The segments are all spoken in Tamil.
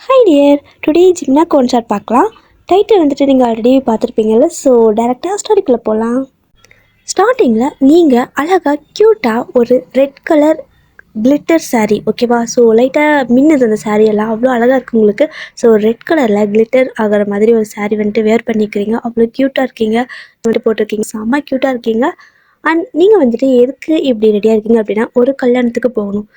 ஹாய் டியர், டுடே ஜிம்னா கான்செப்ட் பார்க்கலாம். டைட்டில் வந்துட்டு நீங்கள் ஆல்ரெடி பார்த்துருப்பீங்கல்ல. ஸோ டேரெக்டாக ஸ்டோரிக்குள்ளே போகலாம். ஸ்டார்டிங்கில் நீங்கள் அழகாக க்யூட்டாக ஒரு ரெட் கலர் கிளிட்டர் சாரீ, ஓகேவா? ஸோ லைட்டாக மின்னுது அந்த சாரீ எல்லாம், அவ்வளோ அழகாக இருக்குது உங்களுக்கு. ஸோ ரெட் கலரில் கிளிட்டர் ஆகிற மாதிரி ஒரு சாரீ வந்துட்டு வேர் பண்ணிக்கிறீங்க. அவ்வளோ க்யூட்டாக இருக்கீங்க, வந்துட்டு போட்டிருக்கீங்க, செம்ம க்யூட்டாக இருக்கீங்க. அண்ட் நீங்கள் வந்துட்டு எதுக்கு இப்படி ரெடியாக இருக்கீங்க அப்படின்னா, ஒரு கல்யாணத்துக்கு போகணும்.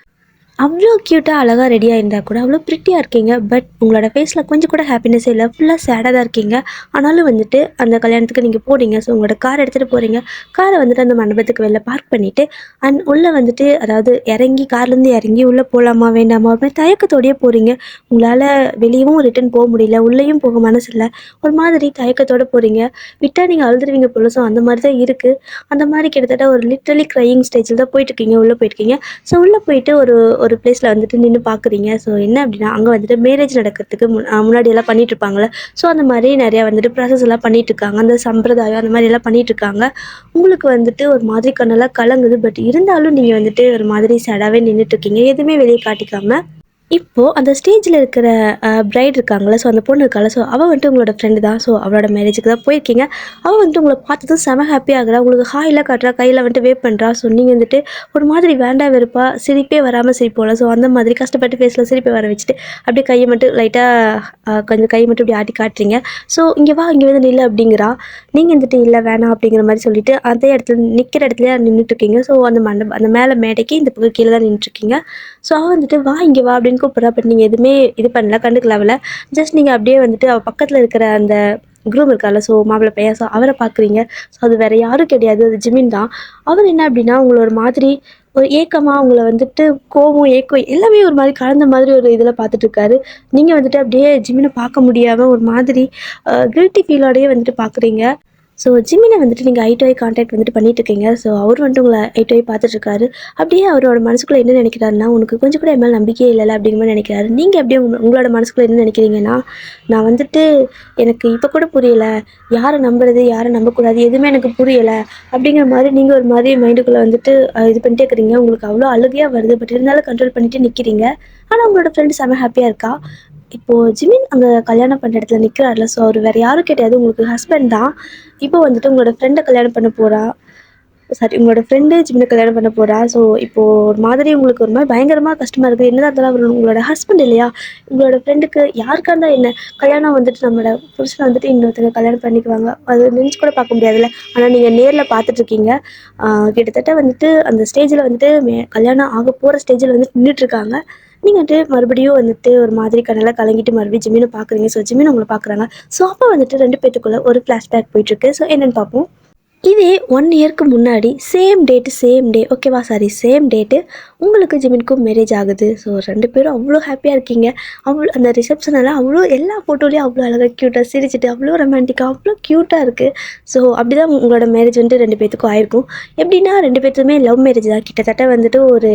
அவ்வளோ க்யூட்டாக அழகாக ரெடியாக இருந்தால் கூட அவ்வளோ ப்ரிட்டியாக இருக்கீங்க. பட் உங்களோட ஃபேஸில் கொஞ்சம் கூட ஹாப்பினஸே இல்லை, ஃபுல்லாக சேடாக தான் இருக்கீங்க. ஆனாலும் வந்துட்டு அந்த கல்யாணத்துக்கு நீங்கள் போகிறீங்க. ஸோ உங்களோட கார் எடுத்துகிட்டு போகிறீங்க. காரை வந்துட்டு அந்த மண்டபத்துக்கு வெளில பார்க் பண்ணிவிட்டு அண்ட் உள்ளே வந்துட்டு அதாவது இறங்கி கார்லேருந்து இறங்கி உள்ளே போகலாமா வேண்டாமா அப்படின்னு தயக்கத்தோடையே போகிறீங்க. உங்களால் வெளியவும் ரிட்டன் போக முடியல, உள்ளேயும் போக மனசு இல்லை, ஒரு மாதிரி தயக்கத்தோடு போகிறீங்க. விட்டால் நீங்கள் அழுதுருவீங்க போல. ஸோ அந்த மாதிரி தான் இருக்குது. அந்த மாதிரி கிட்டத்தட்ட ஒரு லிட்ரலி க்ரையிங் ஸ்டேஜில் தான் போயிட்டுருக்கீங்க, உள்ளே போயிட்டுருக்கீங்க. ஸோ உள்ளே போயிட்டு ஒரு ஒரு பிளேஸில் வந்துட்டு நின்று பார்க்குறீங்க. ஸோ என்ன அப்படின்னா, அங்கே வந்துட்டு மேரேஜ் நடக்கிறதுக்கு முன்னாடி எல்லாம் பண்ணிகிட்ருப்பாங்களே. ஸோ அந்த மாதிரி நிறையா வந்துட்டு ப்ராசஸ் எல்லாம் பண்ணிகிட்ருக்காங்க. அந்த சம்பிரதாயம் அந்த மாதிரி எல்லாம் பண்ணிகிட்ருக்காங்க. உங்களுக்கு வந்துட்டு ஒரு மாதிரி கண்ணெல்லாம் கலங்குது. பட் இருந்தாலும் நீங்கள் வந்துட்டு ஒரு மாதிரி சேடாகவே நின்றுட்டுருக்கீங்க, எதுவுமே வெளியே காட்டிக்காமல். இப்போது அந்த ஸ்டேஜில் இருக்கிற பிரைட் இருக்காங்களே, ஸோ அந்த பொண்ணு இருக்காள். ஸோ அவள் வந்துட்டு உங்களோட ஃப்ரெண்டு தான். ஸோ அவளோட மேரேஜுக்கு தான் போயிருக்கீங்க. அவள் வந்துட்டு உங்களை பார்த்ததும் செம ஹாப்பியாகிறா. உங்களுக்கு ஹாயெல்லாம் காட்டுறா, கையில் வந்துட்டு வேவ் பண்ணுறா. ஸோ நீங்கள் வந்துட்டு ஒரு மாதிரி வேண்டா வெறுப்பா சிரிப்பே வராமல் சிரிப்போல. ஸோ அந்த மாதிரி கஷ்டப்பட்டு ஃபேஸில் சிரிப்பை வர வச்சுட்டு அப்படியே கையை மட்டும் லைட்டாக கொஞ்சம் கையை மட்டும் இப்படி ஆட்டி காட்டுறீங்க. ஸோ இங்கே வா, இங்கே வந்து நில்லு அப்படிங்கிறா. நீங்கள் வந்துட்டு இல்லை வேணாம் அப்படிங்கிற மாதிரி சொல்லிவிட்டு அதே இடத்துல நிற்கிற இடத்துலையே நின்றுட்டுருக்கீங்க. ஸோ அந்த அந்த மேலே மேடைக்கு இந்த பக்கம் கீழே தான் நின்றுட்டுருக்கீங்க. ஸோ அவள் வந்துட்டு வா இங்கே வா அப்படின்னு கூப்பிட்றா. பட் நீங்கள் எதுவுமே இது பண்ணல, கண்டுக்கலாவில். ஜஸ்ட் நீங்கள் அப்படியே வந்துட்டு அவள் பக்கத்தில் இருக்கிற அந்த குரூம் இருக்கார்ல, ஸோ மாப்பிள்ளை பையன், ஸோ அவரை பார்க்குறீங்க. ஸோ அது வேறு யாரும் கிடையாது, அது ஜிமின் தான். அவர் என்ன அப்படின்னா உங்களை ஒரு மாதிரி ஒரு ஏக்கமாக உங்களை வந்துட்டு கோவம் ஏக்கம் எல்லாமே ஒரு மாதிரி கலந்த மாதிரி ஒரு இதில் பார்த்துட்ருக்காரு. நீங்கள் வந்துட்டு அப்படியே ஜிமினை பார்க்க முடியாமல் ஒரு மாதிரி கில்ட்டி ஃபீலோடையே வந்துட்டு பார்க்குறீங்க. ஸோ ஜிமினை வந்துட்டு நீங்கள் ஐ டு ஐ கான்டாக்ட் வந்துட்டு பண்ணிட்டுருக்கீங்க. ஸோ அவர் வந்துட்டு உங்களை ஐ டு ஐ பார்த்துட்ருக்காரு. அப்படியே அவரோட மனசுக்குள்ளே என்ன நினைக்கிறாருன்னா, உனக்கு கொஞ்சம் கூட என் மேலே நம்பிக்கையே இல்லைல்ல அப்படிங்கிற மாதிரி நினைக்கிறாரு. நீங்கள் அப்படியே உங்களோட மனசுக்குள்ளே என்ன நினைக்கிறீங்கன்னா, நான் வந்துட்டு எனக்கு இப்போ கூட புரியலை, யாரை நம்புறது யாரை நம்பக்கூடாது எதுவுமே எனக்கு புரியலை அப்படிங்கிற மாதிரி நீங்கள் ஒரு மாதிரி மைண்டுக்குள்ளே வந்துட்டு இது பண்ணிட்டே இருக்கிறீங்க. உங்களுக்கு அவ்வளோ அழுகையாக வருது. பட் இருந்தாலும் கண்ட்ரோல் பண்ணிட்டு நிற்கிறீங்க. ஆனால் உங்களோட ஃப்ரெண்டு செம ஹாப்பியாக இருக்கா. இப்போது ஜிமின் அங்கே கல்யாணம் பண்ணுற இடத்துல நிற்கிறாருல, ஸோ அவர் வேறு யாரும் கிடையாது, உங்களுக்கு ஹஸ்பண்ட் தான். இப்போ வந்துட்டு உங்களோட ஃப்ரெண்டை கல்யாணம் பண்ண போகிறா. சாரி, உங்களோட ஃப்ரெண்டு ஜிமினை கல்யாணம் பண்ண போகிறா. ஸோ இப்போது ஒரு மாதிரி உங்களுக்கு ஒரு மாதிரி பயங்கரமாக கஷ்டமாக இருக்குது. என்னதான் இருந்தாலும் அவர் உங்களோட ஹஸ்பண்ட் இல்லையா? உங்களோட ஃப்ரெண்டுக்கு யாருக்காக இருந்தால் என்ன, கல்யாணம் வந்துட்டு நம்மளோட புருஷனை வந்துட்டு இன்னொருத்தங்க கல்யாணம் பண்ணிக்குவாங்க, அது நினச்சி கூட பார்க்க முடியாதுல்ல. ஆனால் நீங்கள் நேரில் பார்த்துட்ருக்கீங்க. கிட்டத்தட்ட வந்துட்டு அந்த ஸ்டேஜில் வந்துட்டு கல்யாணம் ஆக போகிற ஸ்டேஜில் வந்துட்டு நின்றுட்டுருக்காங்க. நீங்கள் வந்துட்டு மறுபடியும் வந்துட்டு ஒரு மாதிரி கண்ணெல்லாம் கலங்கிட்டு மறுபடியும் ஜிமினை பார்க்குறீங்க. ஸோ ஜிமின் உங்களை பார்க்குறாங்க. ஸோ அப்போ வந்துட்டு 2 பேத்துக்குள்ளே ஒரு ஃப்ளாஷ்பேக் போயிட்டுருக்கு. ஸோ என்னென்னு பார்ப்போம். இதே 1 இயர்க்கு முன்னாடி சேம் டே, ஓகேவா? சாரி, சேம் டேட்டு உங்களுக்கு ஜிமினுக்கும் மேரேஜ் ஆகுது. ஸோ 2 பேரும் அவ்வளோ ஹாப்பியாக இருக்கீங்க. அவ்வளோ அந்த ரிசப்ஷனெல்லாம் அவ்வளோ எல்லா ஃபோட்டோலேயும் அவ்வளோ அழகாக க்யூட்டாக சிரிச்சிட்டு அவ்வளோ ரொமான்டிக்காக அவ்வளோ க்யூட்டாக இருக்குது. ஸோ அப்படி தான் உங்களோட மேரேஜ் வந்துட்டு 2 பேத்துக்கும் ஆயிருக்கும். எப்படின்னா 2 பேர்த்துமே லவ் மேரேஜ் தான். கிட்டத்தட்ட வந்துட்டு ஒரு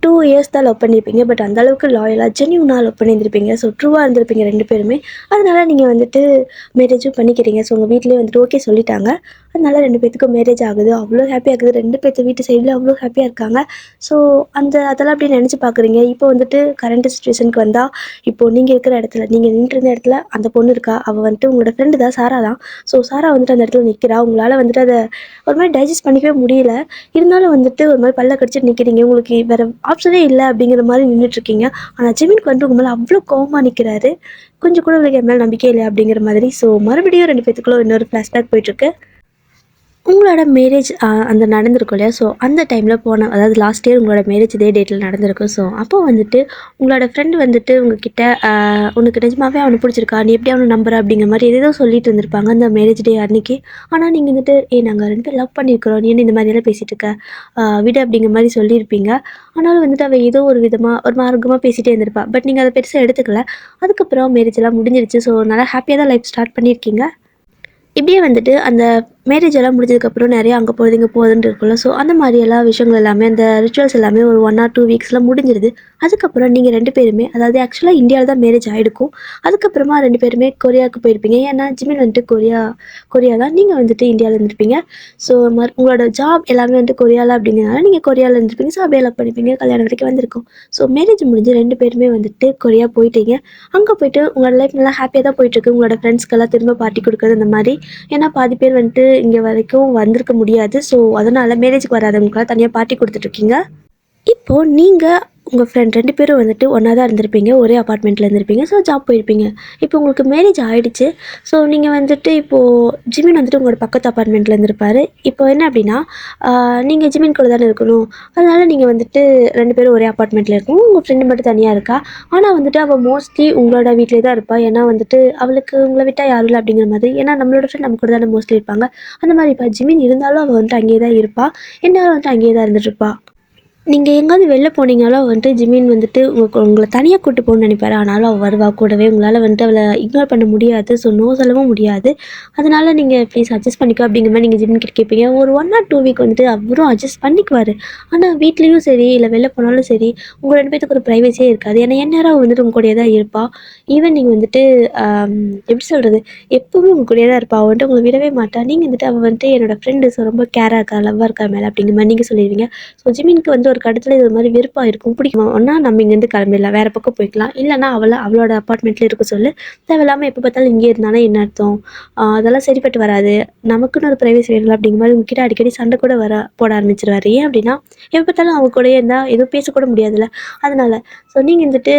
2 இயர்ஸ் தான் லவ் பண்ணியிருப்பீங்க. பட் அந்தளவுக்கு லாயலாக ஜென்யூனாக லவ் பண்ணியிருந்திருப்பீங்க. ஸோ ட்ரூவாக இருந்திருப்பீங்க 2 பேருமே. அதனால் நீங்கள் வந்துட்டு மேரேஜும் பண்ணிக்கிறீங்க. ஸோ உங்கள் வீட்லேயே வந்துட்டு ஓகே சொல்லிட்டாங்க. அதனால 2 பேத்துக்கும் மேரேஜ் ஆகுது. அவ்வளோ ஹாப்பியாக இருக்குது. 2 பேர்த்து வீட்டு சைடில் அவ்வளோ ஹாப்பியாக இருக்காங்க. ஸோ அதெல்லாம் அப்படியே நினச்சி பார்க்குறீங்க. இப்போ வந்துட்டு கரண்ட் சுச்சுவேஷனுக்கு வந்தால், இப்போது நீங்கள் இருக்கிற இடத்துல, நீங்கள் நின்றுருந்த இடத்துல அந்த பொண்ணு இருக்கா. அவள் வந்துட்டு உங்களோட ஃப்ரெண்டு தான், சாரா தான். ஸோ சாரா வந்துட்டு அந்த இடத்துல நிற்கிறா. உங்களால் வந்துட்டு அதை ஒரு மாதிரி டைஜஸ்ட் பண்ணிக்கவே முடியல. இருந்தாலும் வந்துட்டு ஒரு மாதிரி பல்ல கடிச்சிட்டு நிற்கிறீங்க. உங்களுக்கு வேறு ஆப்ஷனே இல்லை அப்படிங்கிற மாதிரி நின்றுட்டுருக்கீங்க. ஆனால் ஜிமினுக்கு வந்துட்டு உங்க மேலே அவ்வளோ கோவமாக நிற்கிறாரு. கொஞ்சம் கூட உங்களுக்கு என் மேலே நம்பிக்கை இல்லை அப்படிங்கிற மாதிரி. ஸோ மறுபடியும் 2 பேத்துக்குள்ள இன்னொரு ஃப்ளாஷ்பேக் போயிட்டுருக்கு. உங்களோட மேரேஜ் அந்த நடந்திருக்கும் இல்லையா? ஸோ அந்த டைமில் அதாவது லாஸ்ட் இயர் உங்களோட மேரேஜ் இதே டேட்டில் நடந்திருக்கும். ஸோ அப்போ வந்துட்டு உங்களோட ஃப்ரெண்டு வந்துட்டு உங்ககிட்ட உனக்கு நிஜமாவே அவனை பிடிச்சிருக்கா, நீ எப்படி அவனை நம்புற அப்படிங்கிற மாதிரி ஏதோ சொல்லிட்டு இருந்திருப்பாங்க அந்த மேரேஜ் டே அன்னைக்கு. ஆனால் நீங்கள் வந்துட்டு நாங்கள் 2 பேர் லவ் பண்ணியிருக்கிறோம், நீ என்ன இந்த மாதிரியெல்லாம் பேசிகிட்டு இருக்க, விடு அப்படிங்கிற மாதிரி சொல்லியிருப்பீங்க. ஆனாலும் வந்துட்டு அவள் ஏதோ ஒரு விதமாக ஒரு மார்க்கமாக பேசிகிட்டே இருந்திருப்பா. பட் நீங்கள் அதை பெருசாக எடுத்துக்கல. அதுக்கப்புறம் மேரேஜ் எல்லாம் முடிஞ்சிருச்சு. ஸோ நல்லா ஹாப்பியாக தான் லைஃப் ஸ்டார்ட் பண்ணியிருக்கீங்க. இப்படியே வந்துட்டு அந்த மேரேஜ் எல்லாம் முடிஞ்சதுக்கப்புறம் நிறைய அங்கே போகிறது இங்கே போகுதுன்னு இருக்கும்ல. ஸோ அந்த மாதிரி எல்லா விஷயங்கள் எல்லாமே அந்த ரிச்சுவல்ஸ் எல்லாமே ஒரு 1 ஆர் 2 வீக்ஸில் முடிஞ்சிருது. அதுக்கப்புறம் நீங்கள் 2 பேருமே அதாவது ஆக்சுவலாக இந்தியாவில் தான் மேரேஜ் ஆகிருக்கும். அதுக்கப்புறமா 2 பேருமே கொரியாவுக்கு போயிருப்பீங்க. ஏன்னா ஜிமின் வந்துட்டு கொரியா தான், நீங்கள் வந்துட்டு இந்தியாவில் இருந்திருப்பீங்க. ஸோ உங்களோட ஜாப் எல்லாமே வந்துட்டு கொரியாவில் அப்படிங்கிறனால நீங்கள் கொரியாவில் இருந்திருப்பீங்க. ஸோ அப்படியே லவ் பண்ணிப்பீங்க, கல்யாணம் வரைக்கும் வந்திருக்கும். ஸோ மேரேஜ் முடிஞ்சு 2 பேருமே வந்துட்டு கொரியா போயிட்டீங்க. அங்கே போயிட்டு உங்களோட லைஃப் நல்லா ஹாப்பியாக தான் போயிட்டுருக்கு. உங்களோட ஃப்ரெண்ட்ஸ்க்கெல்லாம் திரும்ப பார்ட்டி கொடுக்குறது இந்த மாதிரி. ஏன்னா பாதி பேர் வந்துட்டு இங்கே வரைக்கும் வந்திருக்க முடியாது. ஸோ அதனால் மேரேஜுக்கு வராதவங்களுக்குலாம் தனியாக பார்ட்டி கொடுத்துட்ருக்கீங்க. இப்போது நீங்கள் உங்கள் ஃப்ரெண்ட் 2 பேரும் வந்துட்டு ஒன்றா தான் இருந்திருப்பீங்க, ஒரே அப்பார்ட்மெண்ட்டில் இருந்திருப்பீங்க. ஸோ ஜாப் போயிருப்பீங்க. இப்போ உங்களுக்கு மேரேஜ் ஆகிடுச்சு. ஸோ நீங்கள் வந்துட்டு இப்போது ஜிமின் வந்துட்டு உங்களோட பக்கத்து அப்பார்ட்மெண்ட்டில் இருந்திருப்பார். இப்போ என்ன அப்படின்னா நீங்கள் ஜிமின் கூட தானே இருக்கணும். அதனால் நீங்கள் வந்துட்டு 2 பேரும் ஒரே அப்பார்ட்மெண்ட்டில் இருக்கணும். உங்கள் ஃப்ரெண்டு மட்டும் தனியாக இருக்கா. ஆனால் வந்துட்டு அவள் மோஸ்ட்லி உங்களோட வீட்டிலே தான் இருப்பாள். ஏன்னா வந்துட்டு அவளுக்கு உங்களை விட்டால் யாரும் இல்லை அப்படிங்கிற மாதிரி. ஏன்னா நம்மளோட ஃப்ரெண்ட் நம்ம கூட தானே மோஸ்ட்லி இருப்பாங்க. அந்த மாதிரி இப்போ ஜிமின் இருந்தாலும் அவள் வந்துட்டு அங்கேயே தான் இருப்பாள். எந்நேரம் வந்துட்டு அங்கேயே தான் இருந்துட்டுருப்பாள். நீங்கள் எங்கேயாவது வெளில போனீங்கனாலும் வந்துட்டு ஜிமின் வந்துட்டு உங்களை தனியாக கூப்பிட்டு போகணுன்னு நினைப்பாரு. ஆனாலும் அவள் வருவா கூடவே. உங்களால் வந்துட்டு அவளை இக்னோர் பண்ண முடியாது. ஸோ நோ சொல்லவும் முடியாது. அதனால் நீங்கள் ப்ளீஸ் அட்ஜஸ்ட் பண்ணிக்கோ அப்படிங்கிற மாதிரி நீங்கள் ஜிமின் கிட்ட கேட்பீங்க. ஒரு 1 ஆர் 2 வீக் வந்துட்டு அவரும் அட்ஜஸ்ட் பண்ணிக்குவார். ஆனால் வீட்லேயும் சரி இல்லை வெளில போனாலும் சரி உங்கள் 2 பேத்துக்கு ஒரு ப்ரைவசியே இருக்காது. ஏன்னா எந்நேரம் அவள் வந்துட்டு உங்கள் கூடயே தான் இருப்பாள். ஈவன் நீங்கள் வந்துட்டு எப்படி சொல்கிறது, எப்போவுமே உங்கள் கூடயே தான் இருப்பாள். அவள் வந்துட்டு உங்களை விடவே மாட்டாள். நீங்கள் வந்துட்டு அவள் வந்துட்டு என்னோடய ஃப்ரெண்டு, ஸோ ரொம்ப கேராக இருக்கா, லவ்வாக இருக்கா மேலே அப்படிங்கிற மாதிரி நீங்கள் சொல்லிடுவீங்க. ஸோ ஜிமினுக்கு வந்து ஒரு கட்டத்தில் இது மாதிரி விருப்பம் இருக்கும். பிடிக்குமா ஒன்றா நம்ம இங்கேருந்து கிளம்பிடலாம், வேறு பக்கம் போய்க்கலாம். இல்லைனா அவளோட அப்பார்ட்மெண்ட்டில் இருக்க சொல்லு. தேவையில்லாமல் எப்போ பார்த்தாலும் இங்கே இருந்தானா என்ன அர்த்தம்? அதெல்லாம் சரிப்பட்டு வராது. நமக்குன்னு ஒரு ப்ரைவசி வேணும் அப்படிங்கிற மாதிரி உங்ககிட்ட அடிக்கடி சண்டை கூட போட ஆரம்பிச்சிருவாரு. ஏன் அப்படின்னா எப்போ பார்த்தாலும் அவங்க கூடயே இருந்தால் எதுவும் பேசக்கூட முடியாதுல்ல. அதனால் ஸோ நீங்கள் வந்துட்டு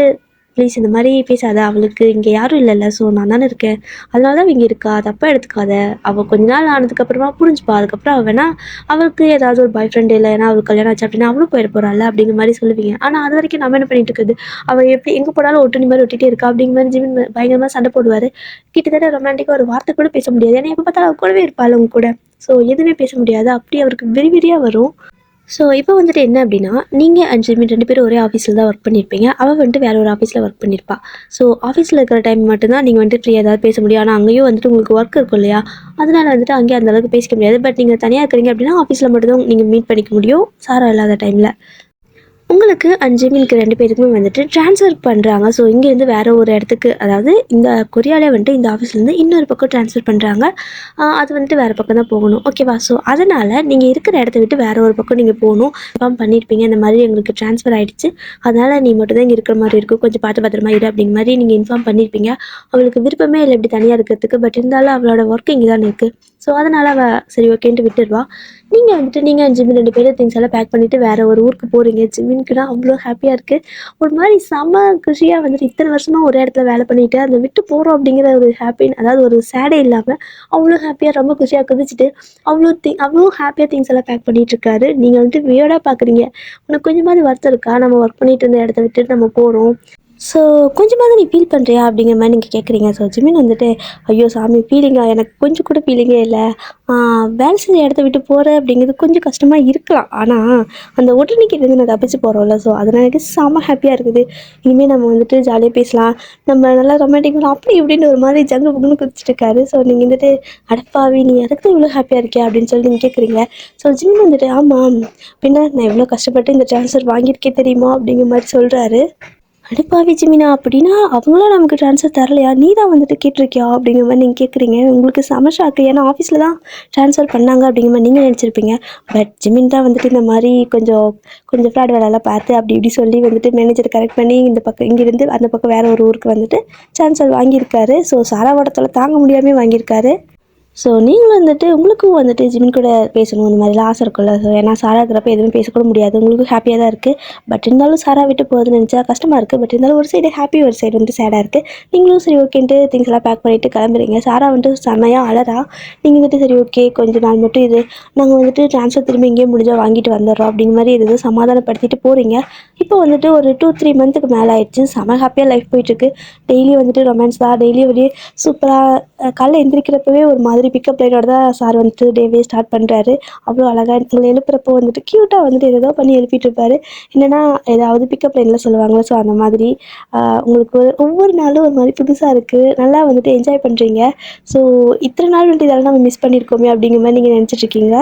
ப்ளீஸ் இந்த மாதிரி பேசாத, அவளுக்கு இங்கே யாரும் இல்லைல்ல, ஸோ நான் தானே இருக்கேன், அதனால தான் இங்கே இருக்கா, தப்பாக எடுத்துக்காத. அவள் கொஞ்ச நாள் ஆனதுக்கப்புறமா புரிஞ்சுப்பா. அதுக்கப்புறம் அவள் வேணா அவளுக்கு ஏதாவது ஒரு பாய் ஃப்ரெண்டு இல்லை, ஏன்னா அவளுக்கு கல்யாணம் ஆச்சு அப்படின்னா அவளும் போயிட போகிறாள் அப்படிங்கிற மாதிரி சொல்லுவீங்க. ஆனால் அது வரைக்கும் நம்ம என்ன பண்ணிட்டு இருக்குது, அவள் எப்படி எங்கே போனாலும் ஒட்டுணி மாதிரி ஒட்டிகிட்டே இருக்கா அப்படிங்கிற மாதிரி ஜிமின் பயங்கரமாக சண்டை போடுவார். கிட்டத்தட்ட ரொமான்டிக்காக ஒரு வார்த்தை கூட பேச முடியாது. ஏன்னா எப்போ பார்த்தாலும் அவள் கூடவே இருப்பாள் அவங்க கூட. ஸோ எதுவுமே பேச முடியாது. அப்படி அவருக்கு விரிவிரியாக வரும். ஸோ இப்போ வந்துட்டு என்ன அப்படின்னா, நீங்கள் அண்ட் ஜிமின் 2 பேரும் ஒரே ஆஃபீஸில் தான் ஒர்க் பண்ணியிருப்பீங்க. அவள் வந்துட்டு வேறு ஒரு ஆஃபீஸில் ஒர்க் பண்ணியிருப்பா. ஸோ ஆஃபீஸில் இருக்கிற டைம் மட்டும்தான் நீங்கள் வந்துட்டு ஃப்ரீயாக ஏதாவது பேச முடியும். ஆனால் அங்கேயும் வந்துட்டு உங்களுக்கு ஒர்க் இருக்கும் இல்லையா, அதனால் வந்துட்டு அங்கேயே அந்தளவுக்கு பேசிக்க முடியாது. பட் நீங்கள் தனியாக இருக்கிறீங்க அப்படின்னா ஆஃபீஸில் மட்டும்தான் நீங்கள் மீட் பண்ணிக்க முடியும், சாரா இல்லாத டைமில். உங்களுக்கு அண்ட் ஜிமினுக்கு 2 பேருக்குமே வந்துட்டு ட்ரான்ஸ்ஃபர் பண்ணுறாங்க. ஸோ இங்கேருந்து வேறு ஒரு இடத்துக்கு, அதாவது இந்த கொரியாவிலே வந்துட்டு இந்த ஆஃபீஸ்லேருந்து இன்னொரு பக்கம் ட்ரான்ஸ்ஃபர் பண்ணுறாங்க. அது வந்துட்டு வேறு பக்கம் தான் போகணும், ஓகேவா? ஸோ அதனால் நீங்கள் இருக்கிற இடத்த விட்டு வேறு ஒரு பக்கம் நீங்கள் போகணும். இன்ஃபார்ம் பண்ணியிருப்பீங்க, இந்த மாதிரி எங்களுக்கு ட்ரான்ஸ்ஃபர் ஆகிடுச்சு, அதனால் நீ மட்டும் தான் இங்கே இருக்கிற மாதிரி இருக்கும், கொஞ்சம் பார்த்து பத்திரமா இரு அப்படிங்கிற மாதிரி நீங்கள் இன்ஃபார்ம் பண்ணியிருப்பீங்க. அவளுக்கு விருப்பமே இல்லை இப்படி தனியாக இருக்கிறதுக்கு. பட் இருந்தாலும் அவளோட ஒர்க் இங்கே தானே இருக்குது. ஸோ அதனால் அவள் சரி ஓகேன்ட்டு விட்டுடுவா. நீங்கள் வந்துட்டு நீங்கள் அண்ட் ஜிமின் 2 பேரும் திங்ஸ் எல்லாம் பேக் பண்ணிவிட்டு வேறு ஒரு ஊருக்கு போகிறீங்க. ஜிமினுக்குனா அவ்வளோ ஹாப்பியாக இருக்குது. ஒரு மாதிரி செம்ம குஷியாக வந்துட்டு இத்தனை வருஷமாக ஒரே இடத்துல வேலை பண்ணிவிட்டு அதை விட்டு போகிறோம் அப்படிங்கிற ஒரு அதாவது ஒரு சேடே இல்லாமல் அவ்வளோ ஹாப்பியாக ரொம்ப குஷியாக குதிச்சுட்டு அவ்வளோ ஹாப்பியாக திங்ஸ் எல்லாம் பேக் பண்ணிகிட்ருக்காரு. நீங்கள் வந்துட்டு வியர்டாக பார்க்குறீங்க. உனக்கு கொஞ்சமாவது வருத்தம் இருக்கா, நம்ம ஒர்க் பண்ணிட்டு இருந்த இடத்த விட்டுட்டு நம்ம போகிறோம், ஸோ கொஞ்சமாவது நீ ஃபீல் பண்ணுறியா அப்படிங்கிற மாதிரி நீங்கள் கேட்குறீங்க. ஸோ ஜிமின் வந்துட்டு ஐயோ சாமி, ஃபீலிங்காக எனக்கு கொஞ்சம் கூட ஃபீலிங்கே இல்லை. வேலை செஞ்ச இடத்த விட்டு போகிற அப்படிங்கிறது கொஞ்சம் கஷ்டமாக இருக்கலாம். ஆனால் அந்த ஒட்டுணிக்கிட்டேருந்து நான் தப்பிச்சு போகிறோம்ல, ஸோ அதனால் எனக்கு செம்ம ஹாப்பியாக இருக்குது. இனிமேல் நம்ம வந்துட்டு ஜாலியாக பேசலாம், நம்ம நல்லா ரொமான்டிக்கலாம் அப்படி இப்படின்னு ஒரு மாதிரி ஜங்கு புக்குன்னு குதிச்சுட்டு இருக்காரு. ஸோ நீங்கள் வந்துட்டு அடப்பாவி, நீ அதுக்கு தான் இவ்வளோ ஹாப்பியாக இருக்கியா அப்படின்னு சொல்லி நீங்கள் கேட்குறீங்க. ஸோ ஜிமின் வந்துட்டு ஆமாம் பின்ன நான் எவ்வளோ கஷ்டப்பட்டு இந்த ட்ரான்ஸ்ஃபர் வாங்கியிருக்கே தெரியுமா அப்படிங்கிற மாதிரி சொல்கிறாரு. அடிப்பாவி ஜிமினா, அப்படின்னா அவங்களும் நமக்கு ட்ரான்ஸ்ஃபர் தரலையா, நீ தான் வந்துட்டு கேட்டிருக்கியா அப்படிங்கிற மாதிரி நீங்கள் கேட்குறீங்க. உங்களுக்கு செம ஷாக்கு. ஏன்னா ஆஃபீஸில் தான் ட்ரான்ஸ்ஃபர் பண்ணாங்க அப்படிங்கிற மாதிரி நீங்கள் நினச்சிருப்பீங்க. பட் ஜிமின் தான் வந்துட்டு இந்த மாதிரி கொஞ்சம் ஃப்ராட் வேலையெல்லாம் பார்த்து அப்படி இப்படி சொல்லி வந்துட்டு மேனேஜர் கரெக்ட் பண்ணி இந்த பக்கம் இங்கேருந்து அந்த பக்கம் வேறு ஒரு ஊருக்கு வந்துட்டு ட்ரான்ஸ்ஃபர் வாங்கியிருக்காரு. ஸோ சாராவோட தொலை தாங்க முடியாமல் வாங்கியிருக்காரு. ஸோ நீங்களும் வந்துட்டு உங்களுக்கும் வந்துட்டு ஜிமின் கூட பேசணும் இந்த மாதிரிலாம் ஆசை இருக்கும்ல. ஸோ ஏன்னா சாரா இருக்கிறப்ப எதுவும் பேசக்கூட முடியாது. உங்களுக்கும் ஹாப்பியாக தான் இருக்குது. பட் இருந்தாலும் சாரா விட்டு போகுதுன்னு நினச்சா கஷ்டமாக இருக்குது. பட் இருந்தாலும் ஒரு சைடு ஹாப்பி, ஒரு சைடு வந்துட்டு சேடாக இருக்குது. நீங்களும் சரி ஓகேன்ட்டு திங்ஸ் எல்லாம் பேக் பண்ணிவிட்டு கிளம்புறீங்க. சாரா வந்துட்டு செம்மையாக அழறா. நீங்கள் வந்துட்டு சரி ஓகே கொஞ்ச நாள் மட்டும் இது, நாங்கள் வந்துட்டு ட்ரான்ஸ்ஃபர் திரும்பி இங்கேயே முடிஞ்சால் வாங்கிட்டு வந்துடுறோம் அப்படிங்கிற மாதிரி எதுவும் சமாதானப்படுத்திட்டு போகிறீங்க. இப்போ வந்துட்டு ஒரு 2-3 மந்த்துக்கு மேலே ஆயிடுச்சு. செம்ம ஹாப்பியாக லைஃப் போயிட்டுருக்கு. டெய்லி வந்துட்டு ரொமான்ஸ் தான். டெய்லி வெளியே சூப்பராக காலைல எந்திரிக்கிறப்பவே ஒரு மாதிரி பிக்கப் லைனோட தான் சார் வந்துட்டு டேவே ஸ்டார்ட் பண்ணுறாரு. அவ்வளோ அழகாக உங்களை எழுப்புறப்போ வந்துட்டு க்யூட்டாக வந்துட்டு ஏதோ பண்ணி எழுப்பிட்டு இருப்பாரு. என்னென்னா ஏதாவது பிக்கப் லைனில் சொல்லுவாங்களோ, ஸோ அந்த மாதிரி உங்களுக்கு ஒவ்வொரு நாளும் ஒரு மாதிரி புதுசாக இருக்குது, நல்லா வந்துட்டு என்ஜாய் பண்ணுறீங்க. ஸோ இத்தனை நாள் வந்துட்டு இதெல்லாம் நம்ம மிஸ் பண்ணியிருக்கோமே அப்படிங்கிற மாதிரி நீங்கள் நினச்சிட்ருக்கீங்க.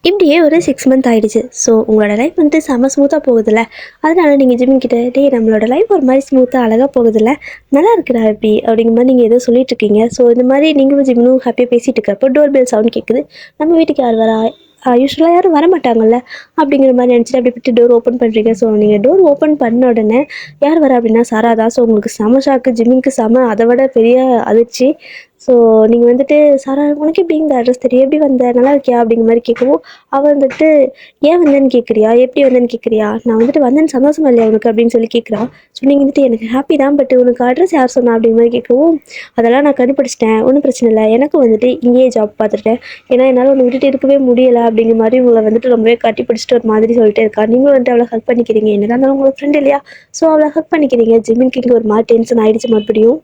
இப்படியே ஒரு 6 மந்த் ஆகிடுச்சு. ஸோ உங்களோட லைஃப் வந்துட்டு செம்ம ஸ்மூத்தாக போகுதில்ல, அதனால நீங்கள் ஜிமின் கிட்ட டே நம்மளோட லைஃப் ஒரு மாதிரி ஸ்மூத்தாக அழகாக போகுதில்ல, நல்லா இருக்குடா எப்படி அப்படிங்கிற மாதிரி நீங்கள் ஏதோ சொல்லிட்டு இருக்கீங்க. ஸோ இந்த மாதிரி நீங்களும் ஜிம்னும் ஹாப்பியாக பேசிகிட்டு இருக்கிறப்போ டோர் பெல் சவுண்ட் கேட்குது. நம்ம வீட்டுக்கு யார் வரா, யூஸ்வலாக யாரும் வர மாட்டாங்கல்ல அப்படிங்கிற மாதிரி நினச்சிட்டு அப்படி விட்டு டோர் ஓப்பன் பண்ணுறீங்க. ஸோ நீங்கள் டோர் ஓப்பன் பண்ண உடனே யார் வரா அப்படின்னா சாரா தான். ஸோ உங்களுக்கு செம ஷாக்கு, ஜிம்மினுக்கு செம அதை விட பெரிய அதிர்ச்சி. ஸோ நீங்கள் வந்துட்டு சாரா உனக்கு எப்படி இந்த அட்ரஸ் தெரியும், எப்படி வந்த, நல்லா இருக்கியா அப்படிங்கிற மாதிரி கேட்கவும், அவள் வந்துட்டு ஏன் வந்தேன்னு கேட்குறியா, எப்படி வந்தேன்னு கேட்குறியா, நான் வந்துட்டு வந்தேன்னு சந்தோஷமா இல்லையா உனக்கு அப்படின்னு சொல்லி கேட்குறா. ஸோ நீங்கள் வந்துட்டு எனக்கு ஹாப்பி தான், பட் உனக்கு அட்ரஸ் யார் சொன்னா அப்படிங்கிற மாதிரி கேட்கவும், அதெல்லாம் நான் கண்டுபிடிச்சிட்டேன், ஒன்றும் பிரச்சனை இல்லை, எனக்கும் வந்துட்டு இங்கேயே ஜாப் பார்த்துட்டேன், ஏன்னா என்னால் ஒன்று விட்டுட்டு இருக்கவே முடியலை அப்படிங்கிற மாதிரி உங்களை வந்துட்டு ரொம்பவே கட்டி பிடிச்சிட்டு ஒரு மாதிரி சொல்லிட்டே இருக்கா. நீங்களும் வந்துட்டு அவளை ஹக் பண்ணிக்கிறீங்க, என்னதான் இருந்தாலும் உங்களோட ஃப்ரெண்ட் இல்லையா, ஸோ அவளை ஹக் பண்ணிக்கிறீங்க. ஜிமின்க்கு இங்கே ஒரு மாதிரி டென்ஷன் ஆகிடுச்சு மறுபடியும்.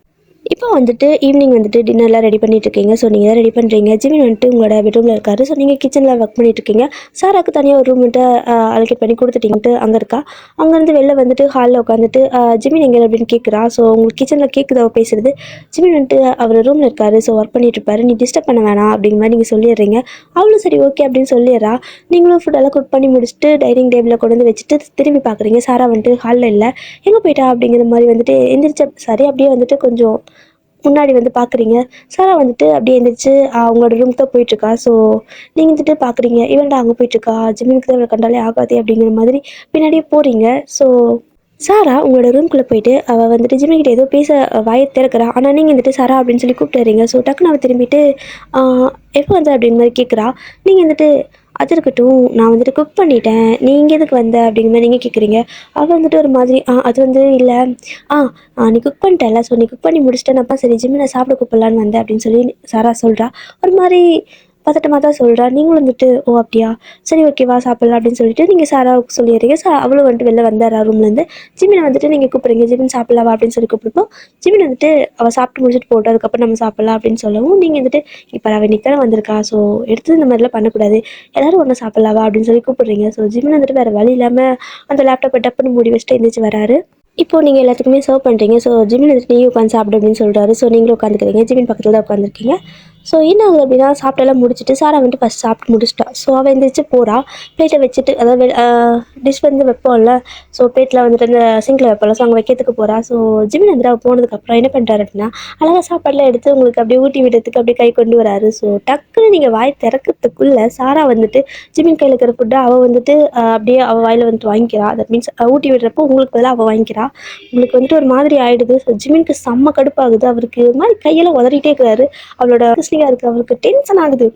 இப்போ வந்துட்டு ஈவினிங் வந்துட்டு டின்னர்லாம் ரெடி பண்ணிட்டு இருக்கீங்க. ஸோ நீங்கள் தான் ரெடி பண்ணுறீங்க. ஜிமின் வந்துட்டு உங்களோட பெட்ரூமில் இருக்காரு. ஸோ நீங்கள் கிச்சனில் ஒர்க் பண்ணிட்டு இருக்கீங்க. சாராக்கு தனியாக ஒரு ரூம் வந்துட்டு அலோகேட் பண்ணி கொடுத்துட்டீங்கட்டு அங்கே இருக்கா. அங்கேருந்து வெளில வந்துட்டு ஹாலில் உட்காந்துட்டு ஜிமின் எங்கே அப்படின்னு கேட்குறா. ஸோ உங்களுக்கு கிச்சனில் கேட்குதா பேசுறது. ஜிமின் வந்துட்டு அவர் ரூமில் இருக்காரு, ஸோ ஒர்க் பண்ணிட்டு இருப்பாரு, நீ டிஸ்டர்ப் பண்ண வேணாம் அப்படிங்கிற மாதிரி நீங்கள் சொல்லிடுறீங்க. அவளும் சரி ஓகே அப்படின்னு சொல்லிடுறா. நீங்களும் ஃபுட்டெல்லாம் குக் பண்ணி முடிச்சுட்டு டைனிங் டேபிளில் கொண்டு வந்து வச்சுட்டு திரும்பி பார்க்குறீங்க. சாரா வந்துட்டு ஹாலில் இல்லை, எங்கே போயிட்டா அப்படிங்கிற மாதிரி வந்துட்டு எந்திரிச்ச சரி அப்படியே வந்துட்டு கொஞ்சம் முன்னாடி வந்து பார்க்குறீங்க. சாரா வந்துட்டு அப்படியே எழுந்திரிச்சு அவங்களோட ரூமுக்கு தான் போயிட்டுருக்கா. ஸோ நீங்கள் வந்துட்டு பார்க்குறீங்க, இவன்டா அங்கே போயிட்டுருக்கா, ஜிம்மினுக்கு தான் இவளை கண்டாலே ஆகாது அப்படிங்கிற மாதிரி பின்னாடியே போகிறீங்க. ஸோ சாரா உங்களோட ரூம்குள்ளே போயிட்டு அவள் வந்துட்டு ஜிம்மிக்கிட்ட ஏதோ பேச வாயை திறக்கிறா. ஆனால் நீங்கள் வந்துட்டு சாரா அப்படின்னு சொல்லி கூப்பிட்டுறீங்க. ஸோ டக்குன்னு அவள் திரும்பிட்டு எப்போ வந்த அப்படின்னு மாதிரி கேட்குறா. நீங்கள் வந்துட்டு அது இருக்கட்டும், நான் வந்துட்டு குக் பண்ணிட்டேன், நீ இங்கே எதுக்கு வந்த அப்படிங்கிற மாதிரி நீங்கள் கேட்குறீங்க. அவள் வந்துட்டு ஒரு மாதிரி அது வந்து இல்லை, நீ குக் பண்ணிட்டல, ஸோ நீ குக் பண்ணி முடிச்சிட்டேனப்பா, சரி ஜிம்மி நான் சாப்பிட கூப்பிடலான்னு வந்தேன் அப்படின்னு சொல்லி சாரா சொல்கிறா. ஒரு மாதிரி பதட்டமாக தான் சொல்கிறா. நீங்களும் வந்துட்டு ஓ அப்படியா, சரி ஓகேவா சாப்பிட்லாம் அப்படின்னு சொல்லிட்டு நீங்கள் சாராவுக்கு சொல்லிடுறீங்க. அவளும் வந்துட்டு வெளில வந்தாரா ரூம்லேருந்து. ஜிமினை வந்துட்டு நீங்கள் கூப்பிட்றீங்க, ஜிமின் சாப்பிட்லாவா அப்படின்னு சொல்லி கூப்பிடுப்போம். ஜிமின் வந்துட்டு அவள் சாப்பிட்டு முடிச்சுட்டு போட்டோம், அதுக்கப்புறம் நம்ம சாப்பிட்லாம் அப்படின்னு சொல்லவும், நீங்கள் வந்துட்டு இப்போ அவள் நிற்க வந்திருக்கா, ஸோ எடுத்து இந்த மாதிரிலாம் பண்ணக்கூடாது, எல்லோரும் ஒன்றா சாப்பிட்லாவா அப்படின்னு சொல்லி கூப்பிட்றீங்க. ஸோ ஜிமின் வந்துட்டு வேறு வழி இல்லாமல் அந்த லேப்டாப்பை டப்புன்னு மூடி வச்சுட்டு எழுந்திரிச்சு வராரு. இப்போது நீங்கள் எல்லாத்துக்குமே சர்வ் பண்ணுறீங்க. ஸோ ஜிமின் வந்துட்டு நீ உட்காந்து சாப்பிடு அப்படின்னு சொல்கிறாரு. ஸோ நீங்களும் உட்காந்துக்கிறீங்க, ஜிமின் பக்கத்தில் தான் உட்காந்துருக்கீங்க. ஸோ என்ன ஆகுது அப்படின்னா சாப்பிட்டெல்லாம் முடிச்சுட்டு சாரா வந்துட்டு ஃபஸ்ட் சாப்பிட்டு முடிச்சிட்டா. ஸோ அவள் எழுந்திரிச்சு போகிறா. பிளேட்டை வச்சுட்டு அதாவது டிஷ் வந்து வைப்போம்ல, ஸோ பிளேட்டில் வந்துட்டு அந்த சிங்கில் வைப்போம்ல, ஸோ அங்கே வைக்கிறதுக்கு போகிறா. ஸோ ஜிமின் வந்துட்டு அவள் போனதுக்கப்புறம் என்ன பண்ணுறாரு அப்படின்னா அழகாக சாப்பாடெலாம் எடுத்து உங்களுக்கு அப்படியே ஊட்டி விடுறதுக்கு அப்படியே கை கொண்டு வராரு. ஸோ டக்குன்னு நீங்கள் வாய் திறக்கிறதுக்குள்ளே சாரா வந்துட்டு ஜிமின் கையில் இருக்கிற ஃபுட்டை அவள் வந்துட்டு அப்படியே அவள் வாயில் வந்துட்டு வாங்கிக்கிறா. தட் மீன்ஸ் ஊட்டி விடுறப்போ உங்களுக்கு பதிலாக அவள் வாங்கிக்கிறா. உங்களுக்கு வந்துட்டு ஒரு மாதிரி ஆகிடுது. ஸோ ஜிமினுக்கு செம்ம கடுப்பாகுது. அவருக்கு ஒரு மாதிரி கையெல்லாம் உதறிட்டே இருக்கிறாரு. அவளோட இருக்குது, அவருக்கு டென்ஷன் ஆகுது.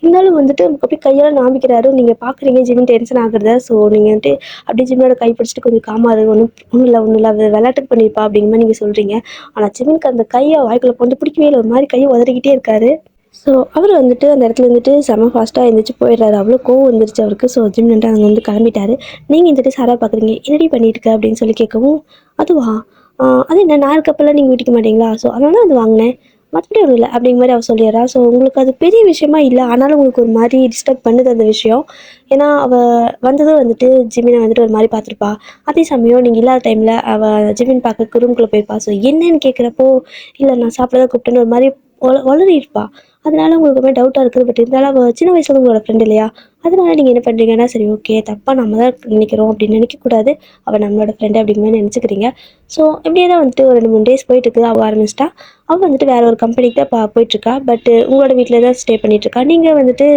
இருந்தாலும் வந்துட்டு அப்படியே கையெல்லாம் நாமிக்கிறாரு. நீங்கள் பார்க்குறீங்க ஜிமின் டென்ஷன் ஆகுறத. ஸோ நீங்கள் வந்துட்டு அப்படியே ஜிமினோட கை பிடிச்சிட்டு கொஞ்சம் காமாரு, ஒன்றும் இல்லை அது விளையாட்டுக்கு பண்ணியிருப்பா அப்படிங்கிற மாதிரி நீங்கள் சொல்கிறீங்க. ஆனால் ஜிமினுக்கு அந்த கையை வாய்க்குள்ள கொண்டு பிடிக்கவே இல்லை, ஒரு மாதிரி கையை உதறிக்கிட்டே இருக்காரு. ஸோ அவர் வந்துட்டு அந்த இடத்துல வந்துட்டு செம ஃபாஸ்ட்டாக எழுந்திரிச்சு போயிடுறாரு. அவ்வளோ கோவம் வந்துருச்சு அவருக்கு. ஸோ ஜிம் வந்துட்டு அங்கே வந்து கிளம்பிட்டாரு. நீங்கள் வந்துட்டு சாரா பார்க்குறீங்க, என்னடி பண்ணிட்டு இருக்க அப்படின்னு சொல்லி கேட்கவும், அதுவா அது என்ன நான் இருக்கப்பெல்லாம் நீங்கள் வீட்டிக்க மாட்டீங்களா, ஸோ அதனால அது வாங்கினேன், மற்றபடி ஒன்றும் இல்லை அப்படிங்கிற மாதிரி அவள் சொல்லிடுறா. ஸோ உங்களுக்கு அது பெரிய விஷயமா இல்லை, ஆனாலும் உங்களுக்கு ஒரு மாதிரி டிஸ்டர்ப் பண்ணுது அந்த விஷயம். ஏன்னா அவள் வந்ததும் வந்துட்டு ஜிமினை வந்துட்டு ஒரு மாதிரி பார்த்துருப்பா. அதே சமயம் நீங்கள் இல்லாத டைமில் அவள் ஜிமின் பார்க்க ரூம்குள்ளே போயிருப்பா. ஸோ என்னன்னு கேட்குறப்போ இல்லை நான் சாப்பிட தான் கூப்பிட்டேன்னு ஒரு மாதிரி வளரிருப்பா. அதனால உங்களுக்கு ரொம்ப டவுட்டாக இருக்குது. பட் இருந்தாலும் அவள் சின்ன வயசுல உங்களோட ஃப்ரெண்ட் இல்லையா, அதனால நீங்கள் என்ன பண்ணுறீங்கன்னா சரி ஓகே தப்பாக நம்ம தான் நினைக்கிறோம் அப்படின்னு நினைக்கக்கூடாது, அவள் நம்மளோட ஃப்ரெண்டு அப்படிங்கிற மாதிரி நினச்சிக்கிறீங்க. ஸோ இப்படியே தான் வந்துட்டு ஒரு 2-3 டேஸ் போயிட்டுருக்கு. அவள் ஆரம்பிச்சிட்டா. அவள் வந்துட்டு வேறு ஒரு கம்பெனிக்கு தான் போயிட்டுருக்கா. பட் உங்களோட வீட்டில் தான் ஸ்டே பண்ணிகிட்ருக்கா. நீங்கள் வந்துட்டு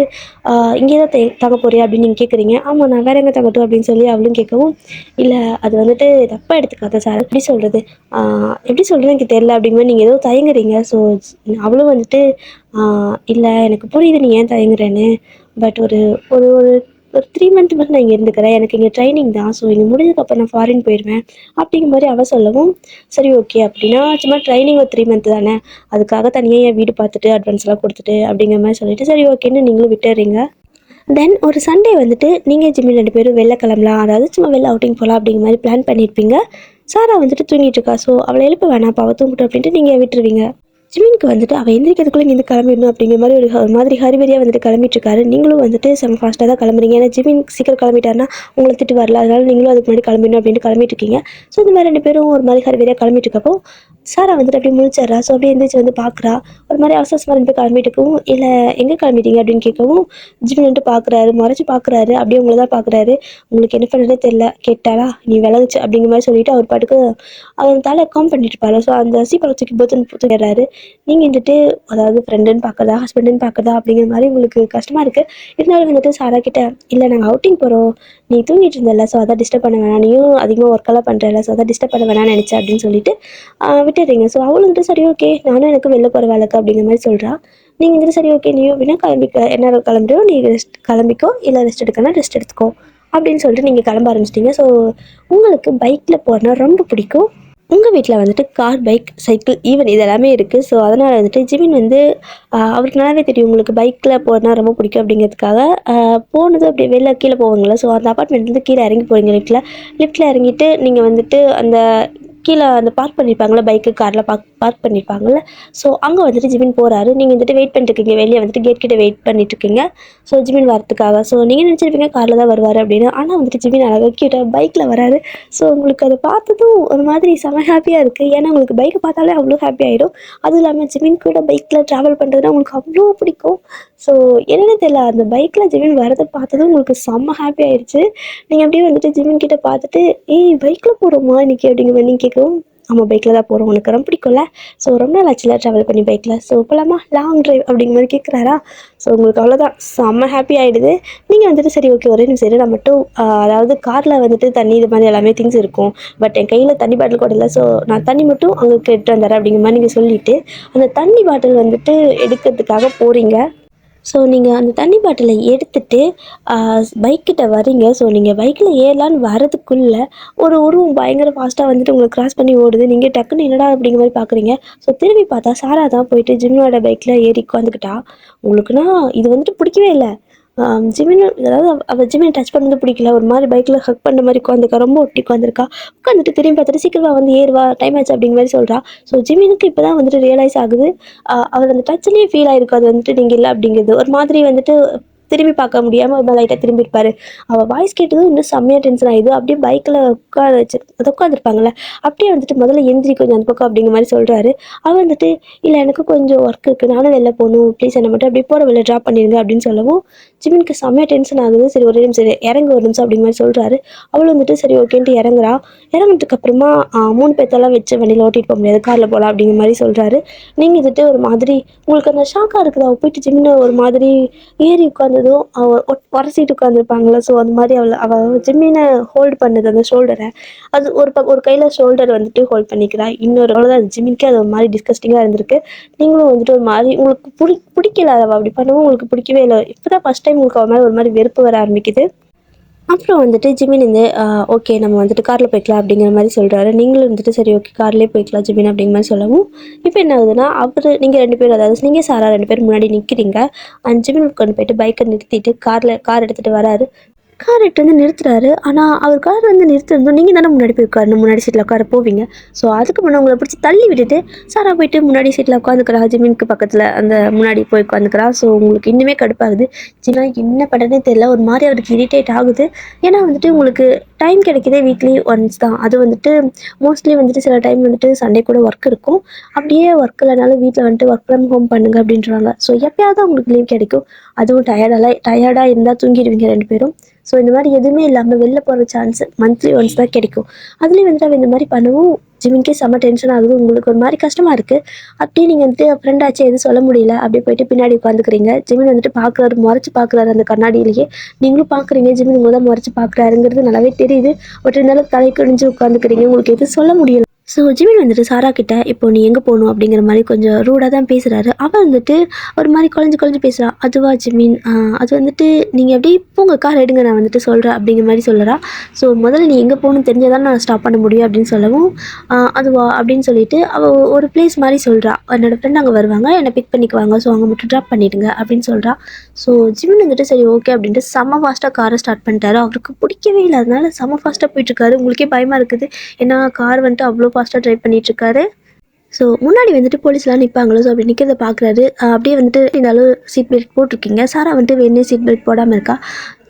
இங்கே தான் தங்க போறியா அப்படின்னு நீங்கள் கேட்குறீங்க. ஆமாம் நான் வேறு எங்கே தங்கட்டும் அப்படின்னு சொல்லி அவளும் கேட்கவும், இல்லை அது வந்துட்டு தப்பாக எடுத்துக்காத சார், எப்படி சொல்கிறது எப்படி சொல்கிறது எனக்கு தெரியல அப்படிங்கிற மாதிரி நீங்கள் ஏதோ தயங்குறீங்க. ஸோ அவளும் வந்துட்டு இல்லை எனக்கு புரியுது நீ ஏன் தயங்குறேன்னு, பட் ஒரு ஒரு ஒரு ஒரு 3 மந்த் மட்டும் நான் இங்கே இருந்துக்கிறேன், எனக்கு இங்கே ட்ரைனிங் தான், ஸோ இங்கே முடிஞ்சதுக்கப்புறம் நான் ஃபாரின் போயிடுவேன் அப்படிங்கிற மாதிரி அவள் சொல்லவும், சரி ஓகே அப்படின்னா சும்மா ட்ரைனிங் ஒரு 3 மந்த் தானே, அதுக்காக தனியாக என் வீடு பார்த்துட்டு அட்வான்ஸ்லாம் கொடுத்துட்டு அப்படிங்கிற மாதிரி சொல்லிவிட்டு சரி ஓகேன்னு நீங்களும் விட்டுறீங்க. தென் ஒரு சண்டே வந்துட்டு நீங்கள் ஜிம்மி 2 பேரும் வெளில கிளம்பலாம், அதாவது சும்மா வெளில அவுட்டிங் போகலாம் அப்படிங்கிற மாதிரி பிளான் பண்ணியிருப்பீங்க. சாரா வந்துட்டு தூங்கிட்டு இருக்கா. ஸோ அவளை எழுப்ப வேணாம், அவள் தூங்கிட்டு அப்படின்ட்டு நீங்கள் விட்டுருவீங்க. ஜிமினுக்கு வந்துட்டு அவள் எந்திரிக்கிறதுக்குள்ளே இங்கேருந்து கிளம்பிடணும் அப்படிங்கிற மாதிரி ஒரு மாதிரி ஹரிபரியாக வந்துட்டு கிளம்பிட்டு இருக்காரு. நீங்களும் வந்துட்டு செம்ம ஃபாஸ்ட்டாக தான் கிளம்புறீங்க. ஏன்னா ஜிமின் சீக்கிரம் கிளம்பிட்டாருன்னா உங்களை திட்டு வரல, அதனால நீங்களும் அதுக்கு முன்னாடி கிளம்பிடணும் அப்படின்ட்டு கிளம்பிட்டு இருக்கீங்க. ஸோ இந்த மாதிரி 2 பேரும் ஒரு மாதிரி ஹரிபரியாக கிளம்பிட்டு இருக்கப்போ சாரா வந்துட்டு அப்படியே முழிச்சிடுறா. ஸோ அப்படியே எந்திரிச்சு வந்து பார்க்குறா. ஒரு மாதிரி அவசரமாக 2 பேர் கிளம்பிட்டு இருக்கவும், இல்லை எங்கே கிளம்பிட்டீங்க அப்படின்னு கேட்கவும் ஜிமின் வந்துட்டு பார்க்குறாரு, முறைச்சி பார்க்குறாரு. அப்படியே உங்களை தான் பார்க்குறாரு. உங்களுக்கு என்ன பண்ணுறதே தெரியல, கேட்டாலா நீ விளங்குச்சு அப்படிங்கிற மாதிரி சொல்லிட்டு அவர் பாட்டுக்கு அவன் தலை காம் பண்ணிட்டு இருப்பாரு. ஸோ அந்த சீப்பரை தூக்கி போத்துன்னு தூக்கிடுறாரு. நீங்கள் வந்துட்டு அதாவது ஃப்ரெண்டுன்னு பார்க்குறதா ஹஸ்பண்டுன்னு பார்க்குறதா அப்படிங்கிற மாதிரி உங்களுக்கு கஷ்டமாக இருக்குது. இருந்தாலும் வந்துட்டு சாரா கிட்ட இல்லை நாங்கள் அவுட்டிங் போகிறோம், நீ தூங்கிட்டு இருந்தல, ஸோ அதான் டிஸ்டர்ப் பண்ண வேணாம், நீயும் அதிகமாக ஒர்க்கெல்லாம் பண்ணுறல, ஸோ அதான் டிஸ்டர்ப் பண்ண வேணாம்னு நினச்சேன் அப்படின்னு சொல்லிட்டு விட்டுறீங்க. ஸோ அவளும் வந்துட்டு சரி ஓகே நானும் எனக்கு வெளில போகிற வேலைக்கு அப்படிங்கிற மாதிரி சொல்கிறா. நீங்கள் வந்துட்டு சரி ஓகே நீயும் அப்படின்னா கிளம்பிக்க, என்ன கிளம்பியோ நீ ரெஸ்ட் கிளம்பிக்கோ, இல்லை ரெஸ்ட் எடுக்கனா ரெஸ்ட் எடுத்துக்கோ அப்படின்னு சொல்லிட்டு நீங்கள் கிளம்ப ஆரம்பிச்சிட்டிங்க. ஸோ உங்களுக்கு பைக்கில் போகிறனா ரொம்ப பிடிக்கும். உங்கள் வீட்டில் வந்துட்டு கார், பைக், சைக்கிள், ஈவன் இது எல்லாமே இருக்குது. ஸோ அதனால் வந்துட்டு ஜிமின் வந்து அவருக்கு நல்லாவே தெரியும் உங்களுக்கு பைக்கில் போகிறனா ரொம்ப பிடிக்கும் அப்படிங்கிறதுக்காக போனது அப்படியே வெளில கீழே போவாங்களே. ஸோ அந்த அப்பார்ட்மெண்ட்லேருந்து கீழே இறங்கி போகிறீங்க லிஃப்ட்டில் இறங்கிட்டு நீங்கள் வந்துட்டு அந்த கீழே அந்த பார்க் பண்ணியிருப்பாங்களே பைக்கு காரில் பார்க் பண்ணியிருப்பாங்கள்ல. ஸோ அங்கே வந்துட்டு ஜிமின் போகிறாரு. நீங்கள் வந்துட்டு வெயிட் பண்ணிட்டுருக்கீங்க, வெளியே வந்துட்டு கேட் கிட்டே வெயிட் பண்ணிட்டுருக்கீங்க. So Jimin வரத்துக்காக. ஸோ நீங்கள் நினச்சிருப்பீங்க காரில் தான் வருவார் அப்படின்னு. ஆனால் வந்துட்டு ஜிமின் அழகாக கிட்ட பைக்கில் வராரு. ஸோ உங்களுக்கு அதை பார்த்ததும் ஒரு மாதிரி செம ஹாப்பியாக இருக்குது. ஏன்னா உங்களுக்கு பைக்கை பார்த்தாலே அவ்வளோ ஹாப்பி ஆகிடும். அதுவும் இல்லாமல் ஜிமின் கூட பைக்கில் ட்ராவல் பண்ணுறதுனா உங்களுக்கு அவ்வளோ பிடிக்கும். ஸோ என்னென்னு தெரியல, அந்த பைக்கில் ஜிமின் வரதை பார்த்ததும் உங்களுக்கு செம்ம ஹாப்பி ஆகிடுச்சு. நீங்கள் அப்படியே வந்துட்டு ஜிமின் கிட்டே பார்த்துட்டு ஏய் பைக்கில் போகிறோமா இன்றைக்கி அப்படிங்கிற மாதிரி நீங்கள் கேட்கவும் ஆமாம் பைக்கில் தான் போகிறோம், உனக்கு ரொம்ப பிடிக்கும்ல, ஸோ ரொம்ப நாள் ஆச்சுல ட்ராவல் பண்ணி பைக்கில், ஸோ போகலாமா லாங் ட்ரைவ் அப்படிங்கிற மாதிரி கேட்குறாரா. ஸோ உங்களுக்கு அவ்வளோதான் செம்ம ஹாப்பி ஆகிடுது. நீங்கள் வந்துட்டு சரி ஓகே ஒரே நிமிஷம் சரி நான் மட்டும் அதாவது காரில் வந்துட்டு தண்ணி இது மாதிரி எல்லாமே திங்ஸ் இருக்கும், பட் என் கையில் தண்ணி பாட்டில் கூட இல்லை, ஸோ நான் தண்ணி மட்டும் அங்கே கேட்டு வந்துடுறேன் அப்படிங்கிற மாதிரி நீங்கள் சொல்லிவிட்டு அந்த தண்ணி பாட்டில் வந்துட்டு எடுக்கிறதுக்காக போகிறீங்க. ஸோ நீங்கள் அந்த தண்ணி பாட்டிலை எடுத்துகிட்டு பைக்கிட்ட வரீங்க. ஸோ நீங்கள் பைக்கில் ஏறலான்னு வரதுக்குள்ளே ஒரு உருவம் பயங்கர ஃபாஸ்ட்டாக வந்துட்டு உங்களை கிராஸ் பண்ணி ஓடுது. நீங்கள் டக்குன்னு என்னடா அப்படிங்கிற மாதிரி பார்க்குறீங்க. ஸோ திரும்பி பார்த்தா சாரா தான் போயிட்டு ஜிம்மினோட பைக்கில் ஏறி உட்காந்துக்கிட்டா. உங்களுக்குன்னா இது வந்துட்டு பிடிக்கவே இல்லை. ஜிமின் அதாவது அவள் ஜிமினை டச் பண்ணது பிடிக்கல. ஒரு மாதிரி பைக்கில் ஹக் பண்ண மாதிரி உட்காந்துருக்கா, ரொம்ப ஒட்டி உட்காந்துருக்கா. உட்காந்துட்டு திரும்பி பார்த்துட்டு சீக்கிரமா வந்து ஏறுவா டைம் ஆச்சு அப்படிங்கிற மாதிரி சொல்கிறா. ஸோ ஜிமினுக்கு இப்போ தான் வந்துட்டு ரியலைஸ் ஆகுது. அவள் அந்த டச்லேயே ஃபீல் ஆகிருக்கு அது வந்துட்டு நீங்கள் இல்லை அப்படிங்கிறது. ஒரு மாதிரி வந்துட்டு திரும்பி பார்க்க முடியாமல் ஒரு லைட்டாக திரும்பி இருப்பார். அவள் வாய்ஸ் கேட்டதும் இன்னும் செம்மையாக டென்ஷன் ஆகிடுது. அப்படியே பைக்கில் உட்கார வச்சு அது உட்காந்துருப்பாங்கள்ல, அப்படியே வந்துட்டு முதல்ல எந்திரி கொஞ்சம் அந்த பக்கம் அப்படிங்கிற மாதிரி சொல்கிறாரு. அவள் வந்துட்டு இல்லை எனக்கு கொஞ்சம் ஒர்க் இருக்குது, நானும் வெளில போகணும், ப்ளீஸ் என்னை மட்டும் அப்படியே போகிற வெளில ட்ராப் பண்ணிடுங்க அப்படின்னு சொல்லவும் ஜிமினுக்கு செம்மையாக டென்ஷன் ஆகுது. சரி ஒரு நிமிஷம் இறங்க ஒரு நிமிஷம் அப்படிங்கிற மாதிரி சொல்கிறாரு. அவளும் வந்துட்டு சரி ஓகேன்ட்டு இறங்குறா. இறங்கினதுக்கு அப்புறமா 3 பேர்த்தெல்லாம் வச்சு வண்டியில் ஓட்டிகிட்டு போக முடியாது, காரில் போகலாம் அப்படிங்கிற மாதிரி சொல்கிறாரு. நீங்கள் வந்துட்டு ஒரு மாதிரி உங்களுக்கு அந்த ஷாக்காக இருக்குது. அவள் போயிட்டு ஜிமினை ஒரு மாதிரி ஏறி உட்காந்ததும் அவள் உரசிட்டு உட்காந்துருப்பாங்களே, ஸோ அந்த மாதிரி அவள் ஜிம்மினை ஹோல்டு பண்ணுது அந்த ஷோல்டரை. அது ஒரு கையில் ஷோல்டர் வந்துட்டு ஹோல்ட் பண்ணிக்கிறா, இன்னொரு அவ்வளோதான். அது ஜிம்மிக்கே அது ஒரு மாதிரி டிஸ்கஸ்டிங்காக இருந்திருக்கு. நீங்களும் வந்துட்டு ஒரு மாதிரி உங்களுக்கு பிடிக்கல, அவள் அப்படி பண்ணவும் உங்களுக்கு பிடிக்கவே இல்லை. இப்போ தான் ஃபஸ்ட் டைம் உங்களுக்கு அவள் மேலே ஒரு மாதிரி வெறுப்பு வர ஆரம்பிக்குது. அப்புறம் வந்துட்டு ஜிமின் வந்து ஓகே நம்ம வந்துட்டு காரில் போய்க்கலாம் அப்படிங்கிற மாதிரி சொல்கிறாரு. நீங்களும் வந்துட்டு சரி ஓகே கார்லேயே போய்க்கலாம் ஜிமின் அப்படிங்கிற மாதிரி சொல்லவும் இப்போ என்ன ஆகுதுன்னா நீங்கள் 2 பேர் அதாவது நீங்கள் சாரா 2 பேர் முன்னாடி நிற்கிறீங்க. அண்ட் ஜிமின் கொண்டு போயிட்டு பைக்கை நிறுத்திட்டு கார் எடுத்துகிட்டு வராரு. கார் எடுத்து வந்து நிறுத்துறாரு. ஆனால் அவர் கார் வந்து நிறுத்திருந்தோம் நீங்கள் தானே முன்னாடி போய் உட்காரணும், முன்னாடி சீட்டில் உட்கார போவீங்க. ஸோ அதுக்கு முன்னே உங்களை பிடிச்சி தள்ளி விட்டுட்டு சாரா போயிட்டு முன்னாடி சீட்டில் உட்காந்துக்கிறா, ஜிமினுக்கு பக்கத்தில் அந்த முன்னாடி போய் உட்காந்துக்கிறா. ஸோ உங்களுக்கு இன்னுமே கடுப்பாகுது. ஜினா என்ன பண்ணுறதுனே தெரியல, ஒரு மாதிரி அவருக்கு இரிட்டேட் ஆகுது. ஏன்னா வந்துட்டு உங்களுக்கு டைம் கிடைக்கிதே வீக்லி ஒன்ஸ் தான். அது வந்துட்டு மோஸ்ட்லி வந்துட்டு சில டைம் வந்துட்டு சண்டே கூட ஒர்க் இருக்கும். அப்படியே ஒர்க் இல்லைனாலும் வீட்டில் வந்துட்டு ஒர்க் ஃப்ரம் ஹோம் பண்ணுங்க அப்படின்றாங்க. ஸோ எப்பயாவது உங்களுக்கு லீவ் கிடைக்கும். அதுவும் டயர்டாக இருந்தால் தூங்கிடுவீங்க 2 பேரும். ஸோ இந்த மாதிரி எதுவுமே இல்லாமல் வெளில போகிற சான்ஸ் மந்த்லி ஒன்ஸ் தான் கிடைக்கும். அதுலேயும் வந்துட்டு அவள் இந்த மாதிரி பண்ணவும் ஜிமின்கே செம்ம டென்ஷன் ஆகுது. உங்களுக்கு ஒரு மாதிரி கஷ்டமாக இருக்குது. அப்படியே நீங்கள் வந்துட்டு ஃப்ரெண்ட் ஆச்சு எதுவும் சொல்ல முடியல, அப்படியே போயிட்டு பின்னாடி உட்காந்துக்கிறீங்க. ஜிமின் வந்துட்டு பார்க்குறாரு, முறைச்சி பார்க்குறாரு அந்த கண்ணாடியிலேயே. நீங்களும் பார்க்குறீங்க ஜிமின் உங்களை தான் முறைச்சி பார்க்குறாருங்கிறது நல்லாவே தெரியுது. பட் இருந்தாலும் தலை குனிஞ்சு உட்காந்துக்கிறீங்க, உங்களுக்கு எதுவும் சொல்ல முடியல. ஸோ ஜிமின் வந்துட்டு சாரா கிட்ட இப்போ நீ எங்கே போகணும் அப்படிங்கிற மாதிரி கொஞ்சம் ரூடாக தான் பேசுகிறாரு. அவள் வந்துட்டு ஒரு மாதிரி குழஞ்சு பேசுகிறான். அதுவா ஜிமின், அது வந்துட்டு நீங்கள் எப்படி போங்க கார் எடுங்க நான் வந்துட்டு சொல்கிறேன் அப்படிங்கிற மாதிரி சொல்கிறா. ஸோ முதல்ல நீ எங்கே போகணும்னு தெரிஞ்சால் தான் நான் ஸ்டாப் பண்ண முடியும் அப்படின்னு சொல்லவும் அதுவா அப்படின்னு சொல்லிட்டு அவள் ஒரு பிளேஸ் மாதிரி சொல்கிறா. என்னோடய ஃப்ரெண்ட் அங்கே வருவாங்க, என்னை பிக் பண்ணிக்குவாங்க, ஸோ அங்கே மட்டும் ட்ராப் பண்ணிவிடுங்க அப்படின்னு சொல்கிறா. ஸோ ஜிமின் வந்துட்டு சரி ஓகே அப்படின்ட்டு செம்ம ஃபாஸ்ட்டாக காரை ஸ்டார்ட் பண்ணிட்டாரு. அவருக்கு பிடிக்கவே இல்லை, அதனால செம்ம ஃபாஸ்ட்டாக போயிட்டுருக்காரு. உங்களுக்கே பயமாக இருக்குது, ஏன்னா கார் வந்துட்டு அவ்வளோ ஃபாஸ்ட்டாக ட்ரைவ் பண்ணிகிட்ருக்காரு. ஸோ முன்னாடி வந்துட்டு போலீஸ்லாம் நிற்பாங்களோ, ஸோ அப்படி நிற்கிறத பார்க்குறாரு. அப்படியே வந்துட்டு இருந்தாலும் சீட் பெல்ட் போட்டிருக்கீங்க. சாரா வந்துட்டு வேணுனே சீட் பெல்ட் போடாமல் இருக்கா.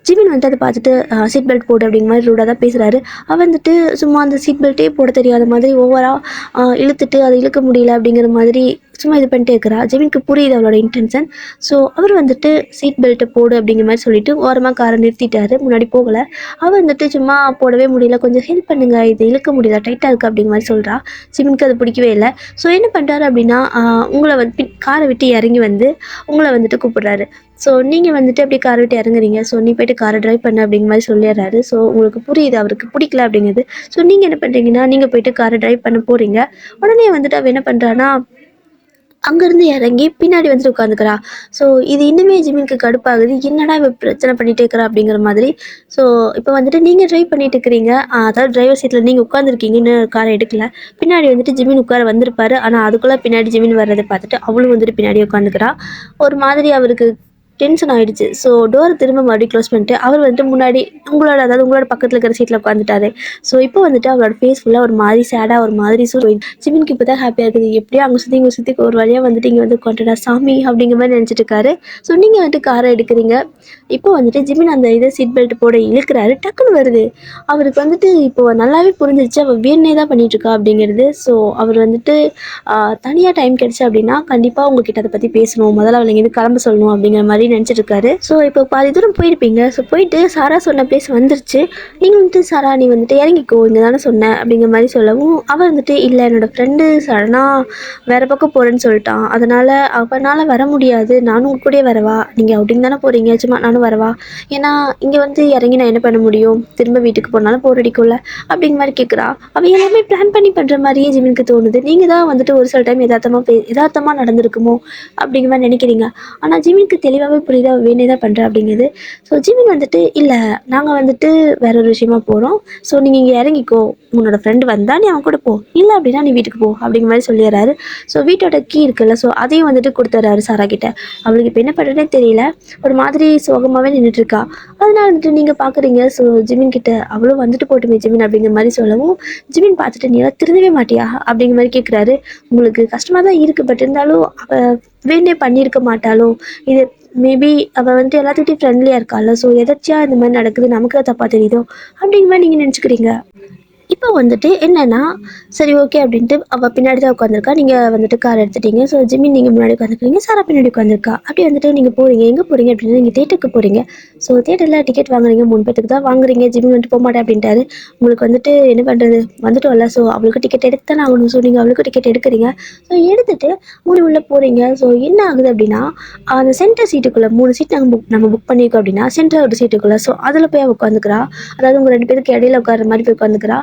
ஜிமின் வந்துட்டு அதை பார்த்துட்டு சீட் பெல்ட் போடு அப்படிங்கிற மாதிரி ரூடாக தான் பேசுகிறாரு. அவள் வந்துட்டு சும்மா அந்த சீட் பெல்ட்டே போட தெரியாத மாதிரி ஓவராக இழுத்துட்டு அதை இழுக்க முடியல அப்படிங்கிற மாதிரி சும்மா இது பண்ணிட்டே இருக்கிறா. ஜிமினுக்கு புரியுது அவளோட இன்டென்ஷன். ஸோ அவர் வந்துட்டு சீட் பெல்ட்டை போடு அப்படிங்கிற மாதிரி சொல்லிட்டு ஓரமாக காரை நிறுத்திட்டாரு. முன்னாடி போகலை. அவள் வந்துட்டு சும்மா போடவே முடியல, கொஞ்சம் ஹெல்ப் பண்ணுங்க, இது இழுக்க முடியல, டைட்டாக இருக்குது அப்படிங்கிற மாதிரி சொல்கிறா. ஜிமினுக்கு அது பிடிக்கவே இல்லை. ஸோ என்ன பண்ணுறாரு அப்படின்னா உங்களை வந்து காரை விட்டு இறங்கி வந்து உங்களை வந்துட்டு கூப்பிடுறாரு. ஸோ நீங்கள் வந்துட்டு அப்படியே காரை விட்டு இறங்குறீங்க. ஸோ நீ போய்ட்டு காரை ட்ரைவ் பண்ண அப்படிங்கிற மாதிரி சொல்லிடுறாரு. ஸோ உங்களுக்கு புரியுது அவருக்கு பிடிக்கல அப்படிங்கிறது. ஸோ நீங்கள் என்ன பண்ணுறீங்கன்னா நீங்கள் போய்ட்டு காரை ட்ரைவ் பண்ண போகிறீங்க. உடனே வந்துட்டு அவள் என்ன பண்ணுறான்னா அங்கேருந்து இறங்கி பின்னாடி வந்துட்டு உட்காந்துக்கிறா. ஸோ இது இன்னுமே ஜிமினுக்கு கடுப்பாகுது. என்னடா இவ பிரச்சனை பண்ணிகிட்டே இருக்கிறா அப்படிங்கிற மாதிரி. ஸோ இப்போ வந்துட்டு நீங்கள் ட்ரைவ் பண்ணிட்டு இருக்கிறீங்க, அதாவது டிரைவர் சீட்டில் நீங்கள் உட்காந்துருக்கீங்கன்னு காரை எடுக்கல. பின்னாடி வந்துட்டு ஜிமின் உட்கார வந்திருப்பாரு. ஆனால் அதுக்குள்ளே பின்னாடி ஜிமின் வர்றதை பார்த்துட்டு அவளும் வந்துட்டு பின்னாடி உட்காந்துக்கிறா. ஒரு மாதிரி அவருக்கு டென்ஷன் ஆகிடுச்சு. ஸோ டோரை திரும்ப மறுபடியும் க்ளோஸ் பண்ணிட்டு அவர் வந்துட்டு முன்னாடி உங்களோட பக்கத்தில் இருக்கிற சீட்டில் உட்காந்துட்டாரு. ஸோ இப்போ வந்துட்டு அவளோட ஃபேஸ் ஃபுல்லாக ஒரு மாதிரி சேடாக ஒரு மாதிரி ஜிமினுக்கு இப்போ தான் ஹாப்பியாக இருக்குது. எப்படியோ அங்கே சுற்றி ஒரு வழியாக வந்துட்டு இங்கே வந்து உட்காந்துட்டா சாமி அப்படிங்கிற மாதிரி நினச்சிட்டு இருக்காரு. ஸோ நீங்கள் வந்துட்டு காரை எடுக்கிறீங்க. இப்போ வந்துட்டு ஜிமின் அந்த இதை சீட் பெல்ட் போட இழுக்கிறாரு. டக்குன்னு வருது. அவருக்கு வந்துட்டு இப்போ நல்லாவே புரிஞ்சிருச்சு அவள் வேணே தான் பண்ணிகிட்ருக்கா அப்படிங்கிறது. ஸோ அவர் வந்துட்டு தனியாக டைம் கிடச்சி அப்படின்னா கண்டிப்பாக உங்ககிட்ட அதை பற்றி பேசணும், முதல்ல அவளை இங்கேருந்து கிளம்ப சொல்லணும் அப்படிங்கிற மாதிரி நினச்சிட்டு இருக்காரு. ஸோ இப்போ பாதி தூரம் போயிருப்பீங்க. ஸோ போயிட்டு சாரா சொன்ன பிளேஸ் வந்துருச்சு. நீங்கள் வந்துட்டு சாரா நீ வந்துட்டு இறங்கிக்கோ, இங்கே தானே சொன்னேன் அப்படிங்கிற மாதிரி சொல்லவும் அவள் வந்துட்டு இல்லை என்னோடய ஃப்ரெண்டு சடனாக வேறு பக்கம் போகிறேன்னு சொல்லிட்டான், அதனால் அவனால் வர முடியாது, நானும் உங்க கூடயே வரவா, நீங்கள் அவுட்டிங் தானே போகிறீங்க, சும்மா நானும் வரவா, ஏன்னா இங்கே வந்து இறங்கி நான் என்ன பண்ண முடியும், திரும்ப வீட்டுக்கு போனாலும் போர் அடிக்கும்ல அப்படிங்கிற மாதிரி கேட்குறா. அவள் எல்லாமே பிளான் பண்ணி பண்ணுற மாதிரியே ஜிமினுக்கு தோணுது. நீங்கள் தான் வந்துட்டு ஒரு சில டைம் யதார்த்தமாக நடந்திருக்குமோ அப்படிங்கிற மாதிரி நினைக்கிறீங்க. ஆனால் ஜிமினுக்கு தெளிவாகவே புரியுது அவள் வேணே தான் பண்ணுறா அப்படிங்கிறது. ஸோ ஜிமின் வந்துட்டு இல்லை நாங்கள் வந்துட்டு வேற ஒரு விஷயமா போகிறோம், ஸோ நீங்கள் இங்கே இறங்கிக்கோ, உன்னோட ஃப்ரெண்டு வந்தால் நீ அவன் கூட போ, இல்லை அப்படின்னா நீ வீட்டுக்கு போ அப்படிங்கிற மாதிரி சொல்லிடுறாரு. ஸோ வீட்டோட கீ இருக்குல்ல, ஸோ அதையும் வந்துட்டு கொடுத்துட்றாரு சாரா கிட்ட. அவளுக்கு இப்போ என்ன பண்ணுறதுனே தெரியல, ஒரு மாதிரி சோகமாகவே நின்றுட்டுருக்கா. அதனால வந்துட்டு நீங்கள் பார்க்குறீங்க. ஸோ ஜிமின் கிட்ட அவளும் வந்துட்டு போட்டுமே ஜிமின் அப்படிங்கிற மாதிரி சொல்லவும் ஜிமின் பார்த்துட்டு நீ எல்லாம் திருந்தவே மாட்டியா அப்படிங்கிற மாதிரி கேட்குறாரு. உங்களுக்கு கஷ்டமாக தான் இருக்குது, பட் இருந்தாலும் அவள் வேண்டே பண்ணியிருக்க மாட்டாளோ, இது மேபி அவள் வந்துட்டு எல்லாத்துக்கிட்டையும் ஃப்ரெண்ட்லியாக இருக்காள், ஸோ எதாச்சியாக இந்த மாதிரி நடக்குது, நமக்கு தான் தப்பாக தெரியுதோ அப்படிங்கிற மாதிரி நீங்கள் நினச்சிக்கிறீங்க. இப்போ வந்துட்டு என்னென்னா சரி ஓகே அப்படின்ட்டு அவள் பின்னாடி தான் உட்காந்துருக்கா. நீங்கள் வந்துட்டு கார் எடுத்துட்டீங்க. ஸோ ஜிமின் நீங்கள் முன்னாடி உட்காந்துருக்கீங்க, சாரா பின்னாடி உட்காந்துருக்கா. அப்படி வந்துட்டு நீங்கள் போகிறீங்க. எங்கே போகிறீங்க அப்படின்னா நீங்கள் தேட்டருக்கு போகிறீங்க. ஸோ தேட்டரில் டிக்கெட் வாங்குறீங்க, 3 பேத்துக்கு தான் வாங்குறீங்க. ஜிமின் வந்துட்டு போக மாட்டேன் அப்படின்ட்டாரு. உங்களுக்கு வந்துட்டு என்ன பண்ணுறது, வந்துட்டு வரல. ஸோ அவளுக்கு டிக்கெட் எடுத்தானே ஆகணும். ஸோ நீங்கள் அவளுக்கு டிக்கெட் எடுக்கிறீங்க. ஸோ எடுத்துகிட்டு உள்ளே போகிறீங்க. ஸோ என்ன ஆகுது அப்படின்னா அந்த சென்டர் சீட்டுக்குள்ளே 3 சீட் நம்ம புக் பண்ணியிருக்கோம் அப்படின்னா சென்டர் ஒரு சீட்டுக்குள்ளே, ஸோ அதில் போய் உட்காந்துக்கிறா. அதாவது உங்கள் 2 பேருக்கு இடையில உட்கார மாதிரி போய் உட்காந்துக்கிறா.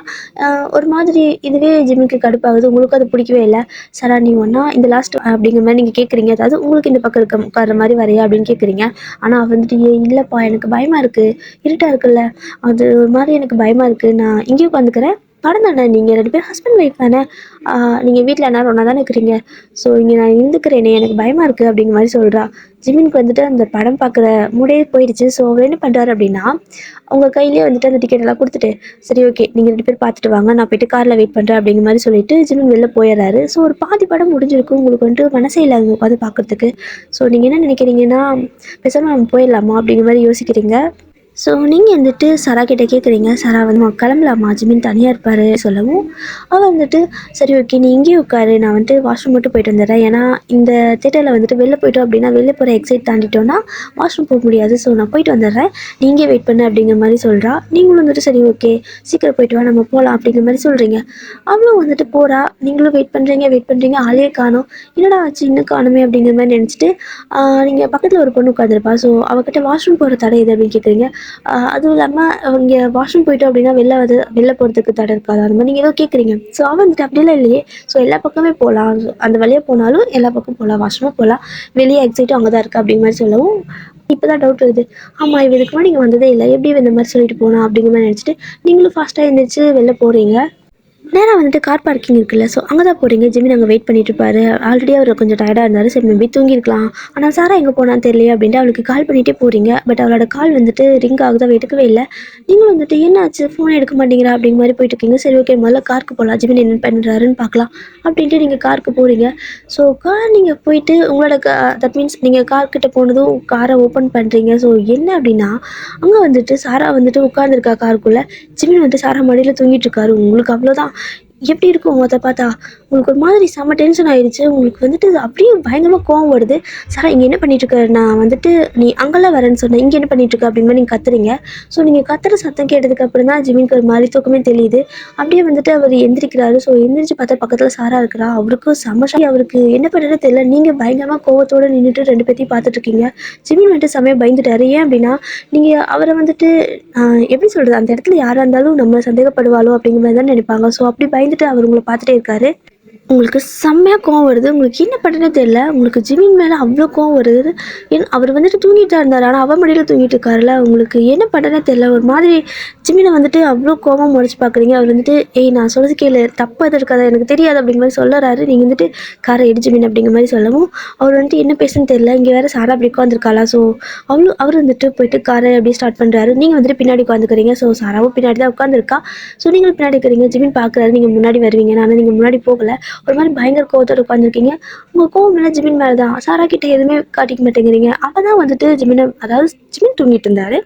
ஒரு மாதிரி இதுவே ஜிமினுக்கு கடுப்பாகுது. உங்களுக்கு அது பிடிக்கவே இல்லை. சாரா நீ ஒன்றா இந்த லாஸ்ட் அப்படிங்கிற மாதிரி நீங்கள் கேட்குறீங்க. அதாவது உங்களுக்கு இந்த பக்கம் உட்கார்ற மாதிரி வரையா அப்படின்னு கேட்குறீங்க. ஆனால் வந்துட்டு இல்லைப்பா எனக்கு பயமாக இருக்குது, இருட்டாக இருக்குல்ல, அது ஒரு மாதிரி எனக்கு பயமாக இருக்குது, நான் இங்கேயும் உட்காந்துக்கிறேன், படம் தானே, நீங்கள் 2 பேர் ஹஸ்பண்ட் ஒய்ஃப் தானே, நீங்கள் வீட்டில் எல்லாரும் ஒன்றா தானே இருக்கிறீங்க, ஸோ இங்கே நான் இருந்துக்கிறேனே, எனக்கு பயமாக இருக்குது அப்படிங்கிற மாதிரி சொல்கிறா. ஜிமினுக்கு வந்துட்டு அந்த படம் பார்க்குற மூடே போயிடுச்சு. ஸோ அவர் என்ன பண்ணுறாரு அப்படின்னா அவங்க கையிலேயே வந்துட்டு அந்த டிக்கெட் எல்லாம் கொடுத்துட்டு சரி ஓகே நீங்கள் 2 பேர் பார்த்துட்டு வாங்க, நான் போய்ட்டு காரில் வெயிட் பண்ணுறேன் அப்படிங்கிற மாதிரி சொல்லிட்டு ஜிமின் வெளில போயிடுறாரு. ஸோ ஒரு பாதி படம் முடிஞ்சிருக்கும். உங்களுக்கு வந்துட்டு மனசே இல்லை அங்கே உட்காந்து பார்க்குறதுக்கு. ஸோ நீங்கள் என்ன நினைக்கிறீங்கன்னா பேசாமல் நம்ம போயிடலாமா அப்படிங்கிற மாதிரி யோசிக்கிறீங்க. ஸோ நீங்கள் வந்துட்டு சாரா கிட்டே கேட்குறீங்க, சாரா வந்து கிளம்பலாமா, ஜிமின் தனியாக இருப்பார் சொல்லவும் அவள் வந்துட்டு சரி ஓகே நீ இங்கேயே உட்காரு, நான் வந்துட்டு வாஷ்ரூம் மட்டும் போயிட்டு வந்துடுறேன், ஏன்னா இந்த தேட்டரில் வந்துட்டு வெளில போயிட்டோம் அப்படின்னா வெளில போகிற எக்ஸைட் தாண்டிட்டோன்னா வாஷ்ரூம் போக முடியாது, ஸோ நான் போயிட்டு வந்துடுறேன், நீங்கள் வெயிட் பண்ணு அப்படிங்கிற மாதிரி சொல்கிறா. நீங்களும் வந்துட்டு சரி ஓகே சீக்கிரம் போயிட்டு வா நம்ம போகலாம் அப்படிங்கிற மாதிரி சொல்கிறீங்க. அவளும் வந்துட்டு போகிறா. நீங்களும் வெயிட் பண்ணுறீங்க, ஆளே காணும், என்னடா ஆச்சு இன்னும் காணுமே அப்படிங்கிற மாதிரி நினச்சிட்டு நீங்கள் பக்கத்தில் ஒரு பொண்ணு உட்காந்துருப்பா. ஸோ அவகிட்ட வாஷ்ரூம் போகிற தடை எது அப்படின்னு கேட்குறீங்க. அதுவும் இல்லாமல் இங்கே வாஷ்ரூம் போயிட்டோம் அப்படின்னா வெளில போகிறதுக்கு தடை இருக்காது, அந்த மாதிரி நீங்கள் ஏதோ கேட்குறீங்க. ஸோ அவன் வந்துட்டு அப்படிலாம் இல்லையே, ஸோ எல்லா பக்கமே போகலாம், அந்த வழியாக போனாலும் எல்லா பக்கம் போகலாம், வாஷ்ரூமும் போகலாம், வெளியே எக்ஸைட்டும் அங்கே தான் இருக்குது அப்படிங்கிற மாதிரி சொல்லவும் இப்போ தான் டவுட் வருது. ஆமாம் இவ இதுக்கு முன்னாடி நீங்கள் வந்ததே இல்லை, எப்படி இந்த மாதிரி சொல்லிட்டு போனா அப்படிங்கிற மாதிரி நினச்சிட்டு நீங்களும் ஃபாஸ்ட்டாக எழுந்திரிச்சு வெளில போகிறீங்க. நேராக வந்துட்டு கார் பார்க்கிங் இருக்குல்ல, ஸோ அங்கே தான் போகிறீங்க. ஜிமின் அங்கே வெயிட் பண்ணிட்டு இருப்பாரு. ஆல்ரெடி அவர் கொஞ்சம் டயர்டாக இருந்தார். சரி மேபி தூங்கியிருக்கலாம். ஆனால் சாரா எங்கே போனான்னு தெரியலையே அப்படின்ட்டு அவளுக்கு கால் பண்ணிகிட்டே போகிறீங்க. பட் அவளோட கால் வந்துட்டு ரிங் ஆகுது, அவள் எடுக்கவே இல்லை. நீங்களும் வந்துட்டு என்னாச்சு ஃபோனை எடுக்க மாட்டேங்கிறா அப்படிங்கிற மாதிரி போயிட்டு இருக்கீங்க. சரி ஓகே, முதல்ல காருக்கு போகலாம், ஜிமின் என்ன பண்ணுறாருன்னு பார்க்கலாம் அப்படின்ட்டு நீங்கள் காருக்கு போகிறீங்க. ஸோ கார் நீங்கள் போயிட்டு உங்களோட தட் மீன்ஸ் நீங்கள் கார்கிட்ட போனதும் காரை ஓப்பன் பண்ணுறீங்க. ஸோ என்ன அப்படின்னா அங்கே வந்துட்டு சாரா வந்துட்டு உட்காந்துருக்கா காருக்குள்ளே. ஜிமின் வந்துட்டு சாரா மடியில் தூங்கிட்டு இருக்காரு. உங்களுக்கு அவ்வளோதான் எப்படி இருக்கும் அதை பார்த்தா? உங்களுக்கு ஒரு மாதிரி செம்ம டென்ஷன் ஆயிடுச்சு. உங்களுக்கு வந்துட்டு அப்படியே பயங்கரமாக கோவம் வருது. சார் இங்கே என்ன பண்ணிகிட்ருக்க, நான் வந்துட்டு நீ அங்கெல்லாம் வரேன்னு சொன்னேன், இங்கே என்ன பண்ணிகிட்ருக்க அப்படிங்கிற மாதிரி நீங்கள் கத்துறீங்க. ஸோ நீங்கள் கத்துற சத்தம் கேட்டதுக்கு அப்புறம் தான் ஜிமின்க்கு ஒரு மாதிரி தூக்கமே தெரியுது. அப்படியே வந்துட்டு அவர் எந்திரிக்கிறாரு. ஸோ எந்திரிச்சு பார்த்தா பக்கத்தில் சாரா இருக்கிறா. அவருக்கும் சமஷாலி, அவருக்கு என்ன பண்ணுறதே தெரியல. நீங்கள் பயங்கரமாக கோவத்தோடு நின்றுட்டு ரெண்டு பேர்த்தையும் பார்த்துட்ருக்கீங்க. ஜிமின் வந்துட்டு செம்மையாக பயந்துட்டாரு. ஏன் அப்படின்னா நீங்கள் அவரை வந்துட்டு எப்படி சொல்கிறது, அந்த இடத்துல யாராக இருந்தாலும் நம்ம சந்தேகப்படுவாளோ அப்படிங்கிற மாதிரி தான் நினைப்பாங்க. ஸோ அப்படி பயந்துட்டு அவர் உங்களை பார்த்துட்டே இருக்காரு. உங்களுக்கு செம்மையாக கோவம் வருது. உங்களுக்கு என்ன பண்ணுறதே தெரியல. உங்களுக்கு ஜிமின் மேலே அவ்வளோ கோவம் வருது. அவர் வந்துட்டு தூங்கிட்டு தான் இருந்தார். ஆனால் அவன் மடியில் தூங்கிட்டு இருக்காருல்ல. உங்களுக்கு என்ன பண்ணுறதே தெரியல. ஒரு மாதிரி ஜிமினை வந்துட்டு அவ்வளோ கோவம் முறைச்சி பார்க்குறீங்க. அவர் வந்துட்டு ஏய் நான் சொல்கிறது கேளு, தப்பு எது இருக்காது, எனக்கு தெரியாது அப்படிங்கிற மாதிரி சொல்லுறாரு. நீங்கள் வந்துட்டு காரை எடு ஜிமின் அப்படிங்கிற மாதிரி சொல்லவும் அவர் வந்துட்டு என்ன பேசுன்னு தெரியல. இங்கே வேறு சாரா அப்படி உட்காந்துருக்காளா. ஸோ அவர் வந்துட்டு போயிட்டு காரை அப்படியே ஸ்டார்ட் பண்ணுறாரு. நீங்கள் வந்துட்டு பின்னாடி உட்காந்துக்கிறீங்க. ஸோ சாராவும் பின்னாடி தான் உட்காந்துருக்கா. ஸோ நீங்கள் பின்னாடி இருக்கிறீங்க. ஜிமின் பார்க்குறாரு நீங்கள் முன்னாடி வருவீங்க. ஆனால் நீங்கள் முன்னாடி போகலை. ஒரு மாதிரி பயங்கர கோவத்தோடு உட்காந்துருக்கீங்க. உங்கள் கோவம் மேலே ஜிமின் மேலே தான். சாரா கிட்டே எதுவுமே காட்டிக்க மாட்டேங்கிறீங்க. அவள் தான் வந்துட்டு ஜிமினை, அதாவது ஜிமின் தூங்கிட்டு இருந்தார்.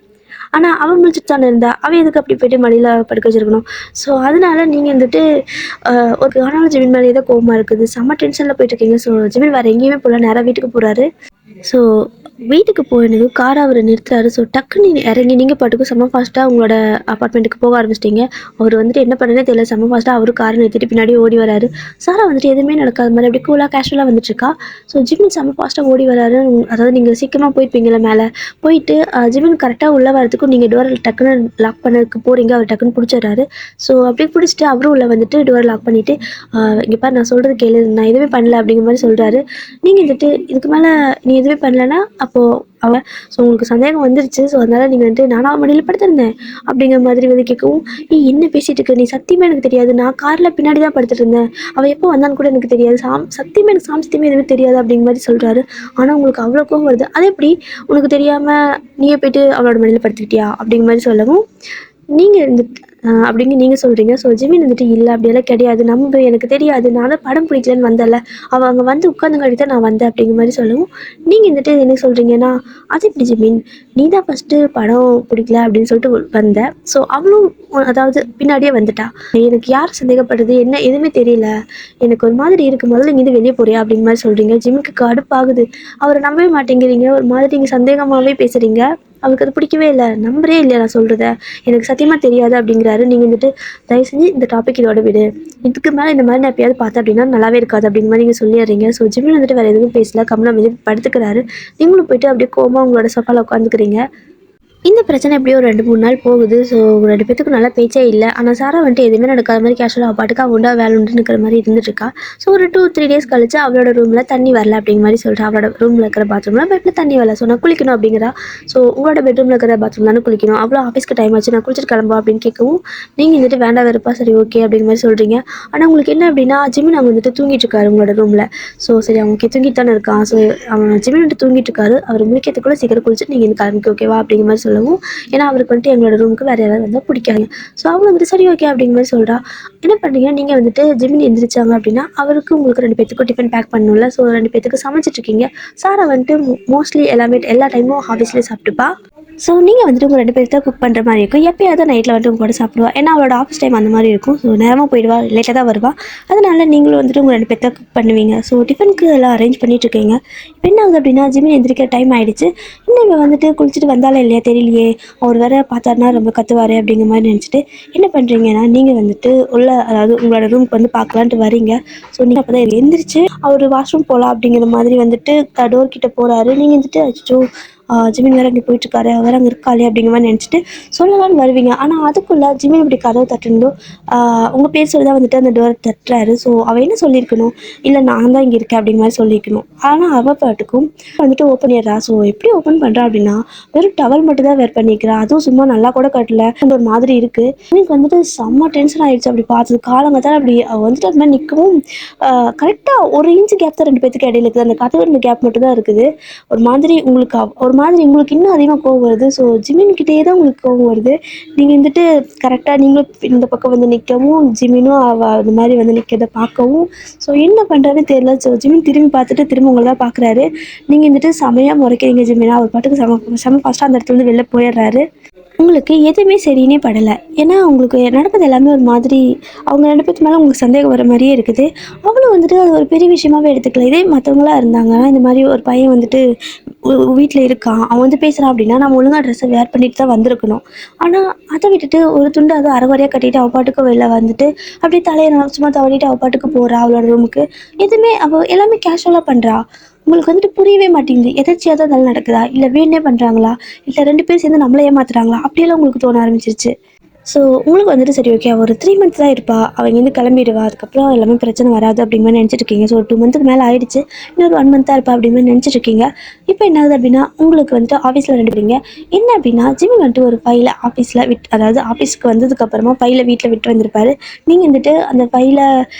ஆனால் அவன் முடிச்சுட்டு தானே இருந்தா. அவன் எதுக்கு அப்படி போய்ட்டு மடியில் படுக்க வச்சிருக்கணும். ஸோ அதனால நீங்கள் வந்துட்டு ஒரு காரணம் ஜிமின் மேலே தான் கோவமாக இருக்குது. செம்ம டென்ஷனில் போயிட்டுருக்கீங்க. ஸோ ஜிமின் வேறு எங்கேயுமே போகல, நேராக வீட்டுக்கு போகிறாரு. ஸோ வீட்டுக்கு போனதும் காரை அவர் நிறுத்துறாரு. ஸோ டக்குன்னு இறங்கி நீங்கள் பாட்டுக்கும் செம்ம ஃபாஸ்ட்டாக உங்களோட அப்பார்ட்மெண்ட்டுக்கு போக ஆரம்பிச்சிட்டிங்க. அவர் வந்துட்டு என்ன பண்ணுறதே தெரியல. செம்ம ஃபாஸ்ட்டாக அவரும் காரை நிறுத்திட்டு பின்னாடி ஓடி வராரு. சாரா வந்துட்டு எதுவுமே நடக்காத மாதிரி அப்படி கூலாக கேஷுவலாக வந்துட்டுருக்கா. ஸோ ஜிமின் செம்ம ஃபாஸ்ட்டாக ஓடி வராரு. அதாவது நீங்கள் சீக்கிரமாக போயிருப்பீங்களா மேலே போயிட்டு ஜிமின் கரெக்டாக உள்ளே வரதுக்கும் நீங்கள் டோரை டக்குன்னு லாக் பண்ணதுக்கு போகிறீங்க. அவர் டக்குன்னு பிடிச்சிடுறாரு. ஸோ அப்படியே பிடிச்சிட்டு அவரும் உள்ளே வந்துட்டு டோரை லாக் பண்ணிவிட்டு இங்கே பாரு நான் சொல்கிறது கேளு, நான் எதுவுமே பண்ணல அப்படிங்கிற மாதிரி சொல்கிறாரு. நீங்கள் வந்துட்டு இதுக்கு மேலே நீ எதுவுமே பண்ணலைன்னா அப்போது அவள் ஸோ உங்களுக்கு சந்தேகம் வந்துருச்சு. ஸோ அதனால் நீங்கள் வந்துட்டு நானா மடியில் படுத்திருந்தேன் அப்படிங்கிற மாதிரி வந்து கேட்கவும், நீ என்ன பேசிகிட்டு இருக்க, நீ சத்தியமாக எனக்கு தெரியாது, நான் காரில் பின்னாடி தான் படுத்துட்டு இருந்தேன், அவள் எப்போ வந்தான்னு கூட எனக்கு தெரியாது, சத்தியமாக எனக்கு சத்தியமாக எதுவுமே தெரியாது அப்படிங்கிற மாதிரி சொல்கிறாரு. ஆனால் உங்களுக்கு அவ்வளோ கோவம் வருது. அது எப்படி உனக்கு தெரியாமல் நீயே போய்ட்டு அவளோட மடியில் படுத்துக்கிட்டியா அப்படிங்கிற மாதிரி சொல்லவும் நீங்கள் இருந்துட்டு அப்படிங்க நீங்கள் சொல்கிறீங்க. ஸோ ஜிமின் வந்துட்டு இல்லை அப்படியெல்லாம் கிடையாது, நம்ப எனக்கு தெரியாது, நான் தான் படம் பிடிக்கலன்னு வந்தல, அவள் அங்கே வந்து உட்காந்துங்காட்டி தான் நான் வந்தேன் அப்படிங்கிற மாதிரி சொல்லவும் நீங்கள் வந்துட்டு என்ன சொல்கிறீங்கன்னா, அது எப்படி ஜிமின், நீ தான் ஃபஸ்ட்டு படம் பிடிக்கல அப்படின்னு சொல்லிட்டு வந்த, ஸோ அவளும் அதாவது பின்னாடியே வந்துட்டா, எனக்கு யார் சந்தேகப்படுறது என்ன எதுவுமே தெரியல, எனக்கு ஒரு மாதிரி இருக்குது, முதல்ல இங்கேருந்து வெளியே போறியா அப்படிங்கிற மாதிரி சொல்கிறீங்க. ஜிமிக்கு கடுப்பாகுது. அவரை நம்பவே மாட்டேங்கிறீங்க. ஒரு மாதிரி நீங்கள் சந்தேகமாகவே பேசுகிறீங்க. அவருக்கு அது பிடிக்கவே இல்லை. நம்பரே இல்லையா நான் சொல்கிறத, எனக்கு சத்தியமாக தெரியாது அப்படிங்கிறாரு. நீங்கள் வந்துட்டு தயவு செஞ்சு இந்த டாபிக் இதோட விடு, இதுக்கு மேலே இந்த மாதிரி நான் எப்பயாவது பார்த்தேன் அப்படின்னா நல்லாவே இருக்காது அப்படிங்கிற மாதிரி நீங்கள் சொல்லிடுறீங்க. ஸோ ஜிமின் வந்துட்டு வேறு எதுவும் பேசல, கம்மலாக மீது படுத்துக்கிறாரு. நீங்களும் போயிட்டு அப்படியே கோவமாக உங்களோட சோஃபாவில் உட்காந்துக்கிறீங்க. இந்த பிரச்சனை எப்படியோ ஒரு 2-3 நாள் போகுது. ஸோ 2 பேத்துக்கும் நல்லா பேச்சே இல்லை. ஆனால் சாரா வந்துட்டு எதுவுமே நடக்காத மாதிரி கேஷுவலாக பாட்டுக்கு உண்டா வேலை உண்டுன்னு இருக்கிற மாதிரி இருந்துட்டுருக்கா. ஸோ ஒரு 2-3 டேஸ் கழிச்சு அவளோட ரூமில் தண்ணி வரல அப்படிங்கிற மாதிரி சொல்கிறா. அவளோட ரூமில் இருக்கிற பாத்ரூமில் பைப்பில் தண்ணி வரல. ஸோ நான் குளிக்கணும் அப்படிங்கிறா. ஸோ உங்களோட பெட்ரூமில் இருக்கிற பாத்ரூம் தானே குளிக்கணும், அவ்வளோ ஆஃபீஸ்க்கு டைம் ஆச்சு, நான் குளிச்சுட்டு கிளம்பா அப்படின்னு கேட்கவும் நீங்கள் வந்துட்டு வேண்டாம் வெறுப்பா சரி ஓகே அப்படிங்கிற மாதிரி சொல்கிறீங்க. ஆனால் உங்களுக்கு என்ன அப்படின்னா ஜிமின் அவங்க வந்துட்டு தூங்கிட்டு இருக்காரு உங்களோட ரூமில். ஸோ சரி அவங்க தூங்கிட்டு தானே இருக்கான். ஸோ அவன் ஜிமின் வந்துட்டு தூங்கிட்டு இருக்காரு. அவர் முடிக்கிறதுக்குள்ளே சீக்கிரம் குளிச்சுட்டு நீங்கள் இந்த கிளம்பிக்கு ஓகேவா அப்படிங்கிற மாதிரி சொல்லவும், ஏன்னா அவருக்கு வந்துட்டு எங்களோட ரூமுக்கு வேறு யாராவது வந்தால் பிடிக்காது. ஸோ அவங்க வந்துட்டு சரி ஓகே அப்படிங்கிற மாதிரி சொல்கிறா. என்ன பண்ணுறீங்க நீங்கள் வந்துட்டு ஜிமின் எந்திரிச்சாங்க அப்படின்னா அவருக்கு உங்களுக்கு 2 பேத்துக்கும் டிஃபன் பேக் பண்ணணும்ல. ஸோ 2 பேத்துக்கு சமைச்சிட்ருக்கீங்க. சாரா வந்துட்டு மோஸ்ட்லி எல்லா டைமும் ஆஃபீஸ்லேயே சாப்பிட்டுப்பா. ஸோ நீங்கள் வந்துட்டு உங்கள் 2 பேருக்கு தான் குக் பண்ணுற மாதிரி இருக்கும். எப்போயாவது நைட்டில் வந்துட்டு உங்க கூட சாப்பிடுவா. ஏன்னா அவளோட ஆஃபீஸ் டைம் அந்த மாதிரி இருக்கும். ஸோ நேரமாக போயிடுவா, லேட்டாக தான் வருவா. அதனால நீங்களும் வந்துட்டு உங்கள் 2 பேர் தான் குக் பண்ணுவீங்க. ஸோ டிஃபனுக்கு எல்லாம் அரேஞ்ச் பண்ணிட்டுருக்கீங்க. இப்போ என்ன ஆகுது அப்படின்னா ஜிமின் எந்திரிக்கிற டைம் ஆகிடுச்சு. இன்னும் இவன் வந்துட்டு குளிச்சுட்டு வந்தாலும் இல்லையா தெரியலையே, அவர் வேறு பார்த்தாருனா ரொம்ப கத்துவார் அப்படிங்கிற மாதிரி நினச்சிட்டு என்ன பண்ணுறீங்கன்னா நீங்கள் வந்துட்டு அதாவது உங்களோட ரூமுக்கு வந்து பார்க்கலான்ட்டு வரீங்க. ஸோ நீங்கள் அப்போ தான் எந்திரிச்சு அவர் வாஷ்ரூம் போகலாம் அப்படிங்கிற மாதிரி வந்துட்டு டோர் கிட்ட போகிறாரு. நீங்கள் வந்துட்டு அச்சோ ஜிமின் வேறு அங்கே போயிட்டுருக்காரு, அவர் அங்கே இருக்காளே அப்படிங்கிற மாதிரி நினச்சிட்டு சொல்லலாம்னு வருவீங்க. ஆனால் அதுக்குள்ளே ஜிமின் இப்படி கதவை தட்டுனதோ உங்கள் பேர் சொல்லி தான் வந்துட்டு அந்த டோரை தட்டுறாரு. ஸோ அவள் என்ன சொல்லியிருக்கணும், இல்லை நான் தான் இங்கே இருக்கேன் அப்படிங்கிற மாதிரி சொல்லியிருக்கணும். ஆனால் அவள் பாட்டுக்கும் வந்துட்டு ஓப்பன் பண்ணிடுறா. ஸோ எப்படி ஓப்பன் பண்ணுறா அப்படின்னா வெறும் டவல் மட்டும் தான் வேர் பண்ணிக்கிறா. அதுவும் சும்மா நல்லா கூட கட்டல, அந்த ஒரு மாதிரி இருக்குது. எனக்கு வந்துட்டு செம்ம டென்ஷன் ஆயிடுச்சு அப்படி பார்த்தது. காலங்கத்தான் அப்படி அவள் வந்துட்டு அது மாதிரி நிற்கவும் கரெக்டாக 1 இன்ச்சு கேப் தான் 2 பேத்துக்கு இடையில இருக்குது. அந்த கதவு கேப் மட்டும் தான் இருக்குது. ஒரு மாதிரி உங்களுக்கு இன்னும் அதிகமாக கோவம் வருது. ஸோ ஜிமின்கிட்டே தான் உங்களுக்கு கோவம் வருது. நீங்கள் வந்துட்டு கரெக்டாக நீங்களும் இந்த பக்கம் வந்து நிற்கவும், ஜிமினும் அது மாதிரி வந்து நிற்கிறத பார்க்கவும், ஸோ என்ன பண்ணுறாருன்னு தெரியல. ஸோ ஜிமின் திரும்பி பார்த்துட்டு திரும்ப உங்களை தான் பார்க்குறாரு. நீங்கள் வந்துட்டு செமையாக முறைக்கிறீங்க ஜிமினா. அவர் பாட்டுக்கு செம ஃபஸ்ட்டாக அந்த இடத்துல இருந்து வெளில போயிடுறாரு. உங்களுக்கு எதுவுமே சரின்னே படலை. ஏன்னா உங்களுக்கு நடக்கிறது எல்லாமே ஒரு மாதிரி அவங்க 2 பேத்து மேலே உங்களுக்கு சந்தேகம் வர மாதிரியே இருக்குது. அவளும் வந்துட்டு அது ஒரு பெரிய விஷயமாவே எடுத்துக்கல. இதே மற்றவங்களாம் இருந்தாங்கன்னா இந்த மாதிரி ஒரு பையன் வந்துட்டு வீட்டில் இருக்கான், அவன் வந்து பேசுகிறான் அப்படின்னா நம்ம ஒழுங்காக ட்ரெஸ்ஸை வேர் பண்ணிட்டு தான் வந்திருக்கணும். ஆனால் அதை விட்டுட்டு ஒரு துண்டு அதை அரைகுறையாக கட்டிட்டு அவள் பாட்டுக்கு வெளில வந்துட்டு அப்படியே தலையை சும்மா தவறிட்டு அவள் பாட்டுக்கு போகிறா அவளோட ரூமுக்கு. எதுவுமே அவள் எல்லாமே கேஷுவலாக பண்ணுறா. உங்களுக்கு வந்துட்டு புரியவே மாட்டேங்குது. எதாச்சியாக தான் அதெல்லாம் நடக்குதா, இல்லை வேணே பண்ணுறாங்களா, இல்லை 2 பேர் சேர்ந்து நம்மளை ஏமாத்துறாங்களா அப்படியெல்லாம் உங்களுக்கு தோண ஆரம்பிச்சிருச்சு. ஸோ உங்களுக்கு வந்துட்டு சரி ஓகே ஒரு 3 மந்த்ஸ் தான் இருப்பா, அவங்க இருந்து கிளம்பிடுவா, அதுக்கப்புறம் எல்லாமே பிரச்சனை வராது அப்படிங்கிற மாதிரி நினச்சிட்டு இருக்கீங்க. ஸோ 2 மந்த்துக்கு மேலே ஆயிடுச்சு, இன்னொரு 1 மந்த்தாக இருப்பா அப்படிங்கிற மாதிரி நினச்சிட்டு இருக்கீங்க. இப்போ என்ன ஆகுது அப்படின்னா உங்களுக்கு வந்துட்டு ஆஃபீஸில் 2 பேருங்க என்ன அப்படின்னா ஜிம்மி வந்துட்டு ஒரு ஃபைலை ஆஃபீஸில் அதாவது ஆஃபீஸ்க்கு வந்ததுக்கப்புறமா ஃபைலை வீட்டில் விட்டு வந்திருப்பாரு. நீங்கள் வந்துட்டு அந்த ஃபைலை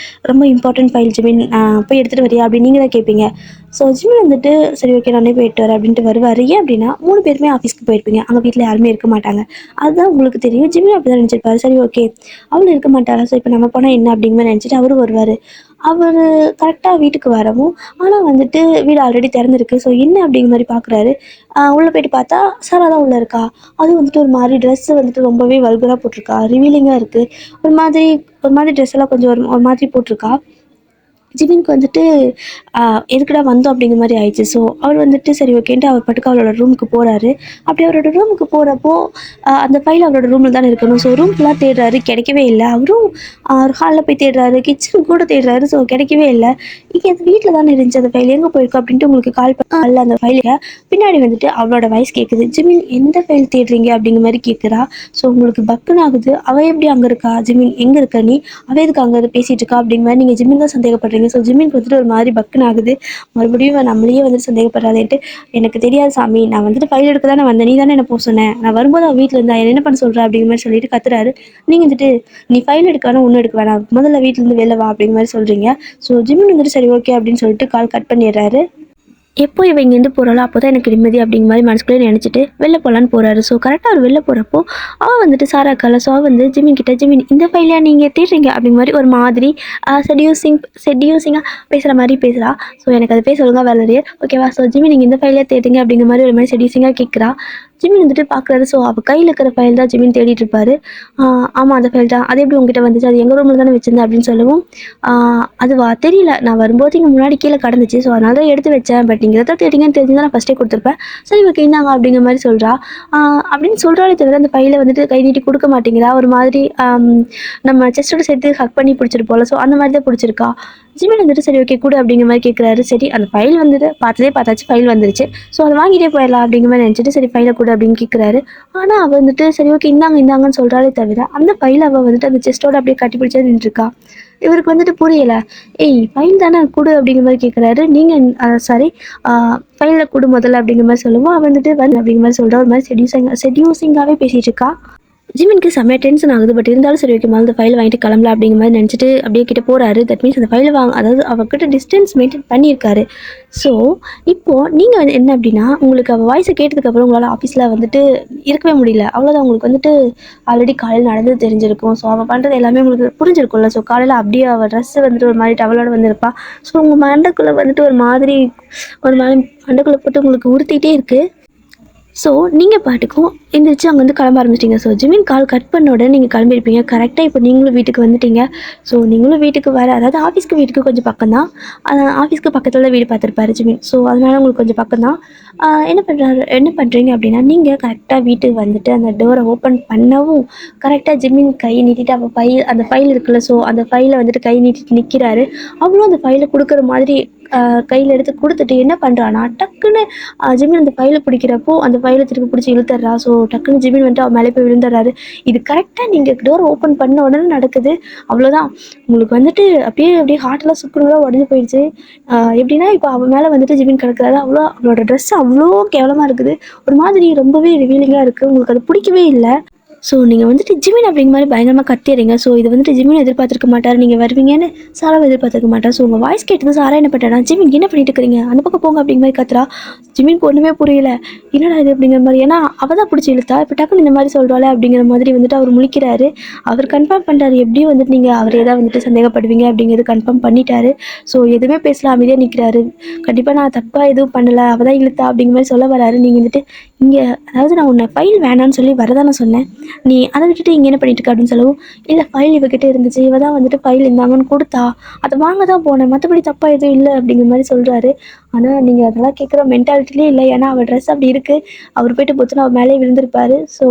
ரொம்ப இம்பார்ட்டன்ட் ஃபைல் ஜிமின் போய் எடுத்துகிட்டு வரியா அப்படின்னு நீங்கள் தான் கேட்பீங்க. ஸோ ஜிமின் வந்துட்டு சரி ஓகே நானே போயிட்டு வரேன் அப்படின்ட்டு வருவார். ஏன் அப்படின்னா 3 பேருமே ஆஃபீஸ்க்கு போயிருப்பீங்க, அங்கே வீட்டில் யாருமே இருக்க மாட்டாங்க. அதுதான் உங்களுக்கு தெரியும். ஜிமின் அப்படி தான் நினச்சிருப்பாரு. சரி ஓகே அவளும் இருக்க மாட்டாளா, ஸோ இப்போ நம்ம போனால் என்ன அப்படிங்கிற மாதிரி நினச்சிட்டு அவரும் வருவார். அவர் கரெக்டாக வீட்டுக்கு வரவும் ஆனால் வந்துட்டு வீடு ஆல்ரெடி திறந்துருக்கு. ஸோ என்ன அப்படிங்கிற மாதிரி பார்க்குறாரு. உள்ளே போயிட்டு பார்த்தா சாரா தான் உள்ளே இருக்கா. அதுவும் வந்துட்டு ஒரு மாதிரி ட்ரெஸ்ஸு வந்துட்டு ரொம்பவே வல்கராக போட்டிருக்கா, ரிவீலிங்காக இருக்குது. ஒரு மாதிரி ட்ரெஸ் எல்லாம் கொஞ்சம் ஒரு மாதிரி போட்டிருக்கா. ஜிமினுக்கு வந்துட்டு எதுக்குடா வந்தோம் அப்படிங்கிற மாதிரி ஆயிடுச்சு. ஸோ அவர் வந்துட்டு சரி ஓகேன்ட்டு அவர் பாட்டுக்கு அவரோட ரூமுக்கு போகிறாரு. அப்படி அவரோட ரூமுக்கு போகிறப்போ அந்த ஃபைல் அவரோட ரூமில் தானே இருக்கணும். ஸோ ரூம் ஃபுல்லாக தேடுறாரு, கிடைக்கவே இல்லை. அவரும் ஹாலில் போய் தேடுறாரு, கிச்சன் கூட தேடுறாரு. ஸோ கிடைக்கவே இல்லை. இங்கே அந்த வீட்டில் தானே இருந்துச்சு அந்த ஃபைல், எங்கே போயிருக்கோம் அப்படின்ட்டு உங்களுக்கு கால் பண்ண அந்த ஃபைலை பின்னாடி வந்துட்டு அவளோட வாய்ஸ் கேட்குது. ஜிமின் எந்த ஃபைல் தேடுறீங்க அப்படிங்கிற மாதிரி கேட்குறா. ஸோ உங்களுக்கு பக்குன்னு ஆகுது. அவள் எப்படி அங்கே இருக்கா, ஜிமின் எங்கே இருக்கா, நீ அவள் எதுக்கு அங்கே பேசிகிட்டு இருக்கா அப்படிங்கிற மாதிரி நீங்கள் ஜிமின் தான் சந்தேகப்படுறீங்க. ஸோ ஜிமினுக்கு வந்துட்டு ஒரு மாதிரி பக்குன்னு ஆகுது. மறுபடியும் நம்மளையே வந்துட்டு சந்தேகப்படுறாதேன்ட்டு எனக்கு தெரியாது சாமி, நான் வந்துட்டு ஃபைல் எடுக்க தானே வந்தேன், நீ தானே என்ன போக சொன்னேன், நான் வரும்போது அவள் வீட்டில் இருந்தா என்ன பண்ண சொல்கிறேன் அப்படிங்கிற மாதிரி சொல்லிட்டு கத்துறாரு. நீங்கள் வந்துட்டு நீ ஃபைல் எடுக்க வேணா ஒன்றும் எடுக்க வேணாம், முதல்ல வீட்டிலேருந்து வெளில வா அப்படிங்கிற மாதிரி சொல்கிறீங்க. ஸோ ஜிமின் வந்துட்டு சரி ஓகே அப்படின்னு சொல்லிட்டு கால் கட் பண்ணிடுறாரு. எப்போ இவன் இங்கேருந்து போகிறாளோ அப்போ தான் எனக்கு நிம்மதி அப்படிங்கிற மாதிரி மனசுக்குள்ளே நினச்சிட்டு வெளில போகலான்னு போகிறாரு. ஸோ கரெக்டாக அவர் வெளில போகிறப்போ அவள் வந்துட்டு சாரா இருக்காள். ஸோ அவள் வந்து ஜிமின் இந்த ஃபைலையாக நீங்கள் தேடுறீங்க அப்படிங்கிற மாதிரி ஒரு மாதிரி செடியூசிங்காக பேசுகிற மாதிரி பேசுகிறா. ஸோ எனக்கு அது பேச ஒழுங்காக வேலையே ஓகேவா. ஸோ ஜிமின் நீங்கள் இந்த ஃபைலையாக தேடுறீங்க அப்படிங்கிற மாதிரி ஒரு மாதிரி செடியூசிங்காக கேட்குறா. ஜிமின் வந்துட்டு பார்க்குறாரு. ஸோ அவள் கையில் இருக்கிற ஃபைல் தான் ஜிமின் தேடிட்டு இருப்பாரு. ஆமாம் அந்த ஃபைல் தான், அது எப்படி உங்ககிட்ட வந்துச்சு, அது எங்கள் ரூமில் தானே வச்சிருந்தேன் அப்படின்னு சொல்லவும் அதுவா தெரியல, நான் வரும்போது இங்கே முன்னாடி கீழே கடந்துச்சு, ஸோ அதனால தான் எடுத்து வச்சேன், பட் நீங்கள் எதாவது தேடிங்கன்னு தெரிஞ்சுதான் நான் ஃபஸ்ட்டே கொடுத்துருப்பேன். சரி ஓகே இந்தாங்க அப்படிங்கிற மாதிரி சொல்கிறா. அப்படின்னு சொல்கிறாலே தவிர அந்த ஃபைலை வந்துட்டு கை நீட்டி கொடுக்க மாட்டேங்கிறா. ஒரு மாதிரி நம்ம செஸ்ட்டோட சேர்த்து ஹக் பண்ணி பிடிச்சிருப்போம்ல, ஸோ அந்த மாதிரி தான் பிடிச்சிருக்கா. ஜிமின் வந்துட்டு சரி ஓகே கூட அப்படிங்கிற மாதிரி கேட்குறாரு. சரி அந்த ஃபைல் வந்துட்டு பார்த்தாச்சு, ஃபைல் வந்துருச்சு, ஸோ அதை வாங்கிட்டே போயிடலாம் அப்படிங்கிற மாதிரி நினச்சிட்டு சரி ஃபைலை கூட அப்படின்னு கேட்குறாரு. ஆனால் அவள் வந்துட்டு சரி ஓகே இந்தாங்கன்னு சொல்கிறாலே தவிர அந்த ஃபைலை அவள் வந்துட்டு அந்த செஸ்ட்டோட அப்படியே கட்டி பிடிச்சா நின்றுருக்கா. இவருக்கு வந்துட்டு புரியலை. ஃபைல் தானே கொடு அப்படிங்கிற மாதிரி கேட்குறாரு. நீங்கள் சாரி ஃபைலில் கொடு முதல்ல அப்படிங்கிற மாதிரி சொல்லுவோம். அவள் வந்துட்டு அப்படிங்கிற மாதிரி சொல்கிறா. ஒரு மாதிரி செடியூசிங்காகவே பேசிகிட்டு இருக்கா. ஜிமினுக்கு செம்மையாக டென்ஷன் ஆகுது. பட் இருந்தாலும் சரி ஓகே அந்த ஃபைல் வாங்கிட்டு கிளம்பலாம் அப்படிங்கிற மாதிரி நினச்சிட்டு அப்படியே கிட்ட போகிறாரு. தட் மீன்ஸ் அந்த ஃபைலை அதாவது அவகிட்ட டிஸ்டன்ஸ் மெயின்டைன் பண்ணியிருக்காரு. ஸோ இப்போது நீங்கள் வந்து என்ன அப்படின்னா உங்களுக்கு அவள் வாய்ஸை கேட்டதுக்கப்புறம் உங்களால் ஆஃபீஸில் வந்துட்டு இருக்கவே முடியல. அவ்வளோதான், உங்களுக்கு வந்துட்டு ஆல்ரெடி காலையில் நடந்து தெரிஞ்சிருக்கும். ஸோ அவள் பண்ணுறது எல்லாமே உங்களுக்கு புரிஞ்சிருக்கும்ல. ஸோ காலையில் அப்படியே அவள் ட்ரெஸ்ஸு வந்துட்டு ஒரு மாதிரி டவலோடு வந்திருப்பா. ஸோ உங்கள் மண்டைக்குள்ளே வந்துட்டு ஒரு மாதிரி மண்டைக்குள்ளே போட்டு உங்களுக்கு உறுத்திட்டே இருக்குது. ஸோ நீங்கள் பாட்டுக்கும் எந்திரிச்சு அங்கே வந்து கிளம்ப ஆரம்பிச்சிட்டிங்க. ஸோ ஜிமின் கால் கட் பண்ண உடனே நீங்கள் கிளம்பியிருப்பீங்க. கரெக்டாக இப்போ நீங்களும் வீட்டுக்கு வந்துட்டீங்க. ஸோ நீங்களும் வீட்டுக்கு அதாவது ஆஃபீஸ்க்கு வீட்டுக்கு கொஞ்சம் பக்கம் தான். ஆஃபீஸ்க்கு பக்கத்தில் தான் வீடு பார்த்துருப்பாரு ஜிமின். ஸோ அதனால் உங்களுக்கு கொஞ்சம் பக்கம் தான். என்ன பண்ணுறீங்க அப்படின்னா நீங்கள் கரெக்டாக வீட்டுக்கு வந்துட்டு அந்த டோரை ஓப்பன் பண்ணவும் கரெக்டாக ஜிமின் கை நீட்டிட்டு அந்த ஃபைல் இருக்குல்ல, ஸோ அந்த ஃபைலை வந்துட்டு கை நீட்டிட்டு நிற்கிறாரு. அவங்களும் அந்த ஃபைலை கொடுக்குற மாதிரி கையில் எடுத்து கொடுத்துட்டு என்ன பண்ணுறான்னா டக்குன்னு ஜிமின் அந்த ஃபைலை பிடிக்கிறப்போ அந்த ஃபைலை திருப்பி பிடிச்சி இழுத்துட்றா. ஸோ டக்குன்னு ஜிமின் வந்துட்டு அவன் மேலே போய் விழுந்துடுறாரு. இது கரெக்டாக நீங்கள் டோர் ஓப்பன் பண்ண உடனே நடக்குது. அவ்வளோதான், உங்களுக்கு வந்துட்டு அப்படியே அப்படியே ஹார்ட்டெல்லாம் சுக்குநூறாக உடஞ்சி போயிடுச்சு. எப்படின்னா இப்போ அவன் மேலே வந்துட்டு ஜிமின் கிடக்குறாரு. அவளோட ட்ரெஸ் அவ்வளோ கேவலமாக இருக்குது. ஒரு மாதிரி ரொம்பவே ரிவீலிங்காக இருக்குது. உங்களுக்கு அது பிடிக்கவே இல்லை. ஸோ நீங்கள் வந்துட்டு ஜிமின் அப்படிங்கிற மாதிரி பயங்கரமாக கத்திடுறீங்க. ஸோ இது வந்துட்டு ஜிமின் எதிர்பார்த்துருக்க மாட்டார், நீங்கள் வருவீங்கன்னு சாராவை எதிர்பார்த்துருக்க மாட்டார். ஸோ உங்கள் வாய்ஸ் கேட்டது சாரா என்ன பண்ணுறா, ஜிமின் என்ன பண்ணிட்டு இருக்கிறீங்க, அந்த பக்கம் போங்க அப்படிங்கிற மாதிரி கத்துறா. ஜிமின் ஒன்றுமே புரியல, என்னடா இது அப்படிங்கிற மாதிரி. ஏன்னா அவள் தான் பிடிச்சி இழுத்தா, இப்போ டக்குன்னு இந்த மாதிரி சொல்கிறாள் அப்படிங்கிற மாதிரி வந்துட்டு அவர் முழிக்கிறாரு. அவர் கன்ஃபார்ம் பண்ணுறாரு, எப்படியும் வந்துட்டு நீங்கள் அவரே தான் வந்துட்டு சந்தேகப்படுவீங்க அப்படிங்கிறது கன்ஃபார்ம் பண்ணிட்டாரு. ஸோ எதுவுமே பேசலாம், அமைதியாக நிற்கிறாரு. கண்டிப்பாக நான் தப்பாக எதுவும் பண்ணலை, அவள் தான் இழுத்தா அப்படிங்கிற மாதிரி சொல்ல வராரு. நீங்கள் வந்துட்டு இங்கே, அதாவது நான் உன்னை ஃபைல் வேணான்னு சொல்லி வரதானே சொன்னேன், நீ அதை விட்டுட்டு இங்கே என்ன பண்ணிட்டு இருக்க அப்படின்னு சொல்லவும், இல்லை ஃபைல் இவகிட்ட இருந்துச்சு, இவ தான் வந்துட்டு ஃபைல் இருந்தாங்கன்னு கொடுத்தா, அதை வாங்க தான் போனேன், மற்றபடி தப்பாக எதுவும் இல்லை அப்படிங்கிற மாதிரி சொல்கிறாரு. ஆனால் நீங்கள் அதெல்லாம் கேட்குற மென்டாலிட்டிலே இல்லை. ஏன்னா அவள் ட்ரெஸ் அப்படி இருக்குது, அவர் போய்ட்டு பொத்துன்னு அவர் மேலே விழுந்திருப்பாரு. ஸோ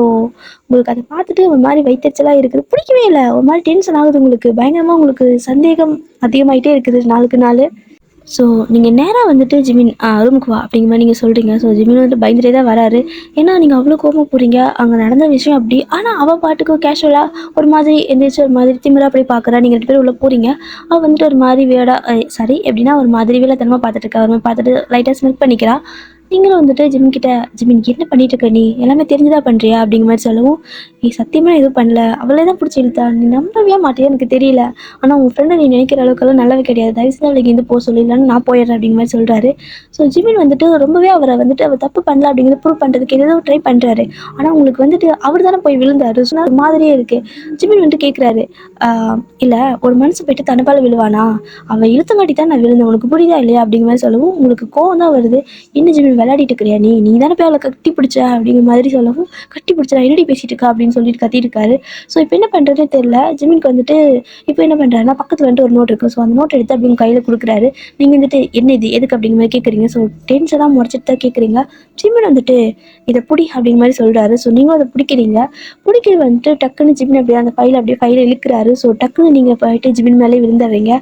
உங்களுக்கு அதை பார்த்துட்டு ஒரு மாதிரி வயிற்றுச்சலாக இருக்குது, பிடிக்கவே இல்லை, ஒரு மாதிரி டென்ஷன் ஆகுது உங்களுக்கு, பயங்கரமாக உங்களுக்கு சந்தேகம் அதிகமாகிட்டே இருக்குது நாளுக்கு நாள். ஸோ நீங்கள் நேராக வந்துட்டு ஜிமின் ரூமுக்கு வா அப்படிங்கிற மாதிரி நீங்கள் சொல்கிறீங்க. ஸோ ஜிமின் வந்துட்டு பயந்துட்டே தான் வராரு. ஏன்னா நீங்கள் அவ்வளோ கோபமாக போகிறீங்க, அங்கே நடந்த விஷயம் அப்படி. ஆனால் அவள் பாட்டுக்கு கேஷுவலாக ஒரு மாதிரி எந்திரிச்சு ஒரு மாதிரி திமிரா அப்படி பார்க்குறா. நீங்கள் 2 பேரும் உள்ளே போகிறீங்க. அவள் வந்துட்டு ஒரு மாதிரி சாரி எப்படின்னா ஒரு மாதிரி வேலைத்தனமாக பார்த்துட்டு இருக்கா. ஒரு மாதிரி பார்த்துட்டு லைட்டாக ஸ்மெல் பண்ணிக்கிறா. நீங்களும் வந்துட்டு ஜிமின் கிட்ட, ஜிமின் என்ன பண்ணிட்டு இருக்க, நீ எல்லாமே தெரிஞ்சுதான் பண்ணுறியா அப்படிங்கிற மாதிரி சொல்லவும், நீ சத்தியமாக எதுவும் பண்ணல, அவளே தான் பிடிச்சி இழுத்தா, நீ நம்பவே மாட்டியா எனக்கு தெரியல, ஆனால் உங்கள் ஃப்ரெண்டை நீ நினைக்கிற அளவுக்கெல்லாம் நல்லவே கிடையாது, தயவுசெய்து அவளுக்கு இருந்து போக சொல்லிடலான்னு நான் போயிடுறேன் அப்படிங்கிற மாதிரி சொல்கிறாரு. ஸோ ஜிமின் வந்துட்டு ரொம்பவே அவரை வந்துட்டு அவர் தப்பு பண்ணல அப்படிங்கிறது ப்ரூவ் பண்ணுறதுக்கு ஏதோ ட்ரை பண்ணுறாரு. ஆனால் உங்களுக்கு வந்துட்டு அவர் தானே போய் விழுந்தாரு. ஸோ ஒரு மாதிரியே இருக்குது. ஜிமின் வந்துட்டு கேட்குறாரு, இல்லை ஒரு மனுஷன் போயிட்டு தனப்பால் விழுவானா, அவன் இழுத்தங்காட்டி தான் நான் விழுந்தேன், உனக்கு புரியுதா இல்லையா அப்படிங்கிற மாதிரி சொல்லவும், உங்களுக்கு கோவம் தான் வருது. என்ன ஜிமின் விளையாடிட்டு இருக்கிறியா, நீ தானே போய் அவளை கட்டி பிடிச்ச அப்படிங்கிற மாதிரி சொல்லவும், கட்டி பிடிச்சா என்னடி பேசிட்டு இருக்கா அப்படின்னு சொல்லிட்டு கத்திட்டு இருக்காரு. ஸோ இப்போ என்ன பண்ணுறதுனே தெரியல ஜிமினுக்கு வந்துட்டு. இப்போ என்ன பண்ணுறாருன்னா பக்கத்தில் வந்துட்டு ஒரு நோட் இருக்குது. ஸோ அந்த நோட் எடுத்து அப்படின்னு கையில் கொடுக்குறாரு. நீங்கள் வந்துட்டு என்ன இது எதுக்கு அப்படிங்கிற மாதிரி கேட்குறீங்க. ஸோ டென்ஷனாக முறைச்சிட்டு தான் கேட்குறீங்க. ஜிமின் வந்துட்டு இதை பிடி அப்படிங்கிற மாதிரி சொல்கிறாரு. ஸோ நீங்களும் அதை பிடிக்கிறீங்க. பிடிக்கிறது வந்துட்டு டக்குன்னு ஜிமின் அப்படியே அந்த ஃபைலை இழுக்கிறாரு. ஸோ டக்குன்னு நீங்கள் போயிட்டு ஜிமின் மேலே விழுந்துடுறீங்க.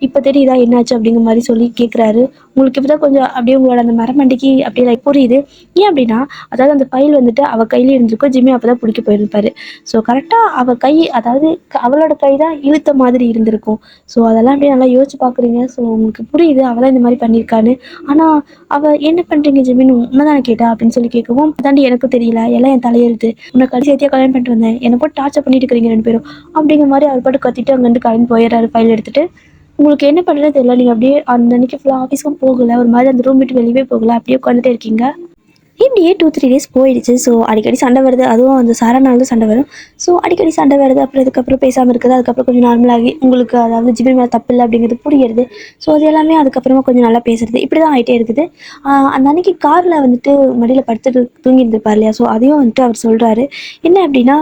இப்போ தெரியுதா என்னாச்சு அப்படிங்கிற மாதிரி சொல்லி கேட்குறாரு. உங்களுக்கு இப்போ தான் கொஞ்சம் அப்படியே உங்களோட அந்த மரமண்டிக்கு அப்படியே லைக் புரியுது. ஏன் அப்படின்னா, அதாவது அந்த ஃபைல் வந்துட்டு அவள் கையில் இருந்திருக்கும், ஜிம்மி அப்போ தான் பிடிக்க போயிருப்பாரு. ஸோ கரெக்டாக அவள் கை, அதாவது அவளோட கை தான் இழுத்த மாதிரி இருந்திருக்கும். ஸோ அதெல்லாம் அப்படியே நல்லா யோசிச்சு பார்க்குறீங்க. ஸோ உங்களுக்கு புரியுது அவள் தான் இந்த மாதிரி பண்ணியிருக்கான்னு. ஆனால் அவள் என்ன பண்ணுறீங்க ஜிமின், உன்னை தானே கேட்டா அப்படின்னு சொல்லி கேட்கவும், அதாண்டி எனக்கும் தெரியல, எல்லாம் என் தலையெழுத்து, உன்னை கடைசியாக கல்யாணம் பண்ணிட்டு வந்தேன், என்னை போட்டு டார்ச்சர் பண்ணிட்டு இருக்கிறீங்க 2 பேரும் அப்படிங்கிற மாதிரி அவர் பாட்டு கத்திட்டு அங்கேருந்து கிளம்பி போயிடுறாரு ஃபைல் எடுத்துகிட்டு. உங்களுக்கு என்ன பண்ணுறது தெரியல. நீங்கள் அப்படியே அந்த அன்றைக்கி ஃபுல்லாக ஆஃபீஸ்க்கும் போகலை, ஒரு மாதிரி அந்த ரூம் விட்டு வெளியே போகலை, அப்படியே உட்காந்துட்டே இருக்கீங்க. இப்படியே 2-3 டேஸ் போயிடுச்சு. ஸோ அடிக்கடி சண்டை வருது, அதுவும் அந்த சாரானால சண்டை வரும். ஸோ அடிக்கடி சண்டை வருது. அப்புறம் இதுக்கப்புறம் பேசாமல் இருக்குது. அதுக்கப்புறம் கொஞ்சம் நார்மலாகி உங்களுக்கு அதாவது ஜிமின் மேலே தப்பு இல்லை அப்படிங்கிறது புரியுறது. ஸோ அது எல்லாமே அதுக்கப்புறமா கொஞ்சம் நல்லா பேசுறது, இப்படி தான் ஆகிட்டே இருக்குது. அந்த அன்றைக்கி காரில் வந்துட்டு மடியில் படுத்துட்டு தூங்கியிருந்திருப்பார் இல்லையா. ஸோ அதையும் வந்துட்டு அவர் சொல்கிறாரு. என்ன அப்படின்னா,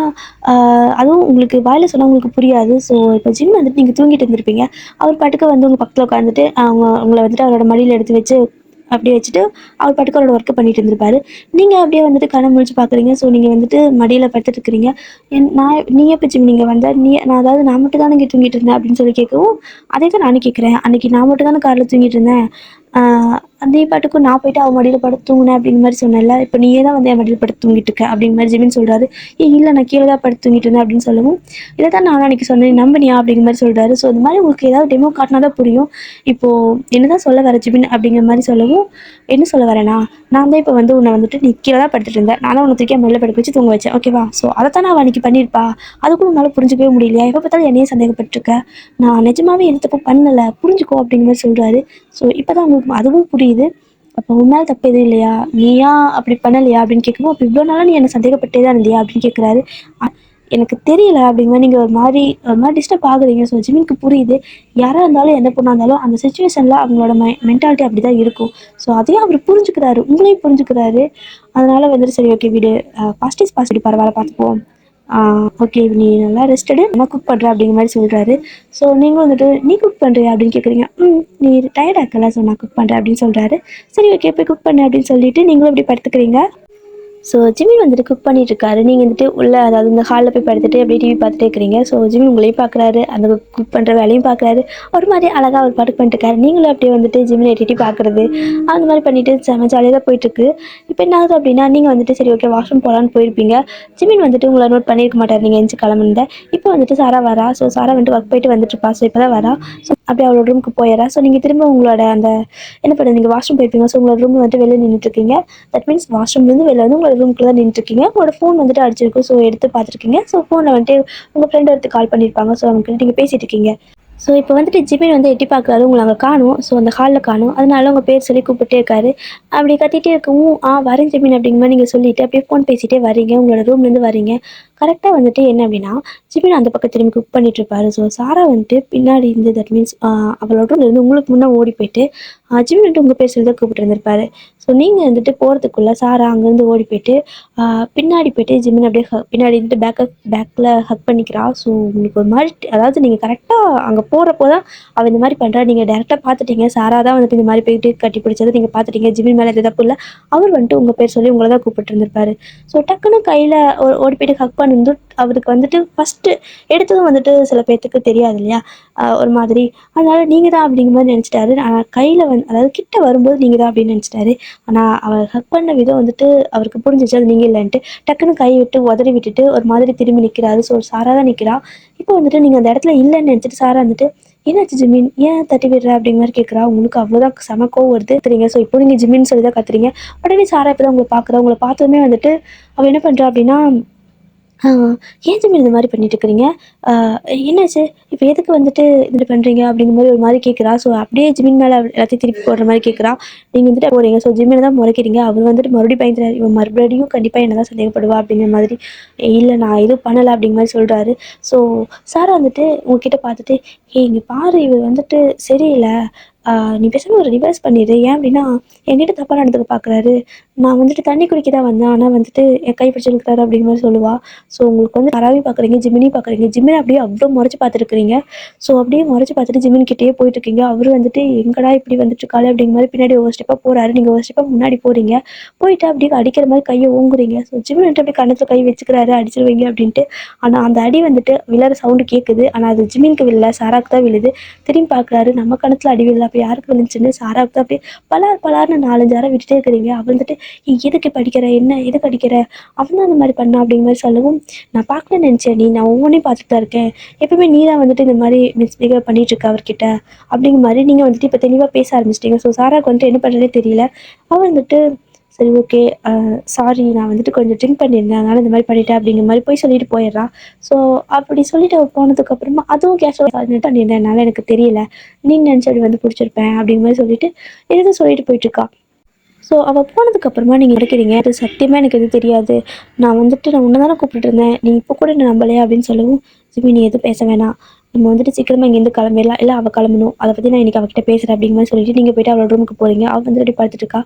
அதுவும் உங்களுக்கு வாயில் சொன்னால் உங்களுக்கு புரியாது. ஸோ இப்போ ஜிம் வந்துட்டு நீங்கள் தூங்கிட்டு இருந்திருப்பீங்க, அவர் பாட்டுக்கு வந்து உங்கள் பக்கத்தில் உட்காந்துட்டு உங்களை வந்துட்டு அவரோட மடியில் எடுத்து வச்சு அப்படியே வச்சுட்டு அவர் பாட்டுக்கு அவரோட ஒர்க்கை பண்ணிட்டு இருந்திருப்பாரு. நீங்கள் அப்படியே வந்துட்டு கண்ணை முழிச்சு பார்க்குறீங்க. ஸோ நீங்கள் வந்துட்டு மடியில் படுத்துட்டு இருக்கிறீங்க. நீ எப்போ ஜிம் நீங்கள் வந்தால் நான் மட்டும் தானே இங்கே தூங்கிட்டு இருந்தேன் அப்படின்னு சொல்லி கேட்கவும், அதே தான் நானும் கேட்குறேன், அன்றைக்கி நான் மட்டும் தானே காரில் தூங்கிட்டு இருந்தேன், அதே பாட்டுக்கும் நான் போயிட்டு அவன் மடியில் படுத்து தூங்கினேன் அப்படிங்கிற மாதிரி சொன்னேன்ல, இப்போ நீயே தான் வந்து என் மடியில் படுத்து தூங்கிட்டு இருக்க அப்படிங்கிற மாதிரி ஜிமின் சொல்கிறாரு. இல்லை நான் கீழே தான் படுத்து தூங்கிட்டு இருந்தேன் அப்படின்னு சொல்லவும், இதை தான் நான் அன்றைக்கி சொன்னேன், நம்பினியா அப்படிங்கிற மாதிரி சொல்கிறாரு. ஸோ இந்த மாதிரி உங்களுக்கு ஏதாவது டெமோ காட்டினா தான் புரியும். இப்போது என்ன தான் சொல்ல வர ஜிமின் அப்படிங்கிற மாதிரி சொல்லவும், என்ன சொல்ல வரேன்னா, நான் தான் இப்போ வந்து உன்னை வந்துட்டு நீ கீழே தான் படுத்துட்டு இருந்தேன், நான் தான் உன்னை தூக்கி மடியில் படுக்க வச்சு தூங்க வச்சேன், ஓகேவா. ஸோ அதை தான் நான் அன்றைக்கி பண்ணியிருப்பா, அதுக்கும் உன்னால் புரிஞ்சிக்கவே முடியலையா, எப்போ பார்த்தாலும் என்னையே சந்தேகப்பட்டிருக்க, நான் நிஜமாவே எந்த தப்பு பண்ணலை, புரிஞ்சுக்கோ அப்படிங்கிற மாதிரி சொல்கிறாரு. ஸோ இப்போ தான் உங்களுக்கு அதுவும் புரியுது. அப்போ உன்னால் தப்பு எதுவும் இல்லையா, நீயா அப்படி பண்ணலையா அப்படின்னு கேட்கும்போது, அப்போ இவ்வளோ நாளாக நீ என்னை சந்தேகப்பட்டே தான் இருந்தியா அப்படின்னு கேட்குறாரு. எனக்கு தெரியல அப்படிங்கிற நீங்கள் ஒரு மாதிரி டிஸ்டர்ப் ஆகுறீங்க. ஸோ ஜிமினுக்கு புரியுது, யாராக இருந்தாலும் எந்த பொண்ணாக இருந்தாலும் அந்த சுச்சுவேஷனில் அவங்களோட மென்டாலிட்டி அப்படி தான் இருக்கும். ஸோ அதையும் அவர் புரிஞ்சுக்கிறாரு, உங்களையும் புரிஞ்சுக்கிறாரு. அதனால் வந்துட்டு சரி ஓகே விடு, பாஸ்ட் இஸ் பாஸ்ட், பரவாயில்ல பார்த்துப்போம், ஓகே நீ நல்லா ரெஸ்டடு, நான் குக் பண்ணுறேன் அப்படிங்கிற மாதிரி சொல்கிறாரு. ஸோ நீங்களும் வந்துட்டு நீ குக் பண்ணுறியா அப்படின்னு கேட்குறீங்க. நீ டயர்டாக இருக்கல, ஸோ நான் குக் பண்ணுறேன் அப்படின்னு சொல்கிறாரு. சரி ஓகே போய் குக் பண்ணு அப்படின்னு சொல்லிட்டு நீங்களும் இப்படி படுத்துக்கிறீங்க. ஸோ ஜிமின் வந்துட்டு குக் பண்ணிட்டு இருக்காரு. நீங்கள் வந்துட்டு உள்ள அதாவது இந்த ஹாலில் போய் படுத்துட்டு அப்படியே டிவி பார்த்துட்டே இருக்கிறீங்க. ஸோ ஜிமின் உங்களையும் பார்க்குறாரு, அந்த குக் பண்ணுற வேலையும் பார்க்குறாரு. ஒரு மாதிரி அழகாக ஒரு பாட்டுக்கு பண்ணிட்டு இருக்காரு. நீங்களும் அப்படியே வந்துட்டு ஜிமின் எட்டி பார்க்குறது அந்த மாதிரி பண்ணிட்டு செம ஜாலியாக தான் போயிட்டுருக்கு. இப்போ என்ன ஆகுது அப்படின்னா நீங்கள் வந்துட்டு சரி ஓகே வாஷ்ரூம் போகலான்னு போயிருப்பீங்க. ஜிமின் வந்துட்டு உங்களை நோட் பண்ணியிருக்க மாட்டார் நீங்கள் எஞ்சி கிளம்புனத. இப்போ வந்துட்டு சாரா வரா. ஸோ சாரா வந்துட்டு ஒர்க் போயிட்டு வந்துட்டு இருப்பா. ஸோ இப்போ தான் வரா. ஸோ அப்படியே அவளோட ரூமுக்கு போயிடறா. ஸோ நீங்கள் திரும்ப உங்களோட அந்த என்ன பண்ணுறது நீங்கள் வாஷ்ரூம் போயிருப்பீங்க. ஸோ உங்களோட ரூம் வந்துட்டு வெளியே நின்றுட்டுருக்கீங்க. தட் மீன்ஸ் வாஷ்ரூம்லேருந்து வெளில வந்து உங்களோட ரூம்குள்ளே தான் நின்றுட்டுருக்கீங்க. உங்களோட ஃபோன் வந்துட்டு அடிச்சிருக்கும். ஸோ எடுத்து பார்த்துருக்கீங்க. ஸோ ஃபோனில் வந்துட்டு உங்கள் ஃப்ரெண்ட் ஒருத்தர் கால் பண்ணியிருப்பாங்க. ஸோ அவங்ககிட்ட நீங்கள் பேசிகிட்டு இருக்கீங்க. ஸோ இப்போ வந்துட்டு ஜிமின் வந்து எட்டி பார்க்குறாரு. உங்களை அங்கே காணும். ஸோ அந்த ஹாலில் காணும். அதனால உங்கள் பேர் சொல்லி கூப்பிட்டே இருக்காரு. அப்படி கத்திட்டே இருக்கவும் வரேன் ஜிமின் அப்படிங்கிற மாதிரி நீங்கள் சொல்லிவிட்டு அப்படியே ஃபோன் பேசிகிட்டே வரீங்க. உங்களோட ரூம்லேருந்து வரீங்க. கரெக்டாக வந்துட்டு என்ன அப்படின்னா ஜிமின் அந்த பக்கம் திரும்பி குக் பண்ணிட்டு இருப்பாரு. ஸோ சாரா வந்துட்டு பின்னாடி இருந்து தட் மீன்ஸ் அவளோட ரூம்லேருந்து உங்களுக்கு முன்னே ஓடி போயிட்டு ஜிமின் வந்துட்டு உங்கள் பேர் சொல்லி தான் கூப்பிட்டு இருந்திருப்பாரு. ஸோ நீங்கள் வந்துட்டு போகிறதுக்குள்ளே சாரா அங்கேருந்து ஓடி போயிட்டு பின்னாடி போயிட்டு ஜிமின் அப்படியே பின்னாடி இருந்துட்டு பேக்கில் ஹக் பண்ணிக்கிறா. ஸோ உங்களுக்கு ஒரு மாதிரி அதாவது நீங்கள் கரெக்டாக அங்கே போகிறப்போ தான் அவள் இந்த மாதிரி பண்ணுறா. நீங்கள் டேரெக்டாக பார்த்துட்டீங்க. சாரா தான் வந்துட்டு இந்த மாதிரி போயிட்டு கட்டி பிடிச்சது நீங்கள் பார்த்துட்டீங்க. ஜிமின் மேலே எது தப்பு இல்லை. அவர் வந்துட்டு உங்கள் பேர் சொல்லி உங்களை தான் கூப்பிட்டு இருந்திருப்பாரு. ஸோ டக்குன்னு கையில் ஓடி போயிட்டு ஹக் பண்ணி அவருக்கு வந்துட்டு ஃபஸ்ட்டு எடுத்ததும் வந்துட்டு சில பேர்த்துக்கு தெரியாது இல்லையா, ஒரு மாதிரி. அதனால நீங்கள் தான் அப்படிங்கிற மாதிரி நினச்சிட்டாரு. ஆனால் கையில் அதாவது கிட்ட வரும்போது நீங்கள் தான் அப்படின்னு நினச்சிட்டாரு. ஆனால் அவர் ஹக் பண்ண விதம் வந்துட்டு அவருக்கு புரிஞ்சிச்சு அது நீங்கள் இல்லைன்ட்டு. டக்குன்னு கை விட்டு உதறி விட்டுட்டு ஒரு மாதிரி திரும்பி நிற்கிறாரு. ஸோ சாரா தான் நிற்கிறா. இப்போ வந்துட்டு நீங்கள் அந்த இடத்துல இல்லைன்னு நினச்சிட்டு சாரா வந்துட்டு என்னாச்சு ஜிமின் ஏன் தட்டி விடுற அப்படிங்கிற மாதிரி கேட்குறா. உங்களுக்கு அவ்வளோதான் செம கோவம் வருது தெரியுங்க. ஸோ இப்போ நீங்கள் ஜிமின்னு சொல்லி தான் கத்துறீங்க. உடனே சாரா இப்போ தான் உங்களை பார்க்குறா. உங்களை பார்த்ததுமே வந்துட்டு அவள் என்ன பண்ணுறா அப்படின்னா ஏன் ஜிமின் இந்த மாதிரி பண்ணிட்டு இருக்கிறீங்க, என்னாச்சு இப்போ எதுக்கு வந்துட்டு இப்படி பண்ணுறீங்க அப்படிங்கிற மாதிரி ஒரு மாதிரி கேட்குறா. ஸோ அப்படியே ஜிமின் மேலே எல்லாத்தையும் திருப்பி போடுற மாதிரி கேட்குறா. நீங்கள் வந்துட்டு போகிறீங்க. ஸோ ஜிமினை தான் முறைக்கிறீங்க. அவர் வந்துட்டு மறுபடியும் பயந்துறாரு. இவன் மறுபடியும் கண்டிப்பாக என்ன தான் சந்தேகப்படுவா அப்படிங்கிற மாதிரி. இல்லை நான் எதுவும் பண்ணலை அப்படிங்கிற மாதிரி சொல்கிறாரு. ஸோ சாரா வந்துட்டு உங்ககிட்ட பார்த்துட்டு இங்கே பாரு இவர் வந்துட்டு சரியில்லை, நீ பேசாமல் ஒரு ரிவர்ஸ் பண்ணிடு. ஏன் அப்படின்னா என்கிட்ட தப்பாக நடந்துக்க பார்க்குறாரு. நான் வந்துட்டு தண்ணி குடிக்க தான் வந்தேன். ஆனால் வந்துட்டு என் கை பிடிச்சி இழுக்கிறாரு அப்படிங்கிற மாதிரி சொல்லுவா. ஸோ உங்களுக்கு வந்து யாராவையும் பார்க்குறீங்க, ஜிமினையும் பார்க்குறீங்க. ஜிமினை அப்படியே அவ்வளோ முறைச்சி பார்த்துருக்குறீங்க. ஸோ அப்படியே முறைச்சி பார்த்துட்டு ஜிமின் கிட்டேயே போயிட்டுருக்கீங்க. அவர் வந்துட்டு எங்கடா இப்படி வந்துட்டு இருக்காரு அப்படிங்கிற மாதிரி பின்னாடி ஒவ்வொரு ஸ்டெப்பாக போகிறாரு. நீங்கள் ஒரு ஸ்டெப்பாக முன்னாடி போகிறீங்க. போயிட்டு அப்படியே அடிக்கிற மாதிரி கையை ஓங்குறீங்க. ஸோ ஜிமின் வந்துட்டு அப்படியே கணத்தில் கை வச்சுக்கிறாரு அடிச்சிருவீங்க அப்படின்ட்டு. ஆனால் அந்த அடி வந்துட்டு விழற சவுண்டு கேட்குது. ஆனால் அது ஜிமினுக்கு விழல, சாராக்கு தான் விழுது. திரும்பி பார்க்குறாரு. நம்ம கணத்தில் அடி விழல, அப்போ யாருக்கு விழுந்துச்சுன்னு சாராக்கு தான் அப்படியே பலார்னு 4-5 அரை விட்டுட்டே இருக்கிறீங்க. அவள் வந்துட்டு எதுக்கு படிக்கிற என்ன எதுக்கு அடிக்கிற, அவன் தான் அந்த மாதிரி பண்ணா அப்படிங்கிற மாதிரி சொல்லவும் நான் பார்க்கலன்னு நினச்சேன் நீ, நான் ஒவ்வொன்றையும் பார்த்துட்டு தான் இருக்கேன். எப்பவுமே நீ தான் வந்துட்டு இந்த மாதிரி மிஸ்பிஹேவ் பண்ணிட்டு இருக்க அவர்கிட்ட அப்படிங்கிற மாதிரி நீங்கள் வந்துட்டு இப்போ தெளிவாக பேச ஆரம்பிச்சிட்டிங்க. ஸோ சாராக்கு வந்துட்டு என்ன பண்ணுறதே தெரியல. அவள் வந்துட்டு சரி ஓகே சாரி நான் வந்துட்டு கொஞ்சம் ட்ரிங்க் பண்ணியிருந்தேன் அதனால் இந்த மாதிரி பண்ணிட்டேன் அப்படிங்கிற மாதிரி போய் சொல்லிட்டு போயிடுறா. ஸோ அப்படி சொல்லிட்டு அவள் போனதுக்கப்புறமா அதுவும் கேஷுவலாக பண்ணியிருந்தேன் என்னால் எனக்கு தெரியல, நீ நினச்சி அப்படி வந்து பிடிச்சிருப்பேன் அப்படிங்கிற மாதிரி சொல்லிட்டு எதுவும் சொல்லிட்டு போயிட்டுருக்கா. ஸோ அவள் போனதுக்கப்புறமா நீங்கள் கிடைக்கிறீங்க அது சத்தியமாக எனக்கு எதுவும் தெரியாது, நான் உன்னை தானே கூப்பிட்டுருந்தேன், நீ இப்போ கூட என்ன நம்பலையா அப்படின்னு சொல்லவும் ஜிமி நீ எதுவும் பேச வேணாம், நம்ம வந்துட்டு சீக்கிரமாக இங்கேருந்து கிளம்பிடலாம், இல்லை அவள் கிளம்பணும், அதை பற்றி நான் இன்றைக்கி அவகிட்ட பேசுகிறேன் அப்படிங்கிற மாதிரி சொல்லிட்டு நீங்கள் போய்ட்டு அவளோட ரூமுக்கு போகிறீங்க. அவள் வந்துட்டு அப்படி பார்த்துட்டு இருக்கா.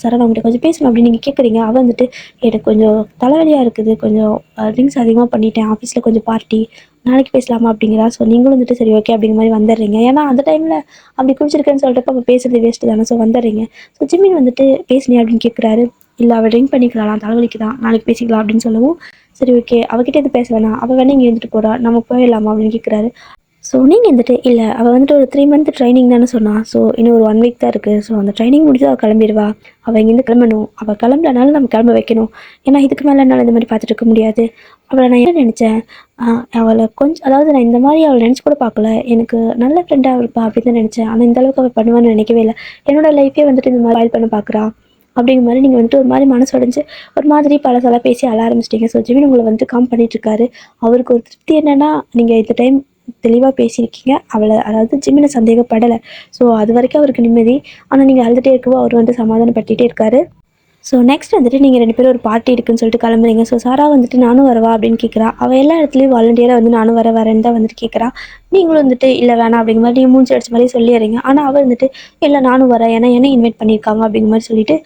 சார் அவங்ககிட்ட கொஞ்சம் பேசணும் அப்படின்னு நீங்கள் கேட்குறீங்க. அவள் வந்துட்டு எனக்கு கொஞ்சம் தலைவலியாக இருக்குது, கொஞ்சம் ட்ரிங்க்ஸ் அதிகமாக பண்ணிட்டேன், ஆஃபீஸில் கொஞ்சம் பார்ட்டி, நாளைக்கு பேசலாமா அப்படிங்கிறா. ஸோ நீங்களும் வந்துட்டு சரி ஓகே அப்படிங்கிற மாதிரி வந்துடுறீங்க. ஏன்னா அந்த டைமில் அப்படி குடிச்சிருக்கேன்னு சொல்லிட்டு அப்போ பேசுறது வேஸ்ட்டு தானே. ஸோ வந்துடுறீங்க. ஸோ ஜிம்மின் வந்துட்டு பேசினியா அப்படின்னு கேட்குறாரு. இல்லை அவள் ட்ரிங்க் பண்ணிக்கலாம், தலைவலிக்கு தான், நாளைக்கு பேசிக்கலாம் அப்படின்னு சொல்லவும் சரி ஓகே அவகிட்ட எது பேச வேணாம், அவள் வேணா இங்கே இருந்துட்டு போகிறா, நம்ம போயிடலாமா அப்படின்னு கேட்குறாரு. ஸோ நீங்கள் வந்துட்டு இல்லை அவள் வந்துட்டு ஒரு 3 மந்த் ட்ரைனிங் தானே சொன்னான், ஸோ இன்னும் ஒரு 1 வீக் தான் இருக்குது, ஸோ அந்த ட்ரைனிங் முடிச்சு அவள் கிளம்பிடுவா, அவள் இங்கேருந்து கிளம்பணும், அவள் கிளம்பலனாலும் நம்ம கிளம்ப வைக்கணும், ஏன்னா இதுக்கு மேலே என்னால் இந்த மாதிரி பார்த்துட்டு இருக்க முடியாது. அவளை நான் என்ன நினச்சேன், அவளை கொஞ்சம் அதாவது நான் இந்த மாதிரி அவளை நினச்சி கூட பார்க்கல, எனக்கு நல்ல ஃப்ரெண்டாக இருப்பா அப்படின்னு தான் நினச்சேன், ஆனால் இந்த அளவுக்கு அவள் பண்ணுவான்னு நினைக்கவே இல்லை, என்னோட லைஃபே வந்துட்டு இந்த மாதிரி பண்ண பார்க்குறா அப்படிங்கிற மாதிரி நீங்கள் வந்துட்டு ஒரு மாதிரி மனசு உடைஞ்சு ஒரு மாதிரி பல பேசி அழ ஆரம்பிச்சிட்டிங்க. ஸோ ஜிமின் உங்களை வந்துட்டு காம் பண்ணிட்டுருக்காரு. அவருக்கு ஒரு திருப்தி என்னென்னா நீங்கள் இந்த டைம் தெளிவாக பேசியிருக்கீங்க, அவளை அதாவது ஜிமினை சந்தேகப்படலை. ஸோ அது வரைக்கும் அவருக்கு நிம்மதி. ஆனால் நீங்கள் அழுதுகிட்டே இருக்கவோ அவர் வந்து சமாதானப்படுத்திகிட்டே இருக்காரு. ஸோ நெக்ஸ்ட் வந்துட்டு நீங்கள் 2 பேரும் ஒரு பார்ட்டி இருக்குன்னு சொல்லிட்டு கிளம்புறீங்க. ஸோ சாரா வந்துட்டு நானும் வரவா அப்படின்னு கேட்குறா. அவள் எல்லா இடத்துலையும் வாலண்டியராக வந்து நானும் வரேன்னு தான் வந்துட்டு கேட்குறா. நீங்களும் வந்துட்டு இல்லை வேணாம் அப்படிங்கிற மாதிரி நீங்கள் மூஞ்சி அடிச்ச மாதிரி சொல்லிடுறீங்க. ஆனால் அவள் வந்துட்டு இல்லை நானும் வரேன், ஏன்னா என்ன இன்வைட் பண்ணியிருக்காங்க அப்படிங்கிற மாதிரி சொல்லிட்டு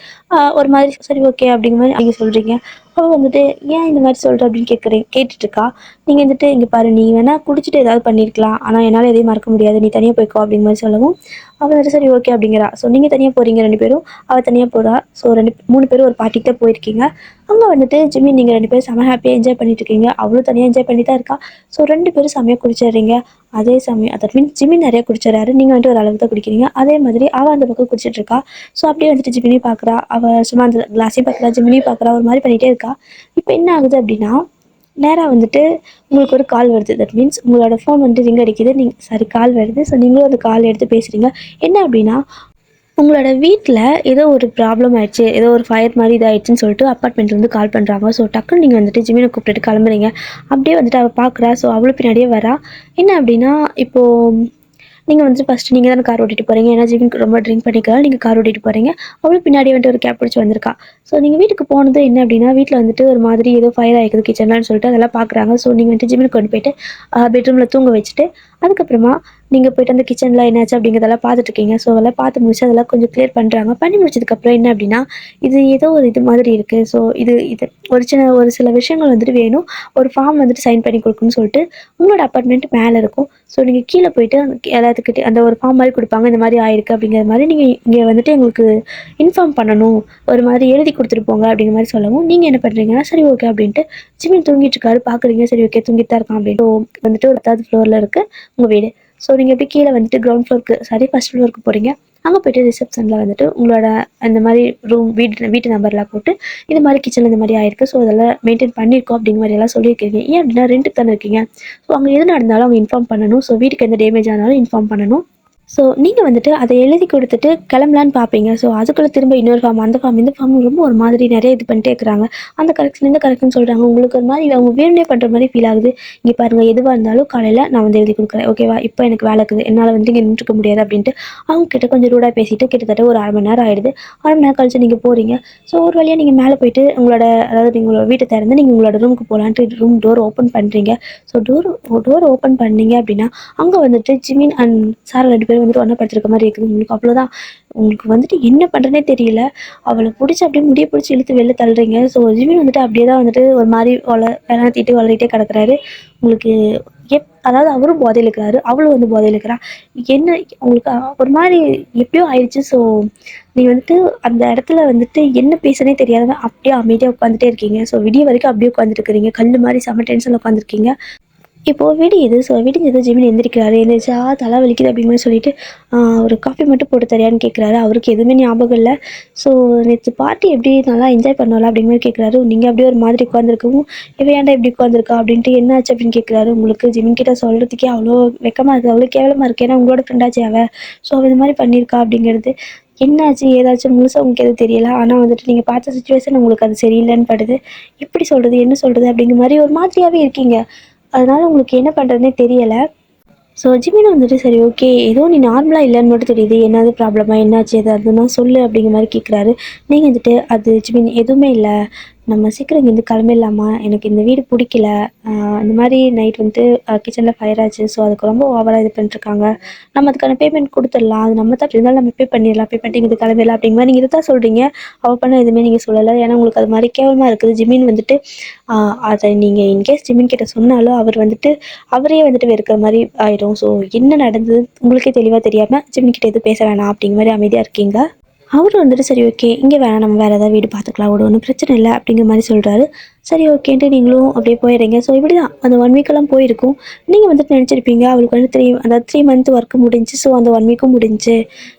ஒரு மாதிரி சரி ஓகே அப்படிங்கிற மாதிரி நீங்கள் சொல்கிறீங்க. அவள் வந்துட்டு ஏன் இந்த மாதிரி சொல்கிற அப்படின்னு கேட்டுட்ருக்கா. நீங்கள் வந்துட்டு இங்கே பாரு, நீ வேணால் குடிச்சிட்டு ஏதாவது பண்ணியிருக்கலாம், ஆனால் என்னால் எதையும் மறக்க முடியாது, நீ தனியாக போய்க்கோ அப்படிங்கிற மாதிரி சொல்லவும் அவள் வந்துட்டு சரி ஓகே அப்படிங்கிறா. ஸோ நீங்கள் தனியாக போகிறீங்க 2 பேரும், அவள் தனியாக போகிறா. ஸோ 3 பேரும் ஒரு பார்ட்டிக்கு தான் போயிருக்கீங்க. அங்கே வந்துட்டு ஜிம்மி நீங்கள் 2 பேரும் செம்ம ஹாப்பியாக என்ஜாய் பண்ணிட்டு இருக்கீங்க. அவளும் தனியாக என்ஜாய் பண்ணி தான் இருக்கா. ஸோ 2 பேரும் செம்மையாக குடிச்சிடுறீங்க. அதே சமயம் தட் மீன்ஸ் ஜிம்மி நிறைய குடிச்சிடறாரு, நீங்கள் வந்துட்டு ஒரு அளவுக்கு தான் குடிக்கிறீங்க. அதே மாதிரி அவள் அந்த பக்கம் குடிச்சிட்டு இருக்கா. ஸோ அப்படியே வந்துட்டு ஜிமினியும் பார்க்குறா, அவள் சும்மா அந்த கிளாஸையும் பார்க்குறா, ஜிமினியும் பார்க்குறா, ஒரு மாதிரி பண்ணிகிட்டே இருக்கா. இப்போ என்ன ஆகுது அப்படின்னா, நேராக வந்துட்டு உங்களுக்கு ஒரு கால் வருது. தட் மீன்ஸ் உங்களோட ஃபோன் வந்துட்டு ரிங் அடிக்குது. கால் வருது. ஸோ நீங்களும் அந்த கால் எடுத்து பேசுகிறீங்க. என்ன அப்படின்னா, உங்களோட வீட்டில் ஏதோ ஒரு ப்ராப்ளம் ஆயிடுச்சு, ஏதோ ஒரு ஃபயர் மாதிரி இதாகிடுச்சின்னு சொல்லிட்டு அப்பார்ட்மெண்ட்லேருந்து கால் பண்ணுறாங்க. ஸோ டக்குன்னு நீங்கள் வந்துட்டு ஜிமினை கூப்பிட்டுட்டு கிளம்புறீங்க. அப்படியே வந்துட்டு அவள் பார்க்குறா. ஸோ அவளும் பின்னாடியே வரா. என்ன அப்படின்னா, இப்போது நீங்கள் வந்துட்டு ஃபஸ்ட்டு நீங்கள் தானே கார் ஓட்டிட்டு போகிறீங்க, ஏன்னா ஜிமிக்கு ரொம்ப ட்ரிங்க் பண்ணிக்கலாம், நீங்கள் கார் ஓட்டிட்டு போகிறீங்க. அவளும் பின்னாடி வந்துட்டு ஒரு கேப் பிடிச்சி வந்திருக்கா. ஸோ நீங்கள் வீட்டுக்கு போனது என்ன அப்படின்னா, வீட்டில் வந்துட்டு ஒரு மாதிரி ஏதோ ஃபயர் ஆகிக்குது கிச்சன்லான்னு சொல்லிட்டு அதெல்லாம் பார்க்குறாங்க. ஸோ நீங்கள் வந்துட்டு ஜிமினுக்கு கொண்டு போயிட்டு பெட்ரூமில் தூங்க வச்சுட்டு, அதுக்கப்புறமா நீங்கள் போய்ட்டு அந்த கிச்சனில் என்னாச்சு அப்படிங்கிறதெல்லாம் பார்த்துட்ருக்கீங்க. ஸோ அதெல்லாம் பார்த்து முடிச்சு அதெல்லாம் கொஞ்சம் க்ளியர் பண்ணுறாங்க. பண்ணி முடிச்சதுக்கப்புறம் என்ன அப்படின்னா, இது ஏதோ ஒரு இது மாதிரி இருக்குது. ஸோ இது இது ஒரு சில விஷயங்கள் வந்துட்டு வேணும், ஒரு ஃபார்ம் வந்துட்டு சைன் பண்ணி கொடுக்கணும்னு சொல்லிட்டு உங்களோட அப்பார்ட்மெண்ட் மேலே இருக்கும். ஸோ நீங்கள் கீழே போயிட்டு எல்லாத்துக்கிட்டே அந்த ஒரு ஃபார்ம் மாதிரி கொடுப்பாங்க, இந்த மாதிரி ஆயிருக்கு அப்படிங்கிற மாதிரி நீங்கள் இங்கே வந்துட்டு எங்களுக்கு இன்ஃபார்ம் பண்ணணும், ஒரு மாதிரி எழுதி கொடுத்துட்டு போங்க அப்படிங்கிற மாதிரி சொல்லவும் நீங்கள் என்ன பண்ணுறீங்கன்னா, சரி ஓகே அப்படின்ட்டு ஜிமின் தூங்கிட்டு இருக்காரு. பார்க்குறீங்க, சரி ஓகே தூங்கிட்டு தான் இருக்கான் அப்படின்ட்டு வந்துட்டு ஒரு 3rd ஃப்ளோரில் இருக்குது உங்கள் வீடு. ஸோ நீங்கள் எப்படி கீழே வந்துட்டு கிரவுண்ட் ஃப்ளோருக்கு ஃபர்ஸ்ட் ஃப்ளோருக்கு போகிறீங்க. அங்கே போய்ட்டு ரிசப்ஷனில் வந்துட்டு உங்களோட அந்த மாதிரி வீட்டு நம்பர்லாம் போட்டு இது மாதிரி கிச்சனில் இந்த மாதிரி ஆயிருக்கு, ஸோ அதெல்லாம் மெயின்டைன் பண்ணியிருக்கோம் அப்படிங்கிற மாதிரி எல்லாம் சொல்லியிருக்கீங்க. ஏன் அப்படின்னா ரெண்டுக்கு தானே இருக்கீங்க. ஸோ அங்கே எது நடந்தாலும் அவங்க இன்ஃபார்ம் பண்ணணும். ஸோ வீட்டுக்கு எந்த டேமேஜ் ஆனாலும் இன்ஃபார்ம் பண்ணணும். ஸோ நீங்கள் வந்துட்டு அதை எழுதி கொடுத்துட்டு கிளம்பலான்னு பார்ப்பீங்க. ஸோ அதுக்குள்ளே திரும்ப இன்னொரு ஃபார்ம், அந்த ஃபார்ம், இந்த ஃபார்ம் ரொம்ப ஒரு மாதிரி நிறைய இது பண்ணிட்டே இருக்கிறாங்க. அந்த கரெக்ஷன் இந்த கரெக்ஷன் சொல்கிறாங்க. உங்களுக்கு ஒரு மாதிரி அவங்க வேணுனே பண்ணுற மாதிரி ஃபீல் ஆகுது. இங்கே பாருங்கள், எதுவாக இருந்தாலும் காலையில் நான் வந்து எழுதி கொடுக்குறேன், ஓகேவா, இப்போ எனக்கு வேலை இருக்குது, என்னால் வந்து இங்கே நின்றுக்க முடியாது அப்படின்ட்டு அவங்க கிட்ட கொஞ்சம் ரூடாக பேசிட்டு கிட்டத்தட்ட ஒரு 1/2 மணி நேரம் ஆகிடுது. 1/2 மணி நேரம் கழிச்சு நீங்கள் போகிறீங்க. ஸோ ஒரு வழியாக நீங்கள் மேலே போயிட்டு அதாவது உங்களோட வீட்டை திறந்து நீங்கள் உங்களோட ரூமுக்கு போகலான்ட்டு ரூம் டோர் ஓப்பன் பண்ணுறீங்க. ஸோ டோர் ஓப்பன் பண்ணீங்க அப்படின்னா அங்கே வந்துட்டு ஜிமின் அண்ட் சாரா 2 பேரும் வந்துட்டு ஒன்றா படுத்திருக்க மாதிரி இருக்குது. உங்களுக்கு அவ்வளோதான், உங்களுக்கு வந்துட்டு என்ன பண்ணுறனே தெரியல. அவளை பிடிச்சி அப்படியே முடிய பிடிச்சி இழுத்து வெளில தள்ளுறீங்க. ஸோ ஜிமின் வந்துட்டு அப்படியே தான் வந்துட்டு ஒரு மாதிரி விளாத்திட்டு வளரிட்டே கிடக்குறாரு. உங்களுக்கு அதாவது அவரும் போதையில் இருக்கிறாரு, அவளும் வந்து போதையில் இருக்கிறா. என்ன உங்களுக்கு ஒரு மாதிரி எப்படியோ ஆயிடுச்சு. ஸோ நீங்கள் வந்துட்டு அந்த இடத்துல வந்துட்டு என்ன பேசுனே தெரியாத அப்படியே அமைதியாக உட்காந்துட்டே இருக்கீங்க. ஸோ விடிய வரைக்கும் அப்படியே உட்காந்துட்டு இருக்கிறீங்க, கல் மாதிரி செம்ம டென்ஷனில் உட்காந்துருக்கீங்க. இப்போது விடியுது. So விடிஞ்சது Jimin எந்திரிக்கிறாரு. எந்திரிச்சா தலை வலிக்குது அப்படிங்கிற மாதிரி சொல்லிட்டு ஒரு காஃபி மட்டும் போட்டு தரியான்னு கேட்குறாரு. அவருக்கு எதுவுமே ஞாபகம் இல்லை. ஸோ நேற்று பார்ட்டி எப்படி நல்லா என்ஜாய் பண்ணலாம் அப்படிங்கிற மாதிரி கேட்குறாரு. நீங்கள் அப்படியே ஒரு மாதிரி உட்காந்துருக்கவும், இவன் ஏன்டா இப்படி உட்காந்துருக்கா அப்படின்ட்டு என்னாச்சு அப்படின்னு கேட்குறாரு. உங்களுக்கு ஜிமின் கிட்ட சொல்கிறதுக்கே அவ்வளோ வெக்கமாக இருக்குது, அவ்வளோ கேவலமாக இருக்குது, ஏன்னா உங்களோட ஃப்ரெண்டாச்சு அவள். ஸோ அவள் இந்த மாதிரி பண்ணியிருக்கா அப்படிங்கிறது என்னாச்சு ஏதாச்சும் முழுசாக உங்களுக்கு எதுவும் தெரியல. ஆனால் வந்துட்டு நீங்கள் பார்த்த சுச்சுவேஷன் உங்களுக்கு அது சரியில்லைன்னு படுது. எப்படி சொல்கிறது, என்ன சொல்கிறது அப்படிங்கிற மாதிரி ஒரு மாதிரியாகவே இருக்கீங்க. அதனால் உங்களுக்கு என்ன பண்ணுறதுனே தெரியலை. ஸோ ஜிமின் வந்துட்டு சரி ஓகே, ஏதோ நீ நார்மலாக இல்லைன்னு மட்டும் தெரியுது, என்னது ப்ராப்ளமா, என்னாச்சு ஏதாவதுன்னா சொல்லு அப்படிங்கிற மாதிரி கேட்குறாரு. நீங்கள் வந்துட்டு அது ஜிமின் எதுவுமே இல்லை, நம்ம சீக்கிரம் இங்கேருந்து கிளம்பிடலாமா, எனக்கு இந்த வீடு பிடிக்கல, இந்த மாதிரி நைட் வந்துட்டு கிச்சனில் ஃபயர் ஆச்சு, ஸோ அதுக்கு ரொம்ப ஓவராக இது பண்ணிட்டுருக்காங்க, நம்ம அதுக்கான பேமெண்ட் கொடுத்துடலாம், அது நம்ம தான் இருந்தாலும் நம்ம பே பண்ணிடலாம், பே பண்ணிட்டு இங்கே கிளம்பிடலாம் அப்படிங்கிற மாதிரி நீங்கள் இதை தான் சொல்கிறீங்க. அவள் பண்ண எதுவுமே நீங்கள் சொல்லலை, ஏன்னா உங்களுக்கு அது மாதிரி கேவலமாக இருக்குது. ஜிமின் வந்துட்டு அதை நீங்கள் இன்கேஸ் ஜிமின் கிட்ட சொன்னாலும் அவர் வந்துட்டு அவரே வந்துட்டு வெறுக்கிற மாதிரி ஆயிடும். ஸோ என்ன நடந்தது உங்களுக்கே தெளிவாக தெரியாமல் ஜிமின் கிட்ட எதுவும் பேச வேணாம் அப்படிங்கிற மாதிரி அமைதியாக இருக்கீங்க. அவரும் வந்துட்டு சரி ஓகே, இங்கே வேணாம், நம்ம வேறு ஏதாவது வீடு பார்த்துக்கலாம், விட ஒன்றும் பிரச்சனை இல்லை அப்படிங்கிற மாதிரி சொல்கிறாரு. சரி ஓகேன்ட்டு நீங்களும் அப்படியே போயிடுறீங்க. ஸோ இப்படி தான் அந்த 1 வீக்கெல்லாம் போயிருக்கும். நீங்கள் வந்துட்டு நினச்சிருப்பீங்க அவளுக்கு வந்து 3 மந்த் ஒர்க்கு முடிஞ்சு, ஸோ அந்த 1 வீக்கும் முடிஞ்சு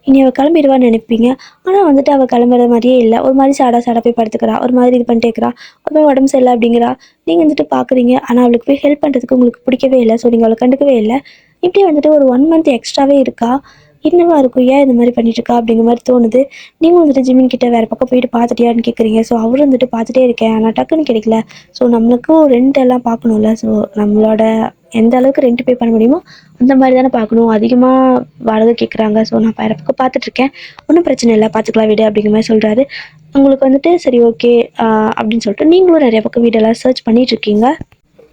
இனி அவள் கிளம்பிடுவான்னு நினைப்பீங்க. ஆனால் வந்துட்டு அவள் கிளம்புற மாதிரியே இல்லை, ஒரு மாதிரி சாடா போய் படுத்துக்கிறா, ஒரு மாதிரி இது பண்ணிட்டே இருக்கிறா, ஒரு மாதிரி உடம்பு சரியில்லை அப்படிங்கிறா. நீங்கள் வந்துட்டு பார்க்குறீங்க, ஆனால் அவளுக்கு போய் ஹெல்ப் பண்ணுறதுக்கு உங்களுக்கு பிடிக்கவே இல்லை. ஸோ நீங்கள் அவளை கண்டுக்கவே இல்லை. இப்படியே வந்துட்டு ஒரு 1 மந்த் எக்ஸ்ட்ராவே இருக்கா. என்னவா இருக்கும், ஏன் இந்த மாதிரி பண்ணிட்டுருக்கா அப்படிங்கிற மாதிரி தோணுது. நீங்கள் வந்துட்டு ஜிமின் கிட்ட வேறு பக்கம் போயிட்டு பார்த்துட்டியான்னு கேட்குறீங்க. ஸோ அவரும் வந்துட்டு பார்த்துட்டே இருக்கேன், ஆனால் டக்குன்னு கிடைக்கல. ஸோ நம்மளுக்கும் ரெண்ட் எல்லாம் பார்க்கணும்ல. ஸோ நம்மளோட எந்த அளவுக்கு ரெண்ட் பே பண்ண முடியுமோ அந்த மாதிரி தானே பார்க்கணும். அதிகமாக வாடகை கேட்குறாங்க. ஸோ நான் வேறு பக்கம் பார்த்துட்ருக்கேன், ஒன்றும் பிரச்சனை இல்லை, பார்த்துக்கலாம் வீடு அப்படிங்கிற மாதிரி சொல்கிறாரு. உங்களுக்கு வந்துட்டு சரி ஓகே அப்படின்னு சொல்லிட்டு நீங்களும் நிறைய பக்கம் வீடெல்லாம் சர்ச் பண்ணிகிட்ருக்கீங்க.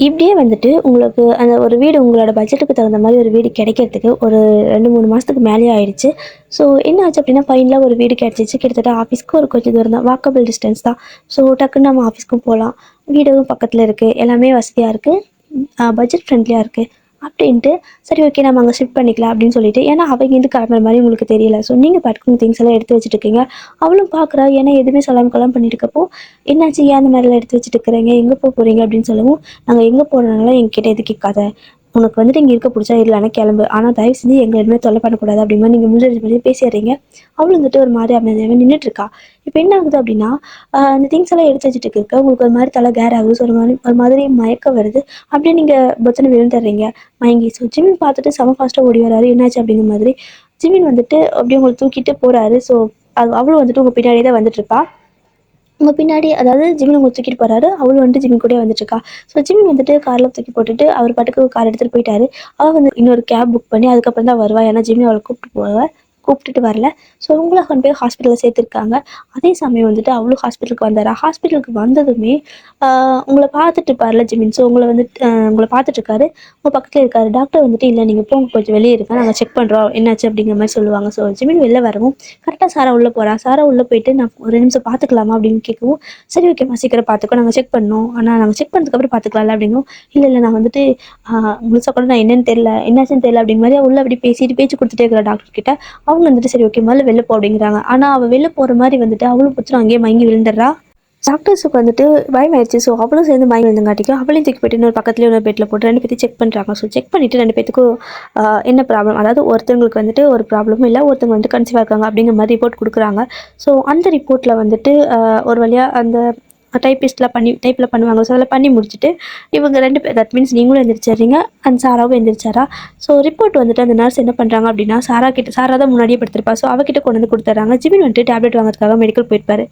இப்படியே வந்துட்டு உங்களுக்கு அந்த ஒரு வீடு உங்களோட பட்ஜெட்டுக்கு தகுந்த மாதிரி ஒரு வீடு கிடைக்கிறதுக்கு ஒரு 2-3 மாதத்துக்கு மேலேயே ஆயிடுச்சு. ஸோ என்ன ஆச்சு அப்படின்னா ஃபைனலாக ஒரு வீடு கிடச்சிச்சு. கிட்டத்தட்ட ஆஃபீஸ்க்கு ஒரு கொஞ்சம் தூரம் தான், வாக்கபிள் டிஸ்டன்ஸ் தான். ஸோ டக்குன்னு நம்ம ஆஃபீஸ்க்கும் போகலாம், வீடும் பக்கத்தில் இருக்குது, எல்லாமே வசதியாக இருக்குது, பட்ஜெட் ஃப்ரெண்ட்லியாக இருக்குது அப்படின்ட்டு. சரி ஓகே நம்ம அங்கே ஷிஃப்ட் பண்ணிக்கலாம் அப்படின்னு சொல்லிட்டு, ஏன்னா அவங்க இருந்து கிளம்புற மாதிரி உங்களுக்கு தெரியல. ஸோ நீங்கள் பாட்டுக்கு உங்கள் திங்ஸ் எல்லாம் எடுத்து வச்சுட்டு இருக்கீங்க. அவளும் பார்க்குறா, ஏன்னா எதுவுமே சொல்லாமல் கொள்ளாமல் பண்ணிட்டு இருக்கப்போ, என்னாச்சு ஏன் அந்த மாதிரிலாம் எடுத்து வச்சுட்டு இருக்கிறீங்க, எங்கே போக போகிறீங்க அப்படின்னு சொல்லவும், நாங்கள் எங்கே போகிறனால எங்ககிட்ட எது கேட்காத, உனக்கு வந்துட்டு இங்கே இருக்க பிடிச்சா இல்லைனா கிளம்பு, ஆனால் தயவு செஞ்சு எங்களை எதுவுமே தொல்லை பண்ணக்கூடாது அப்படிங்கிற நீங்கள் முன்னாடி பண்ணி பேசிடுறீங்க. அவள் வந்துட்டு ஒரு மாதிரி அமைதியாகவே நின்றுட்டு இருக்கா. இப்போ என்ன ஆகுது அப்படின்னா, அந்த திங்ஸ் எல்லாம் எடுத்து வச்சுட்டு இருக்க உங்களுக்கு ஒரு மாதிரி தலை கேர் ஆகுது. ஸோ ஒரு மாதிரி மயக்கம் வருது. அப்படியே நீங்கள் பத்தனை விழுந்துடுறீங்க மயங்கி. ஸோ ஜிமின் பார்த்துட்டு செம ஃபாஸ்ட்டாக ஓடி வராரு, என்னாச்சு அப்படிங்கிற மாதிரி. ஜிமின் வந்துட்டு அப்படியே உங்களை தூக்கிட்டு போகிறாரு. ஸோ அவளும் வந்துட்டு உங்கள் பின்னாடியே தான் வந்துட்டு இருப்பா. உங்கள் பின்னாடி, அதாவது ஜிமின் உங்களை தூக்கிட்டு போகிறாரு, அவள் வந்துட்டு ஜிமின் கூட வந்துட்டுருக்கா. ஸோ ஜிமின் வந்துட்டு காரில் தூக்கி போட்டுட்டு அவர் பாட்டுக்கு கார் எடுத்துகிட்டு போயிட்டாரு. அவள் வந்து இன்னொரு கேப் புக் பண்ணி அதுக்கப்புறம் தான் வருவா, ஏன்னா ஜிமின் அவளை கூப்பிட்டுட்டு வரல. ஸோ உங்களை கொண்டு போய் ஹாஸ்பிட்டலில் சேர்த்துருக்காங்க. அதே சமயம் வந்துட்டு அவளும் ஹாஸ்பிட்டலுக்கு வந்தாரா. ஹாஸ்பிட்டலுக்கு வந்ததுமே உங்களை பார்த்துட்டு இருப்பார்ல ஜிமின். ஸோ உங்களை பார்த்துட்டு இருக்காரு, உங்கள் பக்கத்தில் இருக்காரு. டாக்டர் வந்துட்டு இல்லை நீங்கள் போங்க, கொஞ்சம் வெளியே இருக்க, நாங்கள் செக் பண்ணுறோம் என்னாச்சு அப்படிங்கிற மாதிரி சொல்லுவாங்க. ஸோ ஜிமின் வெளில வரவும் கரெக்டாக சாரா உள்ளே போகிறா. சாரா உள்ளே போயிட்டு நான் ஒரு நிமிஷம் பார்த்துக்கலாமா அப்படின்னு கேட்கவும், சரி ஓகேம்மா சீக்கிரம் பார்த்துக்கோ, நாங்கள் செக் பண்ணோம், ஆனால் நாங்கள் செக் பண்ணதுக்கப்புறம் பார்த்துக்கலாம்ல அப்படிங்கும். இல்லை நான் வந்துட்டு முழுசாக கூட நான் என்னன்னு தெரியல, என்னாச்சுன்னு தெரியல அப்படிங்கிற மாதிரி உள்ள அப்படி பேச்சு கொடுத்துட்டே இருக்கிற டாக்டர் கிட்ட. அவங்க வந்துட்டு சரி ஓகே முதல்ல வெளில போ அப்படிங்கிறாங்க. ஆனால் அவள் வெளில போகிற மாதிரி வந்துட்டு அவளும் புத்திரம் அங்கேயே மயங்கி விழுந்துடுறா. டாக்டர்ஸுக்கு வந்துட்டு பயமாயிடுச்சு. ஸோ அவளும் சேர்ந்து மயங்கி விழுந்தங்காட்டிக்கும் அவளையும் தூக்கி போயிட்டு இன்னொரு பக்கத்துலேயே ஒரு பெட்டில் போட்டு 2 பேர்த்தையும் செக் பண்ணுறாங்க. ஸோ செக் பண்ணிவிட்டு 2 பேத்துக்கும் என்ன ப்ராப்ளம், அதாவது ஒருத்தவங்களுக்கு வந்துட்டு ஒரு ப்ராப்ளமும் இல்லை, ஒருத்தவங்க வந்துட்டு கன்சீவாக இருக்காங்க அப்படிங்கிற மாதிரி ரிப்போர்ட் கொடுக்குறாங்க. ஸோ அந்த ரிப்போர்ட்டில் வந்துட்டு ஒரு வழியாக அந்த டைப்பில் பண்ணுவாங்க. ஸோ அதில் பண்ணி முடிச்சுட்டு இவங்க 2 பேர், தட் மீன்ஸ் நீங்களும் எந்திரிச்சிடுறீங்க, அந்த சாராவும் எந்திரிச்சாரா. ஸோ ரிப்போர்ட் வந்துட்டு அந்த நர்ஸ் என்ன பண்ணுறாங்க அப்படின்னா, சாரா தான் முன்னாடியே படுத்திருப்பா. ஸோ அவகிட்ட கொண்டு வந்து கொடுத்துட்றாங்க. ஜிமின் வந்துட்டு டேப்லெட் வாங்குறதுக்காக மெடிக்கல் போயிருப்பாரு.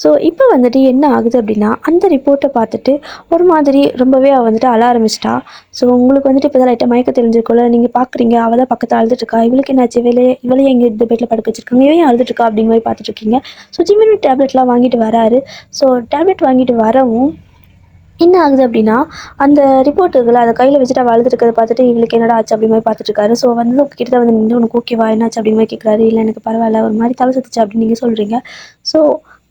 ஸோ இப்போ வந்துட்டு என்ன ஆகுது அப்படின்னா, அந்த ரிப்போர்ட்டை பார்த்துட்டு ஒரு மாதிரி ரொம்பவே அவள் வந்துட்டு அழ ஆரம்பிச்சிட்டா. ஸோ உங்களுக்கு வந்துட்டு இப்போ தான் லைட்டாக மயக்க தெரிஞ்சிருக்கும்ல, நீங்கள் பார்க்குறீங்க அவள் தான் பக்கத்தில் அழுதுட்டுருக்கா. இவளுக்கு என்னாச்சு, இவளையே எங்கே இந்த பெட்டில் படுக்க வச்சிருக்காங்க, இவன் அழுதுட்டுருக்கா அப்படிங்கிற மாதிரி பார்த்துட்ருக்கீங்க. ஸோ ஜிமின் டேப்லெட்லாம் வாங்கிட்டு வராரு. ஸோ டேப்லெட் வாங்கிட்டு வரவும் என்ன ஆகுது அப்படின்னா, அந்த ரிப்போர்ட் இருக்குல்ல, அதை கையில் வச்சுட்டு அவள் அழுதுருக்கிறத பார்த்துட்டு இவளுக்கு என்னடா ஆச்சு அப்படிங்கிற மாதிரி பார்த்துட்ருக்காரு. ஸோ வந்து கிட்ட வந்து நின்று உனக்கு ஓகேவா என்னாச்சு அப்படிங்கிற மாதிரி கேட்குறாரு. இல்லை எனக்கு பரவாயில்ல, ஒரு மாதிரி தலை சுத்துச்சு அப்படின்னு நீங்கள் சொல்கிறீங்க. ஸோ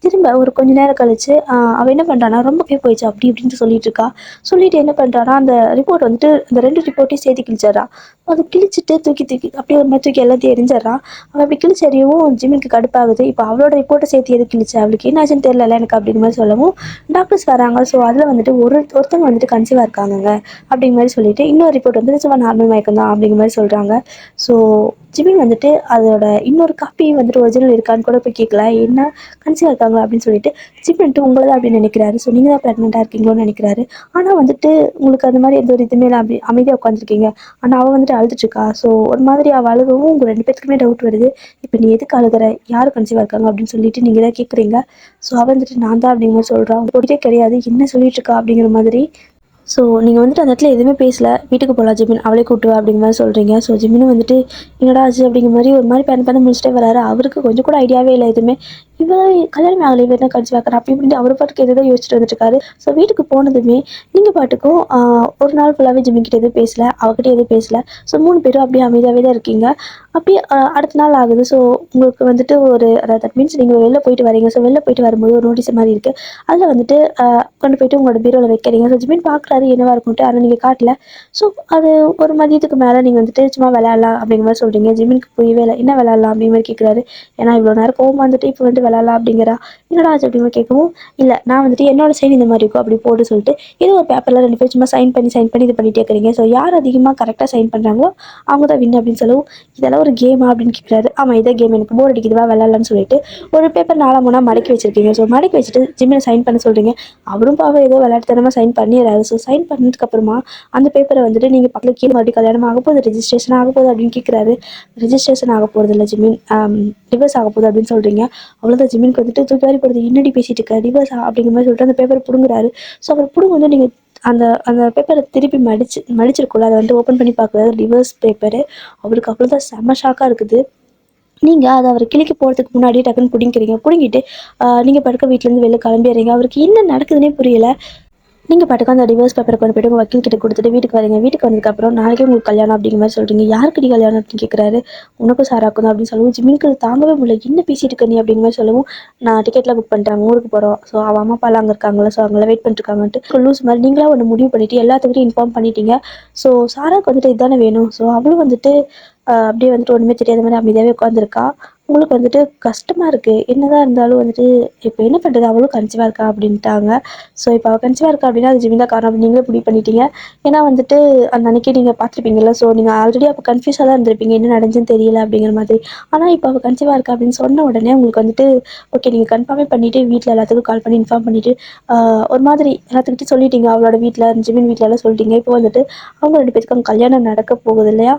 திரும்ப ஒரு கொஞ்ச நேரம் கழிச்சு அவள் என்ன பண்ணுறான்னா ரொம்பவே போயிடுச்சு அப்படி இப்படின்ட்டு சொல்லிட்டு இருக்கா. சொல்லிட்டு என்ன பண்ணுறான்னா அந்த ரிப்போர்ட் வந்துட்டு அந்த 2 ரிப்போர்ட்டையும் சேர்த்து கிழிச்சிட்றா. அதை கிழிச்சிட்டு தூக்கி அப்படியே ஒரு மாதிரி தூக்கி எல்லாத்தையும் எரிஞ்சிட்றா. அவள் அப்படி கிழிச்சு எறியவும் ஜிம்மிக்கு கடுப்பாகுது. இப்போ அவளோட ரிப்போர்ட்டை சேர்த்து எது கிழிச்சு, அவளுக்கு என்னாச்சுன்னு தெரியல எனக்கு அப்படிங்கிற மாதிரி சொல்லவும் டாக்டர்ஸ் வராங்க. ஸோ அதில் வந்துட்டு ஒருத்தவங்க வந்துட்டு கன்சீவாக இருக்காங்கங்க அப்படிங்கிற மாதிரி சொல்லிட்டு, இன்னொரு ரிப்போர்ட் வந்துட்டு சும்மா நார்மல் மயக்கம் தான் அப்படிங்கிற மாதிரி சொல்கிறாங்க. ஸோ ஜிமின் வந்துட்டு அதோட இன்னொரு காப்பி வந்துட்டு ஒரிஜினல் இருக்கான்னு கூட போய் கேட்கல, என்ன கன்சீவாக இருக்காங்க அப்படின்னு சொல்லிட்டு. ஜிமின் வந்துட்டு உங்களை தான் அப்படின்னு நினைக்கிறாரு. ஸோ நீங்கள் தான் ப்ரெக்னெண்ட்டாக இருக்கீங்களோன்னு நினைக்கிறாரு. ஆனால் வந்துட்டு உங்களுக்கு அந்த மாதிரி எந்த ஒரு இதுவுமே இல்லை, அப்படி அமைதியாக உட்காந்துருக்கீங்க. ஆனால் அவள் வந்துட்டு அழுதுட்டுருக்கா. ஸோ ஒரு மாதிரி அவள் அழுகவும் உங்கள் 2 பேத்துக்குமே டவுட் வருது. இப்போ நீ எதுக்கு அழுகிற, யார் கன்சீவாக இருக்காங்க அப்படின்னு சொல்லிட்டு நீங்கள் தான் கேட்குறீங்க. ஸோ அவள் வந்துட்டு நான் தான் அப்படிங்கிற மாதிரி சொல்கிறான். பொடியே கிடையாது, என்ன சொல்லிட்டு இருக்கா அப்படிங்கிற மாதிரி. ஸோ நீங்கள் வந்துட்டு அந்த இடத்துல எதுவுமே பேசல, வீட்டுக்கு போகலாம் ஜிமின், அவளே கூட்டுவா அப்படிங்கிற மாதிரி சொல்கிறீங்க. ஸோ ஜிமினும் வந்துட்டு என்னடா ஆச்சு அப்படிங்கிற மாதிரி ஒரு மாதிரி பேன் முடிச்சுட்டே வராரு. அவருக்கு கொஞ்சம் கூட ஐடியாவே இல்லை எதுவுமே. இவன் கல்யாணம் ஆகலை, இவன் என்ன கடிச்சு வைக்கிறா அப்படி இப்படின்ட்டு அவர் பாட்டுக்கு எதோ யோசிச்சுட்டு வந்துட்டுருக்காரு. ஸோ வீட்டுக்கு போனதுமே நீங்கள் பாட்டுக்கும் ஒரு நாள் ஃபுல்லாகவே ஜிமின் கிட்ட எதுவும் பேசலை, அவகிட்ட எதுவும் பேசலை. ஸோ 3 பேரும் அப்படியே அமைதியாகவே தான் இருக்கீங்க. அப்படியே அடுத்த நாள் ஆகுது. ஸோ உங்களுக்கு வந்துட்டு அதாவது தட் மீன்ஸ் நீங்கள் வெளில போயிட்டு வரீங்க. ஸோ வெளில போயிட்டு வரும்போது ஒரு நோட்டீஸ் மாதிரி இருக்குது. அதில் வந்துட்டு கொண்டு போயிட்டு உங்களோட பீரோவில் வைக்கிறீங்க. ஸோ ஜிமின் பார்க்குறாரு என்னவா இருக்கும்ட்டு, ஆனால் நீங்கள் காட்டல. ஸோ அது ஒரு மதியத்துக்கு மேலே நீங்கள் வந்துட்டு சும்மா விளையாடலாம் அப்படிங்கிற மாதிரி சொல்கிறீங்க. ஜிமினுக்கு புரியவே இல்லை, என்ன விளையாடலாம் அப்படிங்கிற மாதிரி கேட்குறாரு. ஏன்னா இவ்வளோ நேரம் கோவம் வந்துட்டு இப்போ வந்துட்டு விளையாடலாம் அப்படிங்கிறா. என்னடா ஆச்சு அப்படிங்கிற கேட்கவும், இல்லை நான் வந்துட்டு என்னோட சைன் இந்த மாதிரி இருக்கும் அப்படி போட்டு சொல்லிட்டு ஏதோ ஒரு பேப்பரில் 2 பேர் சும்மா சைன் பண்ணி இது பண்ணிட்டே இருக்கிறீங்க. ஸோ யார் அதிகமாக கரெக்டாக சைன் பண்ணுறாங்களோ அவங்க தான் வின் அப்படின்னு சொல்லவும், இதெல்லாம் ஒரு கேமா அப்படின்னு கேட்குறாரு. ஆமாம் இதே கேம், எனக்கு போர் அடிக்குதுவா விளையாடலான்னு சொல்லிட்டு ஒரு பேப்பர் 4 மடக்கி வச்சிருக்கீங்க. ஸோ மடக்கி வச்சுட்டு ஜிமினை சைன் பண்ண சொல்கிறீங்க. அவரும் பாவம் ஏதோ விளையாட்டுத்தனமாக சைன் பண்ணிடுறாரு. ஸோ சைன் பண்ணதுக்கப்புறமா அந்த பேப்பரை வந்துட்டு நீங்கள் பக்கத்தில் கீழே மறுபடியும் கல்யாணம் ஆக போகுது, ரெஜிஸ்ட்ரேஷன் ஆக போகுது அப்படின்னு கேட்குறாரு. ரெஜிஸ்ட்ரேஷன் ஆக போகிறது இல்லை ஜிமின், டிவர்ஸ் ஆக போகுது அப்படின்னு சொல்கிறீங்க. அவ்வளோதான் ஜிமினுக்கு வந்துட்டு தூக்கி வாரி போடுறது, என்னடி பேசிட்டு இருக்க, டிவர்ஸ் அப்படிங்கிற மாதிரி சொல்லிட்டு அந்த பேப்பரை பிடுங்குறாரு. ஸோ அவர் பிடுங்க வந்து நீங்கள் அந்த அந்த பேப்பரை திருப்பி மடிச்சிருக்குள்ள அதை வந்து ஓப்பன் பண்ணி பார்க்குறாரு, டிவர்ஸ் பேப்பரு. அவருக்கு அவ்வளோதான் செம்ம ஷாக்காக இருக்குது. நீங்கள் அதை அவர் கிளிக்கு போகிறதுக்கு முன்னாடியே டக்குன்னு பிடிங்கிட்டு நீங்கள் படுக்க வீட்டிலேருந்து வெளில கிளம்பிடுறீங்க. அவருக்கு என்ன நடக்குதுன்னே புரியலை. நீங்கள் பாட்டுக்கு அந்த டிவோர்ஸ் பேப்பரை கொண்டு போய்ட்டு உங்கள் வக்கீல் கிட்ட கொடுத்துட்டு வீட்டுக்கு வரீங்க. வீட்டுக்கு வந்ததுக்கப்புறம் நாளைக்கே உங்களுக்கு கல்யாணம் அப்படிங்கிற மாதிரி சொல்கிறீங்க. யாருக்கு நீ கல்யாணம் அப்படின்னு கேட்குறாரு. உனக்கும் சாராக்கும் தான் அப்படின்னு சொல்லவும் ஜிமினுக்கு தாங்கவே முடியல. என்ன பேசிட்டு இருக்க நீ அப்படிங்கிற மாதிரி சொல்லவும், நான் டிக்கெட்லாம் புக் பண்ணிட்டேன், ஊருக்கு போகிறோம். ஸோ அவள் அம்மா அப்பாலாம் அங்கே இருக்காங்களா, ஸோ அவங்கள வெயிட் பண்ணிட்டுருக்காங்கன்ட்டு லூஸ் மாதிரி நீங்களா ஒன்று முடிவு பண்ணிவிட்டு எல்லாத்துக்கிட்டையும் இன்ஃபார்ம் பண்ணிட்டீங்க. ஸோ சாராக்கு வந்துட்டு இதுதானே வேணும். ஸோ அவளும் வந்துட்டு அப்படியே வந்துட்டு ஒன்றுமே தெரியாத மாதிரி அமைதியாகவே உட்காந்துருக்கா. உங்களுக்கு வந்துட்டு கஷ்டமாக இருக்குது. என்னதான் இருந்தாலும் வந்துட்டு இப்போ என்ன பண்ணுறது, அவளும் கன்சீவாக இருக்கா அப்படின்ட்டாங்க. ஸோ இப்போ அவள் கன்சீவாக இருக்கா அப்படின்னா அது ஜிமின் தான் காரணம் அப்படின்னு நீங்களே முடிவு பண்ணிட்டீங்க. ஏன்னா வந்துட்டு அந்த அன்னைக்கு நீங்கள் பார்த்துருப்பீங்கல்ல. ஸோ நீங்கள் ஆல்ரெடி அப்போ கன்ஃபியூஸாக தான் இருந்திருப்பீங்க, என்ன நடந்துச்சுன்னு தெரியல அப்படிங்கிற மாதிரி. ஆனால் இப்போ அவள் கன்சீவாக இருக்கா அப்படின்னு சொன்ன உடனே உங்களுக்கு வந்துட்டு ஓகே, நீங்கள் கன்ஃபார்மே பண்ணிவிட்டு வீட்டில் எல்லாத்துக்கும் கால் பண்ணி இன்ஃபார்ம் பண்ணிவிட்டு ஒரு மாதிரி எல்லாத்துக்கிட்டையும் சொல்லிட்டீங்க. அவளோட வீட்டில் ஜிமின் வீட்டிலலாம் சொல்லிட்டீங்க. இப்போ வந்துட்டு அவங்க 2 பேத்துக்கும் கல்யாணம் நடக்க போகுது இல்லையா.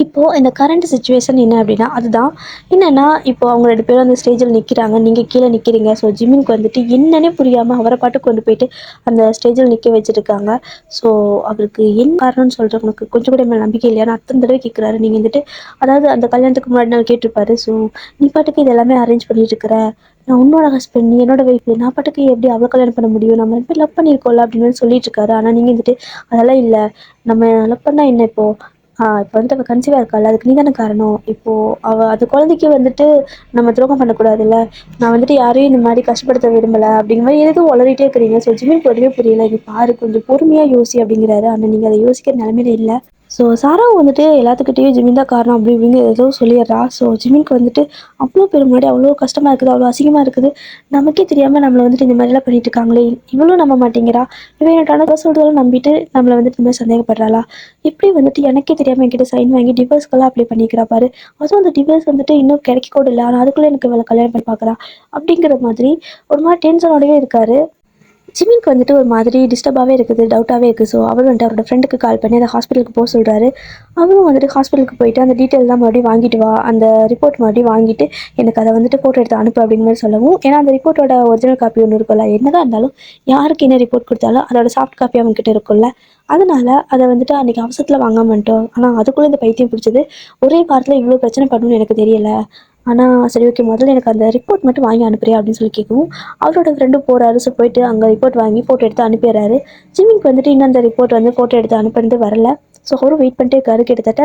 இப்போது இந்த கரண்ட் சுச்சுவேஷன் என்ன அப்படின்னா அதுதான். என்னென்னா இப்போ அவங்க 2 பேரும் அந்த ஸ்டேஜில் நிற்கிறாங்க, நீங்கள் கீழே நிற்கிறீங்க. ஸோ ஜிம்மினுக்கு வந்துட்டு என்னன்னே புரியாமல் அவரை பாட்டு கொண்டு போயிட்டு அந்த ஸ்டேஜில் நிற்க வச்சுருக்காங்க. ஸோ அவருக்கு என்ன காரணம்னு சொல்கிற உனக்கு கொஞ்சம் கூட மேலே நம்பிக்கை இல்லையான்னு அத்தனை தடவை கேட்குறாரு. நீங்கள் வந்துட்டு அதாவது அந்த கல்யாணத்துக்கு முன்னாடி நாள் கேட்டிருப்பாரு. ஸோ நீ பாட்டுக்கு இது எல்லாமே அரேஞ்ச் பண்ணிட்டு இருக்கிற, நான் உன்னோட ஹஸ்பண்ட், நீ என்னோட ஒய்ஃப், நான் பாட்டுக்கு எப்படி அவ்வளோ கல்யாணம் பண்ண முடியும், நம்ம 2 பேர் லவ் பண்ணியிருக்கோம்ல அப்படின்னு சொல்லிட்டு இருக்காரு. ஆனால் நீங்கள் வந்துட்டு அதெல்லாம் இல்லை, நம்ம லவ் பண்ணால் என்ன இப்போது, இப்போ வந்துட்டு அவள் கன்சீவாக இருக்காள், அதுக்கு நீ தானே காரணம். இப்போது அவள் அது குழந்தைக்கு வந்துட்டு நம்ம துரோகம் பண்ணக்கூடாதுல்ல, நான் வந்துட்டு யாரையும் இந்த மாதிரி கஷ்டப்படுத்த விரும்பலை அப்படிங்கிற மாதிரி எதுவும் உளறிட்டே இருக்கிறீங்க. ஸோ ஜிமினுக்கு ஒன்றுமே புரியல. இது பாரு, கொஞ்சம் பொறுமையாக யோசி அப்படிங்கிறாரு. ஆனால் நீங்கள் அதை யோசிக்கிற நிலமையில இல்லை. ஸோ சாராவும் வந்துட்டு எல்லாத்துக்கிட்டேயும் ஜிமின் தான் காரணம் அப்படி இப்படின்னு ஏதோ சொல்லிடுறா. ஸோ ஜிமினுக்கு வந்துட்டு அவ்வளோ பேர் முன்னாடி அவ்வளோ கஷ்டமாக இருக்குது, அவ்வளோ அசிங்கமாக இருக்குது. நமக்கே தெரியாமல் நம்மளை வந்துட்டு இந்த மாதிரிலாம் பண்ணிட்டு இருக்காங்களே, இவ்வளோ நம்ப மாட்டேங்கிறா, இவன் என்னோட சொல்கிறதெல்லாம் நம்பிட்டு நம்மளை வந்துட்டு இந்த மாதிரி சந்தேகப்படுறாளா, எப்படி வந்துட்டு எனக்கே தெரியாமல் என்கிட்ட சைன் வாங்கி டிவோர்ஸ்க்கெல்லாம் அப்ளை பண்ணிக்கிறா பாரு, அதுவும் அந்த டிவோர்ஸ் வந்துட்டு இன்னும் கிடைக்க கூட இல்லை, ஆனால் அதுக்குள்ளே எனக்கு இவளை கல்யாணம் பண்ணி பார்க்குறா அப்படிங்கிற மாதிரி ஒரு மாதிரி டென்ஷனோடவே இருக்காரு. ஜிமினுக்கு வந்துட்டு ஒரு மாதிரி டிஸ்டர்பாகவே இருக்குது, டவுட்டாகவே இருக்குது. ஸோ அவர் வந்துட்டு அவரோட ஃப்ரெண்டுக்கு கால் பண்ணி அந்த ஹாஸ்பிட்டலுக்கு போக சொல்கிறாரு. அவரும் வந்துட்டு ஹாஸ்பிட்டலுக்கு போயிட்டு அந்த டீட்டெயிலாம் மறுபடியும் வாங்கிட்டு வா, அந்த ரிப்போர்ட் மறுபடியும் வாங்கிட்டு எனக்கு அதை வந்துட்டு ஃபோட்டோ எடுத்து அனுப்பு அப்படிங்கிற மாதிரி சொல்லவும், ஏன்னா அந்த ரிப்போர்ட்டோட ஒரிஜினல் காப்பி ஒன்று இருக்கும்ல, என்னதான் இருந்தாலும் யாருக்கு என்ன ரிப்போர்ட் கொடுத்தாலும் அதோட சாஃப்ட் காப்பி அவங்ககிட்ட இருக்கும்ல, அதனால் அதை வந்துட்டு அன்றைக்கி அவசரத்தில் வாங்காம வந்துட்டோம். ஆனால் அதுக்குள்ளே இந்த பைத்தியம் பிடிச்சது ஒரே வாரத்தில் இவ்வளோ பிரச்சனை பண்ணணும்னு எனக்கு தெரியலை. ஆனால் சரி ஓகே, முதல்ல எனக்கு அந்த ரிப்போர்ட் மட்டும் வாங்கி அனுப்புறியா அப்படின்னு சொல்லி கேட்கவும், அவரோட ஃப்ரெண்டும் போகிறாரு. ஸோ போயிட்டு அங்கே ரிப்போர்ட் வாங்கி ஃபோட்டோ எடுத்து அனுப்பிடுறாரு. ஜிமினுக்கு வந்துட்டு இன்னும் அந்த ரிப்போர்ட் வந்து ஃபோட்டோ எடுத்து அனுப்புறது வரல. ஸோ அவரும் வெயிட் பண்ணிட்டே இருக்காரு. கிட்டத்தட்ட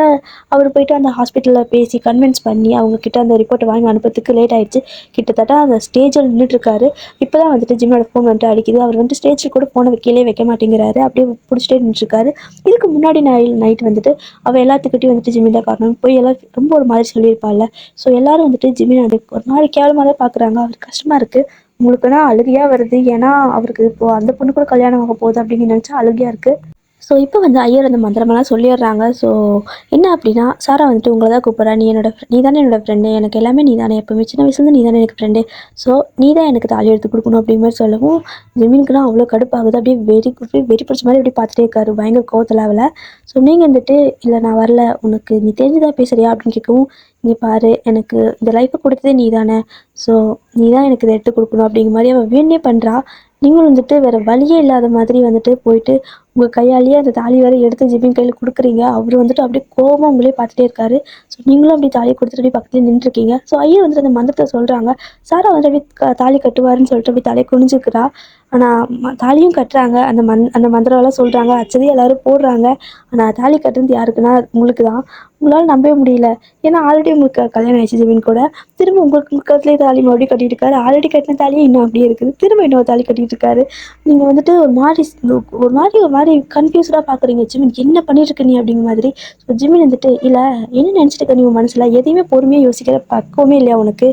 அவர் போயிட்டு அந்த ஹாஸ்பிட்டலில் பேசி கன்வின்ஸ் பண்ணி அவங்கக்கிட்ட அந்த ரிப்போர்ட்டை வாங்கி அனுப்புறதுக்கு லேட் ஆகிடுச்சு. கிட்டத்தட்ட அந்த ஸ்டேஜில் நின்றுட்டுருக்காரு. இப்போ தான் வந்துட்டு ஜிம்மோட ஃபோன் வந்துட்டு அடிக்குது. அவர் வந்துட்டு ஸ்டேஜில் கூட ஃபோனை கீழே வைக்க மாட்டேங்கிறாரு, அப்படியே பிடிச்சிட்டே நின்றுருக்காரு. இதுக்கு முன்னாடி நைட் வந்துட்டு அவள் எல்லாத்துக்கிட்டையும் வந்துட்டு ஜிமின் தான் காரணம் போய் எல்லாம் ரொம்ப ஒரு மாதிரி சொல்லியிருப்பாள்ல. ஸோ எல்லாரும் வந்துட்டு ஜிமின் அது ஒரு மாதிரி கேவலமாக தான் பார்க்குறாங்க. அவருக்கு கஷ்டமாக இருக்குது. உங்களுக்குன்னா அழுகையாக வருது, ஏன்னா அவருக்கு இப்போது அந்த பொண்ணு கூட கல்யாணம் ஆக போகுது அப்படின்னு நினச்சா அழுகையாக இருக்குது. ஸோ இப்போ வந்து ஐயர் அந்த மந்திரமெல்லாம் சொல்லிடுறாங்க. ஸோ என்ன அப்படின்னா, சாரா வந்துட்டு உங்களை தான் கூப்பிட்றா, நீ தானே என்னோட ஃப்ரெண்டு, எனக்கு எல்லாமே நீ தானே, எப்போவுமே சின்ன வயசுலேருந்து நீ தானே எனக்கு ஃப்ரெண்டு, ஸோ நீ தான் எனக்கு தாலி எடுத்து கொடுக்கணும் அப்படிங்கிற மாதிரி சொல்லவும், ஜெமீனுக்குலாம் அவ்வளோ கடுப்பாகுது. அப்படியே வெறி பிடிச்ச மாதிரி அப்படியே பார்த்துட்டே இருக்காரு, பயங்கர கோவத்தில் அவளை. ஸோ நீங்கள் வந்துட்டு இல்லை நான் வரல, உனக்கு நீ தெரிஞ்சுதான் பேசுறியா அப்படின்னு கேட்கவும், இங்கே பாரு, எனக்கு இந்த லைஃப்பை கொடுத்ததே நீ தானே, ஸோ நீ தான் எனக்கு இதை எடுத்து கொடுக்கணும் அப்படிங்கிற மாதிரி அவள் வேணே பண்ணுறா. நீங்களும் வந்துட்டு வேறு வழியே இல்லாத மாதிரி வந்துட்டு போயிட்டு உங்கள் கையாலேயே அந்த தாலி வேறு எடுத்து ஜிமின் கையில் கொடுக்குறீங்க. அவர் வந்துட்டு அப்படியே கோபமாக உங்களே பார்த்துட்டே இருக்காரு. ஸோ நீங்களும் அப்படி தாலியை கொடுத்துட்டு அப்படியே பக்கத்துலேயே நின்றுருக்கீங்க. ஸோ ஐயா வந்துட்டு அந்த மந்திரத்தை சொல்கிறாங்க. சாரா வந்துட்டு அப்படியே தாலி கட்டுவாருன்னு சொல்லிட்டு அப்படி தலையை குனிஞ்சுக்கிறா. ஆனால் தாலியும் கட்டுறாங்க. அந்த மந்திரம்லாம் சொல்கிறாங்க, அச்சதையும் எல்லோரும் போடுறாங்க. ஆனால் தாலி கட்டுறது யாருக்குன்னா உங்களுக்கு தான். உங்களால் நம்பவே முடியல, ஏன்னா ஆல்ரெடி உங்களுக்கு கல்யாணம் ஆயிடுச்சு ஜிமின் கூட. திரும்ப உங்களுக்கு பக்கத்துலேயே தாலி மறுபடியும் கட்டிட்டு இருக்காரு. ஆல்ரெடி கட்டின தாலியே இன்னும் அப்படியே இருக்குது, திரும்ப இன்னொரு தாலி கட்டிட்டு இருக்காரு. நீங்கள் வந்துட்டு ஒரு மாதிரி கன்ஃபியூஸ்டாக பார்க்குறீங்க. ஜிமின் என்ன பண்ணிட்டு இருக்க நீ அப்படிங்கிற மாதிரி. ஸோ ஜிமின் வந்துட்டு இல்லை என்ன நினச்சிட்டு இருக்க நீ உன் மனசில், எதையுமே பொறுமையாக யோசிக்கிற பக்குவமே இல்லையா உனக்கு,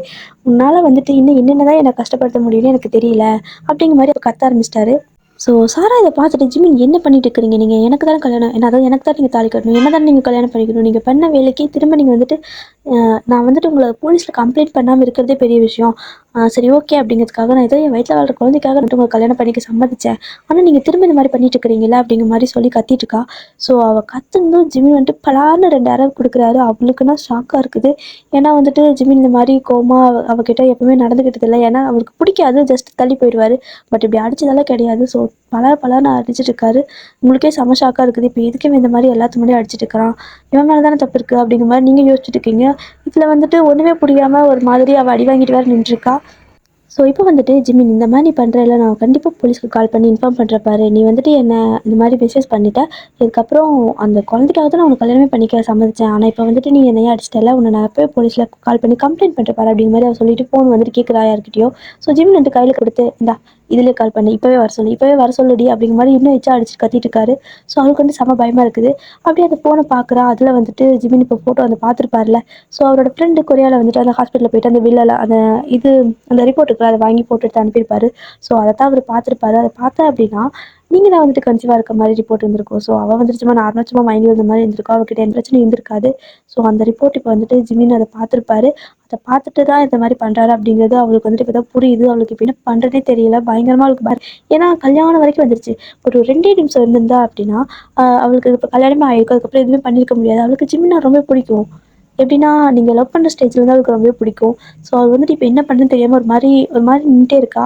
உன்னால் வந்துட்டு இன்னும் என்னென்ன தான் என்னை கஷ்டப்படுத்த முடியும்னு எனக்கு தெரியல அப்படிங்கிற மாதிரி கத்த ஆரம்பிச்சிட்டாரு. ஸோ சாரா இதை பார்த்துட்டு ஜிமின் என்ன பண்ணிட்டு இருக்கிறீங்க நீங்கள், எனக்கு தானே கல்யாணம், என்ன அதாவது எனக்கு தான் நீங்கள் தாலி கட்டணும், என்ன தானே நீங்கள் கல்யாணம் பண்ணிக்கணும், நீங்கள் பண்ண வேலைக்கு திரும்ப நீங்கள் வந்துட்டு நான் வந்துட்டு உங்களை போலீஸில் கம்ப்ளைண்ட் பண்ணாமல் இருக்கிறதே பெரிய விஷயம். சரி ஓகே அப்படிங்கிறதுக்காக நான் ஏதோ என் வயிற்றில் வாழ்கிற குழந்தைக்காக வந்துட்டு உங்களை கல்யாணம் பண்ணிக்க சம்மதிச்சேன், ஆனால் நீங்கள் திரும்ப இந்த மாதிரி பண்ணிட்டு இருக்கிறீங்களா அப்படிங்கிற மாதிரி சொல்லி கத்திட்டு இருக்கா. ஸோ அவள் கத்துனதும் ஜிமின் வந்துட்டு பலார்னு 2 அரவு கொடுக்குறாரு. அவளுக்குன்னா ஷாக்காக இருக்குது. ஏன்னா வந்துட்டு ஜிமின் இந்த மாதிரி கோமா அவகிட்ட எப்பவுமே நடந்துக்கிட்டது இல்லை, ஏன்னா அவருக்கு பிடிக்காது, ஜஸ்ட் தள்ளி போயிடுவார். பட் இப்படி அடிச்சதெல்லாம் கிடையாது. ஸோ பலார்னு அடிச்சிட்டு இருக்காரு. உங்களுக்கே செம ஷாக்காக இருக்குது. இப்போ எதுக்குமே இந்த மாதிரி எல்லாத்து முன்னாடியும் அடிச்சிட்டு இருக்கிறான், இவன் மேலே தானே தப்பு இருக்குது அப்படிங்கிற மாதிரி நீங்கள் யோசிச்சுட்டு இருக்கீங்க. இதில் வந்துட்டு ஒன்றுமே புரியாமல் ஒரு மாதிரி அவள் அடி வாங்கிட்டு வேறு நின்றுருக்கா. ஸோ இப்போ வந்துட்டு ஜிமின் இந்த மாதிரி நீ பண்ணுறல நான் கண்டிப்பாக போலீஸ்க்கு கால் பண்ணி இன்ஃபார்ம் பண்ணுறேன் பாரு. நீ வந்துட்டு என்ன இந்த மாதிரி மெசேஜ் பண்ணிட்டேன். இதுக்கப்புறம் அந்த குழந்தைக்காக தான் நான் உனக்கு கல்யாணமே பண்ணிக்க சம்மதிச்சேன். ஆனால் இப்போ வந்துட்டு நீ என்னையே அடிச்சிட்டல, உன்னை நான் போய் போலீஸில் கால் பண்ணி கம்ப்ளைண்ட் பண்ணுறேன் பாரு அப்படிங்கிற மாதிரி அவர் சொல்லிட்டு ஃபோன் வந்துட்டு கேட்குறா யார்கிட்டயோ. ஸோ ஜிமின் வந்து கையில் கொடுத்து இந்தா இதிலே கால் பண்ணி இப்போவே வர சொல்லு, இப்போவே வர சொல்லுடி அப்படிங்கிற மாதிரி இன்னும் எச்சா அடிச்சு கத்திட்டு இருக்காரு. ஸோ அவளுக்கு வந்து செம பயமாக இருக்குது. அப்படியே அந்த ஃபோனை பார்க்குறா. அதில் வந்துட்டு ஜிமின் இப்போ ஃபோட்டோ வந்து பார்த்துருப்பார்ல. ஸோ அவரோட ஃப்ரெண்டு கொரியாவில் வந்துட்டு அந்த ஹாஸ்பிட்டலில் போயிட்டு அந்த பில்லில் அந்த இது அந்த ரிப்போர்ட் இருக்குல்ல அதை வாங்கி போட்டு எடுத்து அனுப்பியிருப்பாரு. ஸோ அதை தான் அவர் பார்த்துருப்பாரு. அதை பார்த்தா அப்படின்னா நீங்கள் தான் வந்துட்டு கன்சீவாக இருக்க மாதிரி ரிப்போர்ட் இருந்திருக்கும். ஸோ அவள் வந்துட்டு சும்மா நார்மலாக சும்மா மைண்ட் இருந்த மாதிரி இருந்திருக்கும். அவர்கிட்ட எந்த பிரச்சனையும் இருந்திருக்காது. ஸோ அந்த ரிப்போர்ட் இப்போ வந்துட்டு ஜிமின் அதை பார்த்துருப்பாரு. அதை பார்த்துட்டு தான் இந்த மாதிரி பண்ணுறாரு அப்படிங்கிறது அவளுக்கு வந்துட்டு இப்போ தான் புரியுது. அவளுக்கு இப்போ என்ன பண்ணுறதே தெரியல. பயங்கரமாக அவளுக்கு ஏன்னா கல்யாணம் வரைக்கும் வந்துருச்சு. ஒரு 2 நிமிஷம் இருந்திருந்தா அப்படின்னா அவளுக்கு இப்போ கல்யாணமே ஆகிருக்கும். அதுக்கப்புறம் எதுவுமே பண்ணியிருக்க முடியாது. அவளுக்கு ஜிமின்னா ரொம்ப பிடிக்கும். எப்படின்னா நீங்கள் லவ் பண்ணுற ஸ்டேஜில் இருந்தால் அவளுக்கு ரொம்பவே பிடிக்கும். ஸோ அவள் வந்துட்டு இப்போ என்ன பண்ணுன்னு தெரியாமல் ஒரு மாதிரி நின்றுட்டே இருக்கா.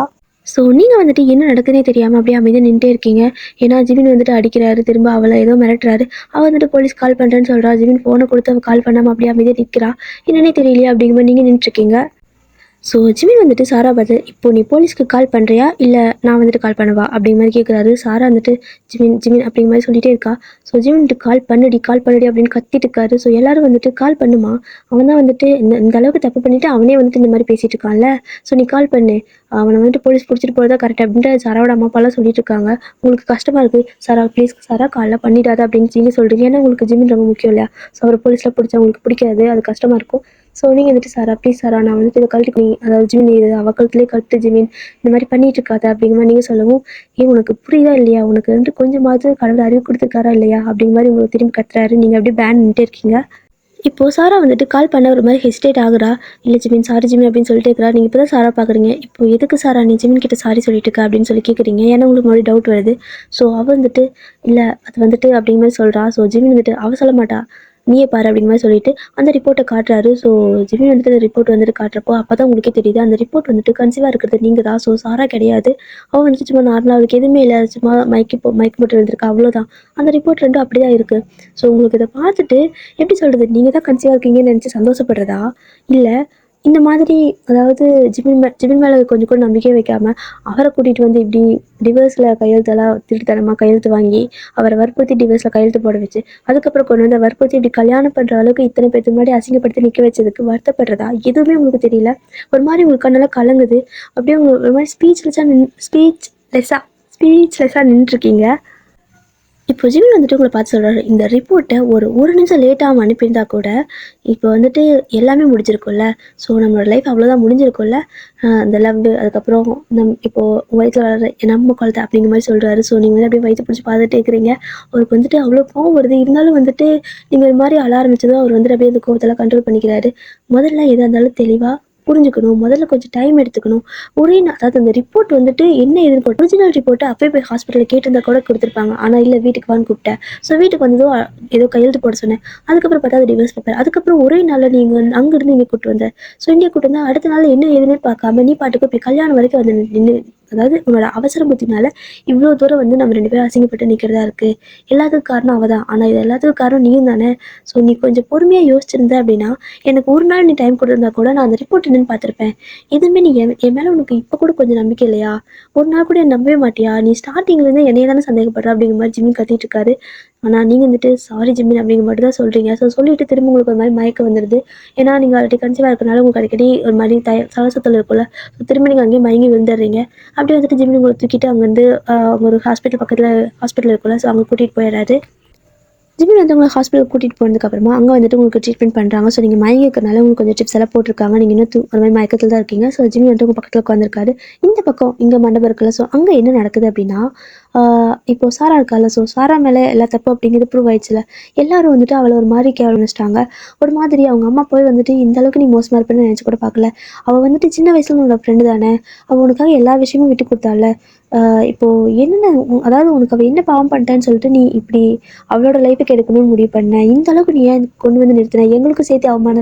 ஸோ நீங்கள் வந்துட்டு என்ன நடக்குதுனே தெரியாமல் அப்படியே அமைதியாக நின்றுட்டே இருக்கீங்க. ஏன்னா ஜிமின் வந்துட்டு அடிக்கிறாரு, திரும்ப அவளை ஏதோ மிரட்டுறாரு. அவள் வந்துட்டு போலீஸ் கால் பண்ணுறேன்னு சொல்கிறா. ஜிமின் ஃபோனை கொடுத்து அவள் கால் பண்ணாமல் அப்படியே அமைதியாக நிற்கிறா. என்னன்னே தெரியலையா அப்படிங்கிற மாதிரி நீங்கள் நின்றுட்டுருக்கீங்க. ஸோ ஜிமின் வந்துட்டு சாரா பார்த்து இப்போ நீ போலீஸ்க்கு கால் பண்ணுறியா இல்லை நான் வந்துட்டு கால் பண்ணவா அப்படிங்கிற மாதிரி கேட்குறாரு. சாரா வந்துட்டு ஜிமின் ஜிமின் அப்படிங்கிற மாதிரி சொல்லிட்டே இருக்கா. ஸோ ஜிமின் வந்துட்டு கால் பண்ணுடி அப்படின்னு கத்திட்டு இருக்காரு. ஸோ எல்லாரும் வந்துட்டு கால் பண்ணுமா, அவன் தான் வந்துட்டு இந்த அளவுக்கு தப்பு பண்ணிட்டு அவனே வந்துட்டு இந்த மாதிரி பேசிட்டு இருக்கான்ல. ஸோ நீ கால் பண்ணு, அவனை வந்துட்டு போலீஸ் பிடிச்சிட்டு போகிறதா கரெக்ட் அப்படின்ட்டு சாராவோட அம்மா அப்பாலாம் சொல்லிட்டு இருக்காங்க. உங்களுக்கு கஷ்டமாக இருக்குது சாரா, ப்ளீஸ் சாரா காலைல பண்ணிடாத அப்படின்னு நீங்கள் சொல்கிறீங்க. ஏன்னா உங்களுக்கு ஜிமின் ரொம்ப முக்கியம் இல்லையா. ஸோ அவர் போலீஸில் பிடிச்சா உங்களுக்கு பிடிக்காது, அது கஷ்டமாக இருக்கும். ஸோ நீங்கள் வந்துட்டு சாரா ப்ளீஸ் சாரா நான் வந்துட்டு இதை கழட்டி நீ அதாவது ஜிமின் இது அவள் கழுத்துலேயே கழுத்து ஜிமின் இந்த மாதிரி பண்ணிட்டு இருக்காத அப்படிங்கிற மாதிரி நீங்கள் சொல்லவும், உனக்கு புரியுதா இல்லையா, உனக்கு வந்துட்டு கொஞ்சமாவது கடவுள் அறிவு கொடுத்துருக்காரா இல்லையா அப்படிங்கிற மாதிரி உங்களுக்கு திரும்பி கத்துறாரு. நீங்கள் அப்படியே பேன் நின்றுட்டே இருக்கீங்க. இப்போது சாரா வந்துட்டு கால் பண்ண ஒரு மாதிரி ஹெசிடேட் ஆகுறா. இல்லை ஜிமின் சாரி ஜிமின் அப்படின்னு சொல்லிட்டு இருக்கிறா. நீங்கள் இப்போ தான் சாரா பார்க்குறீங்க. இப்போ எதுக்கு சாரா நீ ஜிமின் கிட்ட சாரி சொல்லிட்டு இருக்கா அப்படின்னு சொல்லி கேட்குறீங்க. ஏன்னா உங்களுக்கு மறுபடியும் டவுட் வருது. ஸோ அவள் வந்துட்டு இல்லை அது வந்துட்டு அப்படிங்கிற மாதிரி சொல்கிறா. ஸோ ஜிமின் வந்துட்டு அவள் சொல்ல மாட்டா, நீயே பாரு அப்படிங்கிற மாதிரி சொல்லிட்டு அந்த ரிப்போர்ட்டை காட்டுறாரு. ஸோ ஜிமின் வந்துட்டு அந்த ரிப்போர்ட் வந்துட்டு காட்டுறப்போ அப்போ தான் உங்களுக்கே தெரியுது அந்த ரிப்போர்ட் வந்துட்டு கன்சீவாக இருக்கிறது நீங்கள் தான். ஸோ சாரா கிடையாது. அவள் வந்துட்டு சும்மா நார்மலாக அவளுக்கு எதுவுமே இல்லை, சும்மா மயக்கி போட்டு எழுந்திருக்கா, அவ்வளோதான். அந்த ரிப்போர்ட் ரெண்டும் அப்படி தான் இருக்குது. ஸோ உங்களுக்கு இதை பார்த்துட்டு எப்படி சொல்கிறது, நீங்கள் தான் கன்சீவாக இருக்கீங்கன்னு நினச்சி சந்தோஷப்படுறதா இல்லை இந்த மாதிரி அதாவது ஜிமின் மேலே கொஞ்சம் கூட நம்பிக்கை வைக்காமல் அவரை கூட்டிகிட்டு வந்து இப்படி டிவர்ஸில் கையெழுத்தெல்லாம் திருட்டுத்தனமாக கையெழுத்து வாங்கி அவரை வற்புறுத்தி டிவர்ஸில் கையெழுத்து போட வச்சு அதுக்கப்புறம் கொண்டு வந்து வற்புறுத்தி இப்படி கல்யாணம் பண்ணுற அளவுக்கு இத்தனை பேருக்கு முன்னாடி அசிங்கப்படுத்தி நிற்க வச்சதுக்கு வருத்தப்படுறதா எதுவுமே உங்களுக்கு தெரியல. ஒரு மாதிரி உங்களுக்கு கண்ணெல்லாம் கலங்குது. அப்படியே உங்களுக்கு ஒரு மாதிரி ஸ்பீச்லெஸ்ஸாக நின்றுருக்கீங்க. இப்போ ஜிமின் வந்துட்டு உங்களை பார்த்து சொல்கிறாரு, இந்த ரிப்போர்ட்டை ஒரு நிமிஷம் லேட்டாக அனுப்பியிருந்தா கூட இப்போ வந்துட்டு எல்லாமே முடிஞ்சிருக்கும்ல. ஸோ நம்மளோட லைஃப் அவ்வளோதான் முடிஞ்சிருக்கும்ல. அந்த லவ் அதுக்கப்புறம் இப்போது உங்கள் வயிற்றில் வளர நம்ம குழந்தை அப்படிங்கிற மாதிரி சொல்கிறாரு. ஸோ நீங்கள் வந்து அப்படியே வயிற்று பிடிச்சி பார்த்துட்டே இருக்கிறீங்க. அவருக்கு வந்துட்டு அவ்வளோ கோவம் வருது. இருந்தாலும் வந்துட்டு நீங்கள் இது மாதிரி அழ ஆரம்பிச்சதும் அவர் வந்துட்டு அப்படியே அந்த கோவத்தெல்லாம் கண்ட்ரோல் பண்ணிக்கிறாரு. முதல்ல எதாக இருந்தாலும் தெளிவாக புரிஞ்சுக்கணும். முதல்ல கொஞ்சம் டைம் எடுத்துக்கணும். அதாவது அந்த ரிப்போர்ட் வந்துட்டு என்ன ஏதுன்னு போட்டு ஒரிஜினல் ரிப்போர்ட்டை அப்பயே போய் ஹாஸ்பிட்டலில் கேட்டிருந்தா கூட கொடுத்துருப்பாங்க. ஆனால் இல்லை வீட்டுக்கு வான்னு கூப்பிட்டேன். ஸோ வீட்டுக்கு வந்ததும் ஏதோ கையெழுத்து போட சொன்னேன். அதுக்கப்புறம் பார்த்தா அது டிவோர்ஸ் பேப்பர். அதுக்கப்புறம் ஒரே நாளில் நீங்கள் அங்கேருந்து இங்கே கூப்பிட்டு வந்தேன். ஸோ இந்தியா கூப்பிட்டு வந்தால் அடுத்த நாள் என்ன ஏதுன்னு பார்க்காம நீ பாட்டுக்கு போய் கல்யாணம் வரைக்கும் வந்து நின்று அதாவது உன்னோட அவசர புத்தினால இவ்வளோ தூரம் வந்து நம்ம 2 பேரும் அசிங்கப்பட்டு நிற்கிறதா இருக்குது. எல்லாத்துக்கும் காரணம் அவள் தான். ஆனால் இது எல்லாத்துக்கும் காரணம் நீயும் தானே. ஸோ நீ கொஞ்சம் பொறுமையாக யோசிச்சிருந்த அப்படின்னா எனக்கு ஒரு நாள் நீ டைம் கொடுத்துருந்தா கூட நான் அந்த ரிப்போர்ட் என்னன்னு பார்த்துருப்பேன். எதுவுமே நீ என் மேலே உனக்கு இப்போ கூட கொஞ்சம் நம்பிக்கை இல்லையா, ஒரு நாள் கூட நம்பவே மாட்டியா, நீ ஸ்டார்டிங்லேருந்து என்னைய தானே சந்தேகப்படுற அப்படிங்கிற மாதிரி ஜிமின் கத்திட்டு இருக்காரு. ஆனால் நீங்கள் வந்துட்டு சாரி ஜிமின் அப்படிங்கிற மட்டும் தான் சொல்கிறீங்க. ஸோ சொல்லிட்டு திரும்ப உங்களுக்கு ஒரு மாதிரி மயக்கம் வந்துடுது. ஏன்னா நீங்கள் ஆல்ரெடி கன்சீவாக இருக்கிறனால உங்களுக்கு அடிக்கடி ஒரு மாதிரி சலசத்தில் இருக்கும்ல. ஸோ திரும்ப நீங்கள் அங்கேயே மயங்கி விழுந்துடுறீங்க. அப்படியே வந்துட்டு ஜிமின் உங்களை தூக்கிட்டு அங்கேருந்து ஒரு ஹாஸ்பிட்டல் பக்கத்தில் ஹாஸ்பிட்டல் இருக்குல்ல. ஸோ அங்கே கூட்டிகிட்டு போயிடுறாரு. ஜிமின் வந்து உங்களை ஹாஸ்பிட்டல் கூட்டிகிட்டு போனதுக்கப்புறமா அங்கே வந்துட்டு உங்களுக்கு ட்ரீட்மெண்ட் பண்ணுறாங்க. ஸோ நீங்கள் மயங்கி இருக்கிறனால உங்களுக்கு கொஞ்சம் டிப்ஸ் எல்லாம் போட்டிருக்காங்க. நீங்கள் இன்னும் ஒரு மாதிரி மயக்கத்தில் தான் இருக்கீங்க. ஸோ ஜிமின் வந்துட்டு உங்கள் பக்கத்தில் உட்காந்துருக்காரு. இந்த பக்கம் இங்கே மண்டபம் இருக்குல்ல. ஸோ அங்கே என்ன நடக்குது அப்படின்னா இப்போ சாரா இருக்கால. ஸோ சாரா மேலே எல்லா தப்பு அப்படிங்கிறது ப்ரூவ் ஆயிடுச்சுல. எல்லாரும் வந்துட்டு அவளை ஒரு மாதிரி கேவலமிச்சிட்டாங்க. ஒரு மாதிரி அவங்க அம்மா போய் வந்துட்டு இந்த அளவுக்கு நீ மோசமாக இருப்பேன்னு நினச்சி கூட பார்க்கல. அவள் வந்துட்டு சின்ன வயசுல உன்னோட ஃப்ரெண்டு தானே, அவள் உனக்காக எல்லா விஷயமும் விட்டு கொடுத்தால. இப்போது என்னென்ன அதாவது உனக்கு அவள் என்ன பாவம் பண்ணிட்டான்னு சொல்லிட்டு நீ இப்படி அவளோட லைஃபுக்கு எடுக்கணும்னு முடிவு பண்ண. இந்த அளவுக்கு நீ ஏன் கொண்டு வந்து நிறுத்தின, எங்களுக்கும் சேர்த்து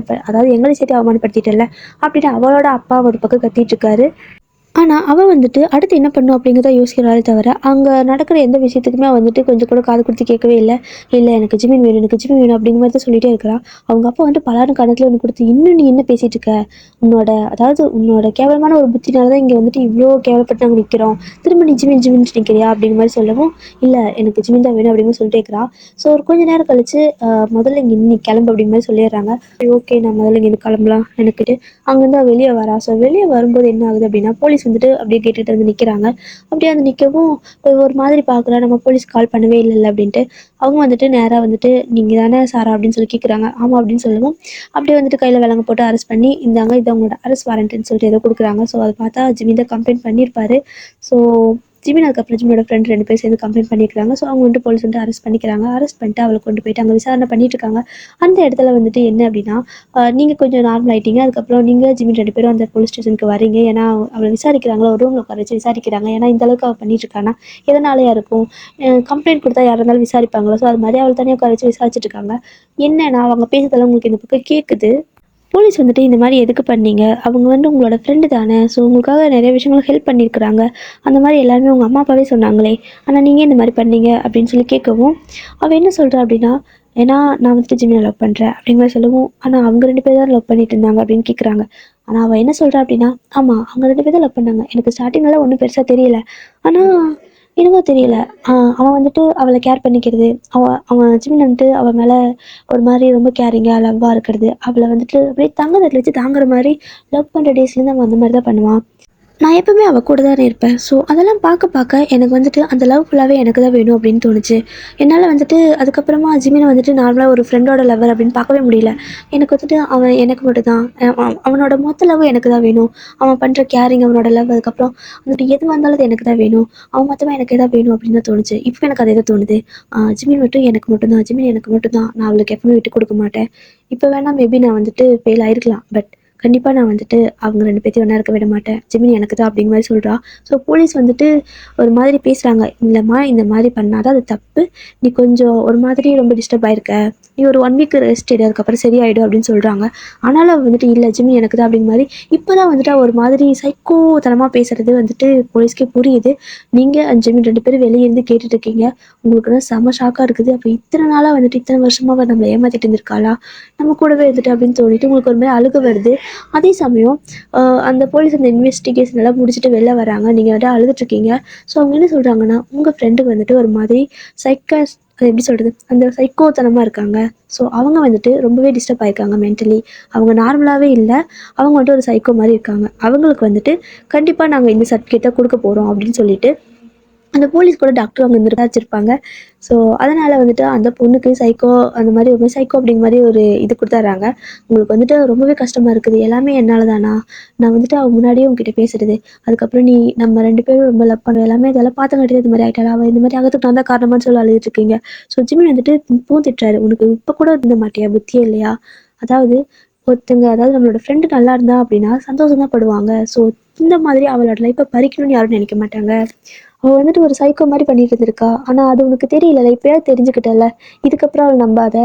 அதாவது எங்களையும் சேர்த்து அவமானப்படுத்திட்டல அப்படின்னு அவளோட அப்பா ஒரு பக்கம் கத்திட்டு இருக்காரு. ஆனா, அவ வந்துட்டு அடுத்து என்ன பண்ணும் அப்படிங்கிறத யோசிக்கிறாளே தவிர, அங்க நடக்கிற எந்த விஷயத்துக்குமே அவ வந்துட்டு கொஞ்சம் கூட காது குடுத்து கேட்கவே இல்ல. "இல்ல எனக்கு ஜிமின் வேணும், எனக்கு ஜிமின் வேணும்" அப்படிங்கிற மாரி தான் சொல்லிட்டே இருக்கிறா. அவங்க அப்பா வந்துட்டு பலார்ன்னு கன்னத்துல ஒண்ணு குடுத்து, "இன்னும் நீ என்ன பேசிட்டு இருக்க? உன்னோட கேவலமான ஒரு புத்தினால தான் இங்க வந்துட்டு இவ்ளோ கேவலப்பட்டு நாங்க நிக்கிறோம். திரும்ப நீ ஜிமின் ஜிமின்ட்டு நிக்கிறியா?" அப்படிங்கிற மாரி சொல்லவும், "இல்ல எனக்கு ஜிமின் தான் வேணும்" அப்படிங்கிற மாரி சொல்லிட்டே இருக்கிறா. ஸோ ஒரு கொஞ்ச நேரம் கழிச்சு, "முதல்ல இங்க நீ கிளம்பு" அப்படிங்கிற மாரி சொல்லிடுறாங்க. சரி ஓகே நான் முதல்ல இங்கேருந்து கிளம்பலாம் எனக்கிட்டு அங்கேருந்து அவ வெளிய வரா. ஸோ வெளிய வரும்போது என்ன ஆகுது அப்படின்னா, போலீஸ் வந்துட்டு அப்படியே கேட்டுட்டு வந்து நிக்கிறாங்க. அப்படியே வந்து நிக்கவும் ஒரு மாதிரி பார்க்குறா, நம்ம போலீஸ்க்கு கால் பண்ணவே இல்லல்ல அப்படின்ட்டு. அவங்க வந்துட்டு நேரா வந்துட்டு, "நீங்க தானே சாரா?" அப்படின்னு சொல்லி கேட்குறாங்க. ஆமா அப்படின்னு சொல்லவும், அப்படியே வந்துட்டு கையில விலங்கு போட்டு அரெஸ்ட் பண்ணி, "இந்தாங்க இது உங்களோட அரெஸ்ட் வாரண்ட்டுன்னு" சொல்லிட்டு ஏதோ குடுக்குறாங்க. ஸோ அத பார்த்தா ஜிம்மி தான் கம்ப்ளைண்ட் பண்ணியிருப்பாரு. ஸோ ஜிமின் அதுக்கப்புறம் ஜிம்மியோட ஃப்ரெண்ட் 2 பேரும் சேர்ந்து கம்ப்ளைண்ட் பண்ணியிருக்காங்க. ஸோ அவங்க வந்துட்டு போலீஸ் வந்துட்டு அரெஸ்ட் பண்ணிக்கிறாங்க. அரெஸ்ட் பண்ணிட்டு அவள கொண்டு போயிட்டு அங்க விசாரணை பண்ணிட்டு இருக்காங்க. அந்த இடத்துல வந்துட்டு என்ன அப்படின்னா, நீங்க கொஞ்சம் நார்மல் ஆயிட்டீங்க. அதுக்கப்புறம் நீங்க ஜிமின் 2 பேரும் அந்த போலீஸ் ஸ்டேஷனுக்கு வரீங்க. ஏன்னா அவள விசாரிக்கிறாங்களா, ஒரு ரூம்ல உட்கார வச்சு விசாரிக்கிறாங்க. ஏன்னா இந்த அளவுக்கு அவ பண்ணிட்டு இருக்கான்னா, எதனாலயா இருக்கும்? கம்ப்ளைண்ட் குடுத்தா யாரா இருந்தாலும் விசாரிப்பாங்கல்ல. ஸோ அது மாரி அவள தனியா உட்கார வச்சு விசாரிச்சுட்டு இருக்காங்க. என்னன்னா அவங்க பேசுறதெல்லாம் உங்களுக்கு இந்த பக்கம் கேட்குது. போலீஸ் வந்துட்டு இந்த மாரி எதுக்கு பண்ணீங்க? அவங்க வந்து உங்களோட ஃப்ரெண்டு தானே! ஸோ உங்களுக்காக நெறைய விஷயங்கள் ஹெல்ப் பண்ணியிருக்கிறாங்க. அந்த மாரி எல்லாருமே உங்க அம்மா, அப்பாவே சொன்னாங்களே! ஆனா நீங்க ஏன் இந்த மாரி பண்ணீங்க? அப்படின்னு சொல்லி கேட்கவும், அவ என்ன சொல்றா அப்படின்னா, ஏன்னா நான் வந்துட்டு ஜிம்மிய லவ் பண்றேன் அப்படிங்கிற மாரி சொல்லவும், ஆனா அவங்க 2 பேரும் தான் லவ் பண்ணிட்டு இருந்தாங்க அப்படின்னு கேட்குறாங்க. ஆனா அவ என்ன சொல்றா அப்படின்னா, ஆமா அவங்க 2 பேரும் தான் லவ் பண்ணாங்க. எனக்கு ஸ்டார்ட்டிங்லலாம் ஒண்ணும் பெருசா தெரியல. ஆனா என்னமோ தெரியல. அவன் வந்துட்டு அவள கேர் பண்ணிக்கிறது, அவன் ஜிமின் வந்துட்டு அவ மேல ஒரு மாரி ரொம்ப கேரிங்கா, லவ்வா இருக்கிறது. அவள வந்துட்டு அப்படியே தங்க தட்டுல வச்சு தாங்குற மாரி லவ் பண்ற டேஸ்லேருந்து அவன் அந்த மாரி தான் பண்ணுவான். நான் எப்பவுமே அவ கூட தானே இருப்பேன். ஸோ அதெல்லாம் பார்க்க பார்க்க எனக்கு வந்துட்டு அந்த லவ் ஃபுல்லாவே எனக்கு தான் வேணும் அப்படின்னு தோணுச்சு. என்னால வந்துட்டு அதுக்கப்புறமா ஜிமின வந்துட்டு நார்மலா ஒரு ஃப்ரெண்டோட லவ்வர் அப்படின்னு பார்க்கவே முடியல. எனக்கு வந்துட்டு அவன் எனக்கு மட்டும் தான். அவனோட மொத்த லவ்வும் எனக்கு தான் வேணும். அவன் பண்ற கேரிங், அவனோட லவ் அதுக்கப்புறம் வந்துட்டு எது வந்தாலும் அது எனக்கு தான் வேணும். அவன் மொத்தமா எனக்கு தான் வேணும் அப்படின்னு தான் தோணுச்சு. இப்போ எனக்கு அதே தான் தோணுது. ஜிமின் மட்டும் எனக்கு மட்டும் தான். ஜிமின் எனக்கு மட்டும் தான். நான் அவளுக்கு எப்பவுமே விட்டு கொடுக்க மாட்டேன். இப்போ வேணா மேபி நான் வந்துட்டு ஃபெயில் ஆயிருக்கலாம். பட் கண்டிப்பா நான் வந்துட்டு அவங்க 2 பேத்தையும் ஒண்ணா இருக்க விட மாட்டேன். ஜெமினி எனக்கு தான் அப்படிங்கிற மாரி சொல்றா. ஸோ போலீஸ் வந்துட்டு ஒரு மாதிரி பேசுறாங்க. இல்லம்மா இந்த மாரி பண்ணாத அது தப்பு. நீ கொஞ்சம் ஒரு மாதிரி ரொம்ப டிஸ்டர்ப் ஆயிருக்க. நீ ஒரு 1 வீக் ரெஸ்ட் எடு. அதுக்கப்புறம் சரியாயிடும் அப்படின்னு சொல்றாங்க. ஆனாலும் அவ வந்துட்டு இல்ல ஜிமினி எனக்கு தான் அப்படிங்கிற மாரி இப்பதான் வந்துட்டு அவ ஒரு மாதிரி சைக்கோத்தனமா பேசுறது வந்துட்டு போலீஸ்க்கே புரியுது. நீங்க ஜெமினி 2 பேரும் வெளிய இருந்து கேட்டுட்டு இருக்கீங்க. உங்களுக்கு செம்ம ஷாக்கா இருக்குது. அப்ப இத்தன நாளா வந்துட்டு இத்தன வருஷமா அவ நம்மள ஏமாத்திட்டு இருந்திருக்காளா? நம்ம கூடவே இருந்துட்டு அப்படின்னு தோணிட்டு உங்களுக்கு ஒரு மாரி அழுக வருது. அதே சமயம் அந்த போலீஸ் அந்த இன்வெஸ்டிகேஷன் எல்லாம் முடிச்சுட்டு வெளில வராங்க. நீங்க வந்துட்டு அழுதுட்ருக்கீங்க. ஸோ அவங்க என்ன சொல்றாங்கன்னா, உங்க ஃப்ரெண்டுக்கு வந்துட்டு ஒரு மாதிரி அது எப்படி சொல்றது? அந்த சைக்கோத்தனமா இருக்காங்க. ஸோ அவங்க வந்துட்டு ரொம்பவே டிஸ்டர்ப் ஆயிருக்காங்க மென்டலி. அவங்க நார்மலாவே இல்ல. அவங்க வந்துட்டு ஒரு சைக்கோ மாரி இருக்காங்க. அவங்களுக்கு வந்துட்டு கண்டிப்பா நாங்க இந்த சர்டிஃபிகேட்ட குடுக்க போறோம் அப்படின்னு சொல்லிட்டு அந்த போலீஸ் கூட டாக்டர் அவங்க வந்து விசாரிச்சிருப்பாங்க. ஸோ அதனால வந்துட்டு அந்த பொண்ணுக்கு சைக்கோ அந்த மாதிரி ஒரு சைக்கோ அப்படிங்கிற மாதிரி ஒரு இது கொடுத்துட்றாங்க. உங்களுக்கு வந்துட்டு ரொம்பவே கஷ்டமா இருக்குது. எல்லாமே என்னால தானா? நான் வந்துட்டு அவ முன்னாடியே உங்ககிட்ட பேசுறது. அதுக்கப்புறம் நீ நம்ம 2 பேரும் ரொம்ப லவ் பண்ணுறோம். எல்லாமே இதெல்லாம் பார்த்தங்காட்டி இது மாதிரி ஆயிட்டாளா? அவ இந்த மாதிரி ஆகிறதுக்கு நான் தான் காரணமான்னு சொல்லி அழுதுட்டு இருக்கீங்க. ஸோ ஜிமின் வந்துட்டு இப்பவும் திட்டுறாரு. உனக்கு இப்போ கூட இருந்த மாட்டியா? புத்தியே இல்லையா? அதாவது அதாவது நம்மளோட ஃப்ரெண்டு நல்லா இருந்தா அப்படின்னா சந்தோஷம் தான் படுவாங்க. ஸோ இந்த மாதிரி அவளோட லைஃப்பை பறிக்கணும்னு யாரும் நினைக்க மாட்டாங்க. அவ வந்துட்டு ஒரு சைக்கோ மாரி பண்ணிட்டு இருந்திருக்கா. ஆனா அது உனக்கு தெரியலல்ல. இப்பயாவது தெரிஞ்சுக்கிட்டல்ல. இதுக்கப்புறம் அவள நம்பாத.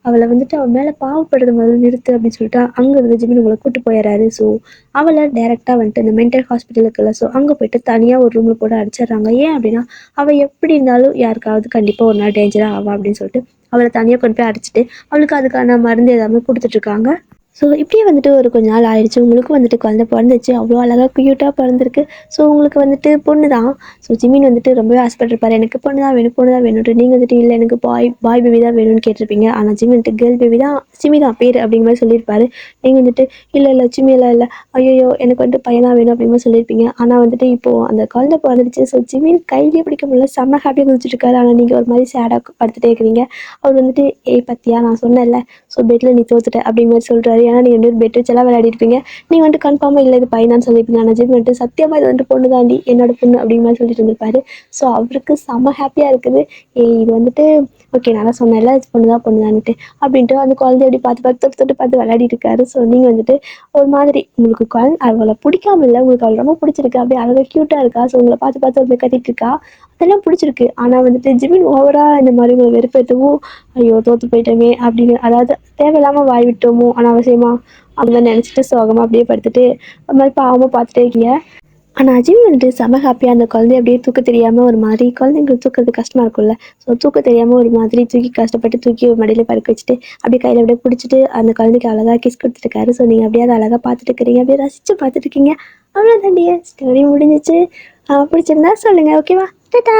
அவள வந்துட்டு அவ மேல பாவப்படுறத முதல்ல நிறுத்து அப்படின்னு சொல்லிட்டு, அங்க இருந்து ஜிமின் உங்கள கூட்டு போயிர்றாரு. ஸோ, அவள டைரக்ட்டா வந்துட்டு இந்த மென்டல் ஹாஸ்பிட்டல் இருக்குல்ல. ஸோ, அங்க போயிட்டு தனியா ஒரு ரூம்ல போட்டு அடைச்சிடுறாங்க. ஏன் அப்படின்னா, அவ எப்படி இருந்தாலும் யாருக்காவது கண்டிப்பா ஒரு நாள் டேஞ்சரா ஆவா அப்படின்னு சொல்லிட்டு, அவள தனியா கொண்டு போய் அடைச்சிட்டு, அவளுக்கு அதுக்கான மருந்து எல்லாமே குடுத்துட்டுருக்காங்க. ஸோ இப்படியே வந்துட்டு ஒரு கொஞ்ச நாள் ஆயிடுச்சு. உங்களுக்கும் வந்துட்டு குழந்தை பொறந்துச்சு. அவ்வளோ அழகா க்யூட்டா பொறந்திருக்கு. ஸோ உங்களுக்கு வந்துட்டு பொண்ணு தான். ஸோ ஜிமின் வந்துட்டு ரொம்பவே ஆசைப்பட்டுருப்பாரு. எனக்கு பொண்ணு தான் வேணும், பொண்ணு தான் வேணுன்ட்டு. நீங்க வந்துட்டு இல்ல எனக்கு பாய் பேபி தான் வேணும்னு கேட்டிருப்பீங்க. ஆனா ஜிமி வந்துட்டு கேர்ள் பேபி தான் சிமி தான் பேரு அப்படிங்கிற மாரி சொல்லியிருப்பாரு. நீங்க வந்துட்டு இல்ல சிமிலாம் இல்ல. ஐய்யய்யோ! எனக்கு வந்துட்டு பையன் தான் வேணும் அப்படிங்கிற மாரி சொல்லியிருப்பீங்க. ஆனா வந்துட்டு இப்போ அந்த குழந்தை பொறந்துடுச்சு. ஸோ ஜிமின் கையிலேயே பிடிக்க முடியல. செம்ம ஹாப்பியா குதிச்சுட்டு இருக்காரு. ஆனா நீங்க ஒரு மாரி சேடா படுத்துட்டே இருக்கிறீங்க. அவர் வந்துட்டு ஏய் பாத்தியா நான் சொன்னேன்ல. ஸோ பெட்ல நீ தோத்துட்ட அப்படிங்கிற மாதிரி சொல்றாரு. ஏன்னா நீங்க 2 பேரும் பெட் வச்செல்லாம் விளையாடிருப்பீங்க. நீங்க வந்துட்டு கன்ஃபார்மா இல்ல இது பையன் தான் சொல்லியிருப்பீங்க. ஆனா ஜிம் வந்துட்டு சத்தியமா இது வந்துட்டு பொண்ணு தாண்டி என்னோட பொண்ணு அப்படிங்கிற மாதிரி சொல்லிட்டு இருந்திருப்பாரு. ஸோ அவருக்கு செம்ம ஹாப்பியா இருக்குது. ஏய் இது வந்துட்டு ஓகே நான் தான் சொன்னேன்ல இது பொண்ணுதான்ட்டு அப்படின்ட்டு அந்த குழந்தைய அப்படி பார்த்து பார்த்து தொட்டு தொட்டு பார்த்து விளையாடிட்டு இருக்காரு. ஸோ நீங்க வந்துட்டு ஒரு மாதிரி உங்களுக்கு அவளை பிடிக்காம இல்லை உங்களுக்கு அவள் ரொம்ப பிடிச்சிருக்கு அப்படியே அழகாக க்யூட்டாக இருக்கா. ஸோ உங்களை பார்த்து பார்த்து அப்படி கத்திட்டு இருக்கா. அதெல்லாம் பிடிச்சிருக்கு. ஆனா வந்துட்டு ஜிமின் ஓவரா இந்த மாதிரி உங்களை வெறுப்பேற்றவும் ஐயோ தோத்து போயிட்டோமே அப்படின்னு அதாவது தேவையில்லாம வாய் விட்டோமோ அனாவசியமா அந்த மாதிரி நினைச்சிட்டு சோகமா அப்படியே படுத்துட்டு ஒரு மாதிரி பாவமா பார்த்துட்டே இருக்கீங்க. ஆனால் அஜிம் வந்துட்டு செம ஹாப்பியாக அந்த குழந்தைய அப்படியே தூக்க தெரியாமல் ஒரு மாதிரி குழந்தைங்களுக்கு தூக்கிறது கஷ்டமாக இருக்கும்ல. ஸோ தூக்க தெரியாமல் ஒரு மாதிரி தூக்கி கஷ்டப்பட்டு தூக்கி ஒரு மடியில் படுக்க வச்சுட்டு அப்படியே கையில் அப்படியே பிடிச்சிட்டு அந்த குழந்தைக்கு அழகாக கிஸ் கொடுத்துருக்காரு. ஸோ நீங்கள் அப்படியே அதை அழகாக பார்த்துட்டு இருக்கிறீங்க, அப்படியே ரசித்து பார்த்துட்டு இருக்கீங்க. அவ்வளோதாண்டிய ஸ்டோரி முடிஞ்சிச்சு. பிடிச்சிருந்தா சொல்லுங்கள், ஓகேவா? டாடா.